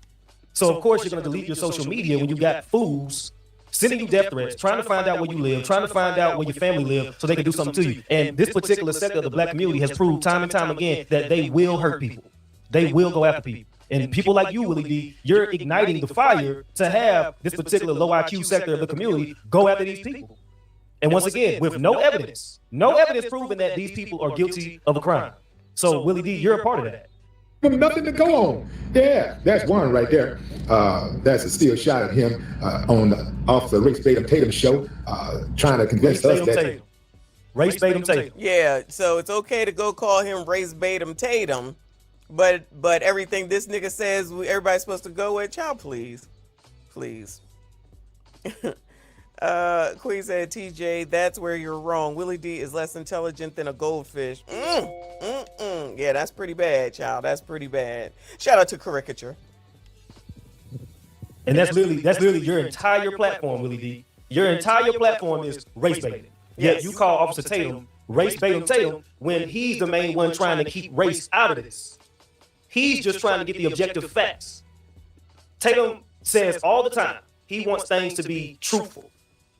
So of course you're gonna delete your social media when you got fools sending you death threats, trying to find out where you live, trying to find out where your family live, so they can do something to you. And this particular sector of the black community has proved time and time again that they will hurt people. They will go after people. And people like you, Willie D, you're igniting the fire to have this particular low IQ sector of the community go after these people. And once again, with no evidence proving that these people are guilty of a crime. So Willie D, you're a part of that. Nothing to go on. Yeah, that's one right there. That's a still shot at him off the Race Bait Tatum show, trying to convince us that Race Bait Tatum. Yeah, so it's okay to go call him Race Bait Tatum, but everything this nigga says everybody's supposed to go with. Child, please. Queen said, TJ, that's where you're wrong. Willie D is less intelligent than a goldfish. Yeah, that's pretty bad, child. That's pretty bad. Shout out to Caricature. And that's literally your entire platform, Willie D. Your entire platform is race baiting. Yet you call Officer Tatum Race Bait Tatum when he's the main one trying to keep race out of this. He's just trying to get the objective facts. Tatum says all the time he wants things to be truthful,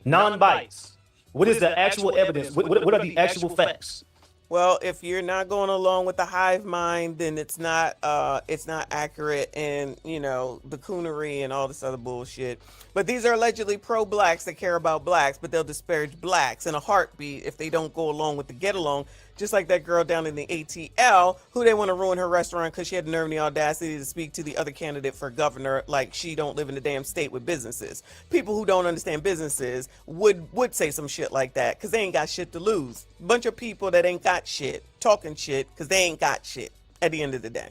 non-biased. What is the actual evidence? What are the actual facts? Well, if you're not going along with the hive mind, then it's not accurate, and the coonery and all this other bullshit. But these are allegedly pro-blacks that care about blacks, but they'll disparage blacks in a heartbeat if they don't go along with the get along. Just like that girl down in the ATL who they want to ruin her restaurant because she had the nerve and the audacity to speak to the other candidate for governor like she don't live in the damn state with businesses. People who don't understand businesses would say some shit like that because they ain't got shit to lose. Bunch of people that ain't got shit talking shit because they ain't got shit at the end of the day.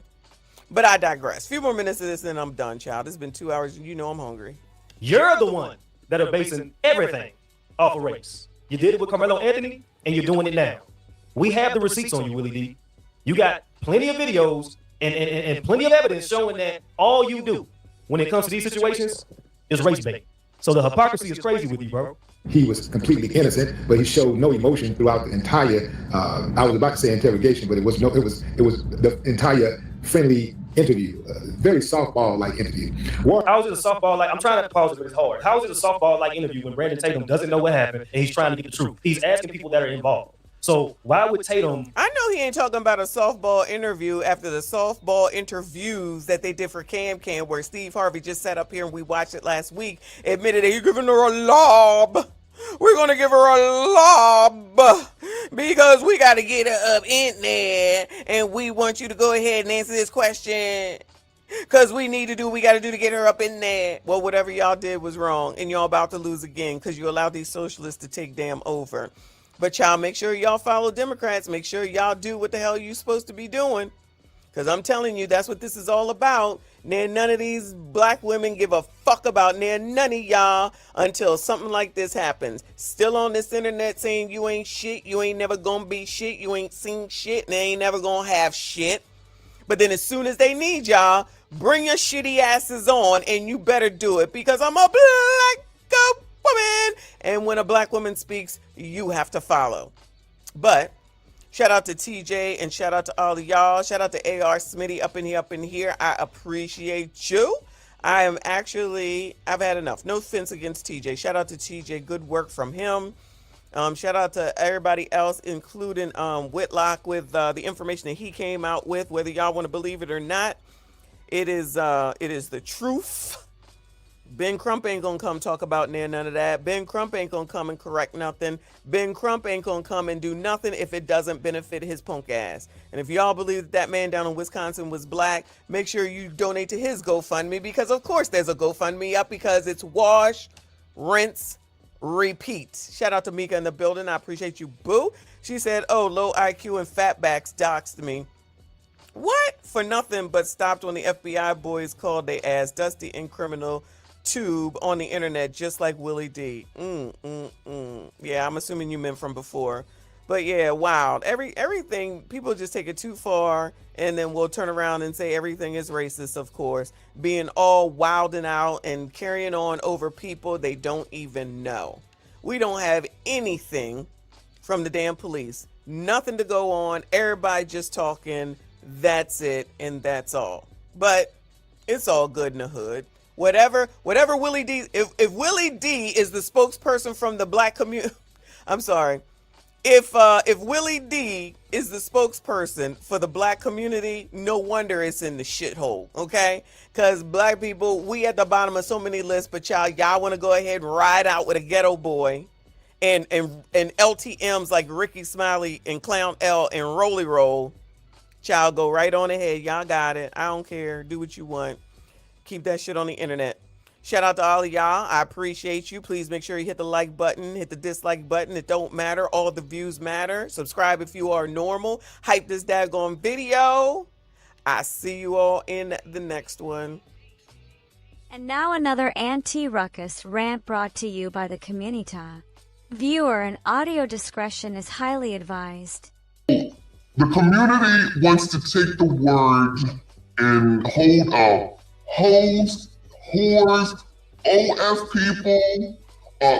But I digress. A few more minutes of this and I'm done, child. It's been 2 hours and I'm hungry. You're the one that are basing everything off of race. You did it with Carmelo Anthony, and you're doing it now. We have the receipts on you, Willie D. You got plenty of videos and plenty of evidence showing that all you do when it comes to these situations is race bait. So the hypocrisy is crazy with you, bro. He was completely innocent, but he showed no emotion throughout the entire, I was about to say interrogation, but it was the entire friendly interview, very softball-like interview. How is it a softball-like? I'm trying to pause it, but it's hard. How is it a softball-like interview when Brandon Tatum doesn't know what happened and he's trying to get the truth? He's asking people that are involved. So why would Tatum? I know he ain't talking about a softball interview after the softball interviews that they did for Cam where Steve Harvey just sat up here and we watched it last week, admitted that he's giving her a lob. We're going to give her a lob because we got to get her up in there and we want you to go ahead and answer this question because we need to do what we got to do to get her up in there. Well, whatever y'all did was wrong and y'all about to lose again because you allowed these socialists to take damn over. But y'all make sure y'all follow Democrats. Make sure y'all do what the hell you supposed to be doing. Because I'm telling you, that's what this is all about. None of these black women give a fuck about none of y'all until something like this happens. Still on this internet saying you ain't shit, you ain't never gonna be shit, you ain't seen shit, and they ain't never gonna have shit. But then as soon as they need y'all, bring your shitty asses on and you better do it because I'm a black woman. And when a black woman speaks, you have to follow. But shout out to TJ and shout out to all of y'all. Shout out to AR Smitty up in here. I appreciate you. I've had enough. No offense against TJ. Shout out to TJ. Good work from him. Shout out to everybody else, including Whitlock with the information that he came out with. Whether y'all want to believe it or not, it is the truth. Ben Crump ain't gonna come talk about none of that. Ben Crump ain't gonna come and correct nothing. Ben Crump ain't gonna come and do nothing if it doesn't benefit his punk ass. And if y'all believe that man down in Wisconsin was black, make sure you donate to his GoFundMe because of course there's a GoFundMe up because it's wash, rinse, repeat. Shout out to Mika in the building. I appreciate you, boo. She said, oh, low IQ and fatbacks doxed me. What? For nothing but stopped when the FBI boys called they ass dusty and criminal tube on the internet just like Willie D. Yeah, I'm assuming you meant from before. But yeah, wow. Everything, people just take it too far and then we'll turn around and say everything is racist, of course. Being all wilding out and carrying on over people they don't even know. We don't have anything from the damn police. Nothing to go on. Everybody just talking. That's it and that's all. But it's all good in the hood. Whatever Willie D, if Willie D is the spokesperson from the black community, I'm sorry. If Willie D is the spokesperson for the black community, no wonder it's in the shithole, okay? Because black people, we at the bottom of so many lists, but y'all want to go ahead and ride out with a ghetto boy and LTMs like Ricky Smiley and Clown L and Rolly Roll. Child, go right on ahead. Y'all got it. I don't care. Do what you want. Keep that shit on the internet. Shout out to all of y'all. I appreciate you. Please make sure you hit the like button, hit the dislike button. It don't matter. All the views matter. Subscribe if you are normal. Hype this daggone video. I see you all in the next one. And now another anti-ruckus rant brought to you by the community. Viewer and audio discretion is highly advised. The community wants to take the word and hold up hoes, whores, OF people,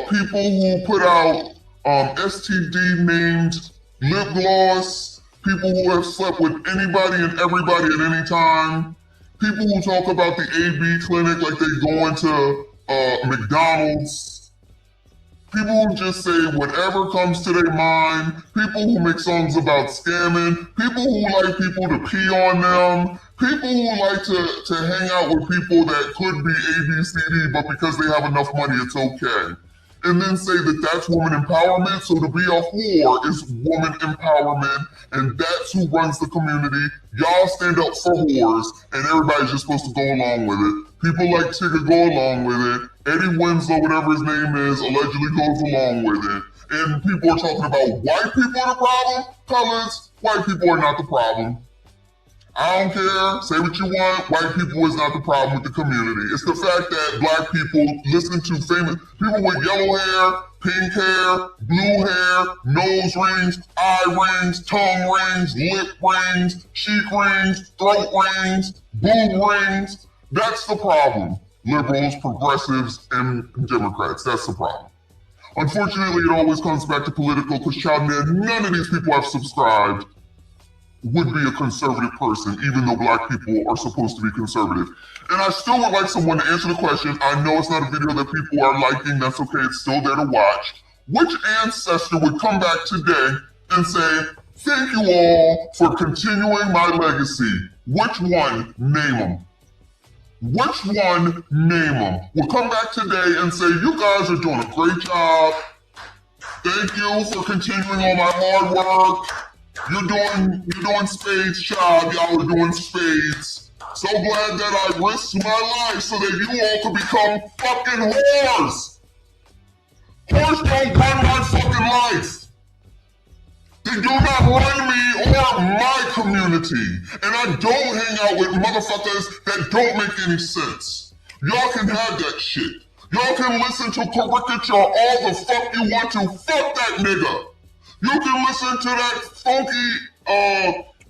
people who put out STD-named lip gloss, people who have slept with anybody and everybody at any time, people who talk about the AB clinic like they go into McDonald's, people who just say whatever comes to their mind, people who make songs about scamming, people who like people to pee on them, people who like to hang out with people that could be ABCD, but because they have enough money, it's okay. And then say that that's woman empowerment. So to be a whore is woman empowerment, and that's who runs the community. Y'all stand up for whores, and everybody's just supposed to go along with it. People like Tigger go along with it. Eddie Winslow, whatever his name is, allegedly goes along with it. And people are talking about white people are the problem. Colors, white people are not the problem. I don't care. Say what you want. White people is not the problem with the community. It's the fact that black people listen to famous people with yellow hair, pink hair, blue hair, nose rings, eye rings, tongue rings, lip rings, cheek rings, throat rings, boob rings. That's the problem. Liberals, progressives, and Democrats. That's the problem. Unfortunately, it always comes back to political because, child, none of these people have subscribed would be a conservative person, even though black people are supposed to be conservative. And I still would like someone to answer the question. I know it's not a video that people are liking. That's okay. It's still there to watch. Which ancestor would come back today and say, thank you all for continuing my legacy? Which one? Name them. Which one? Name them. Will come back today and say, you guys are doing a great job. Thank you for continuing all my hard work. You're doing spades, child. Y'all are doing spades. So glad that I risked my life so that you all could become fucking whores. Whores don't run my fucking life. They do not run me or my community. And I don't hang out with motherfuckers that don't make any sense. Y'all can have that shit. Y'all can listen to caricature all the fuck you want to. Fuck that nigga. You can listen to that funky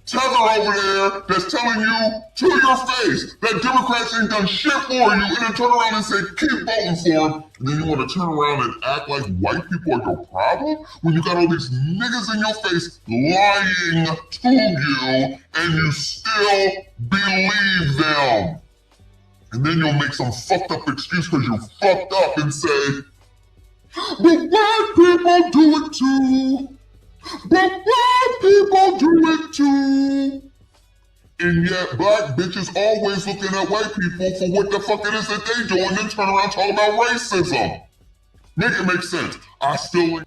tether over there that's telling you to your face that Democrats ain't done shit for you, and then turn around and say, keep voting for them. And then you want to turn around and act like white people are your problem when you got all these niggas in your face lying to you, and you still believe them. And then you'll make some fucked up excuse because you fucked up and say, but black people do it too. But black people do it too. And yet black bitches always looking at white people for what the fuck it is that they do and then turn around and talk about racism. Make it make sense. I still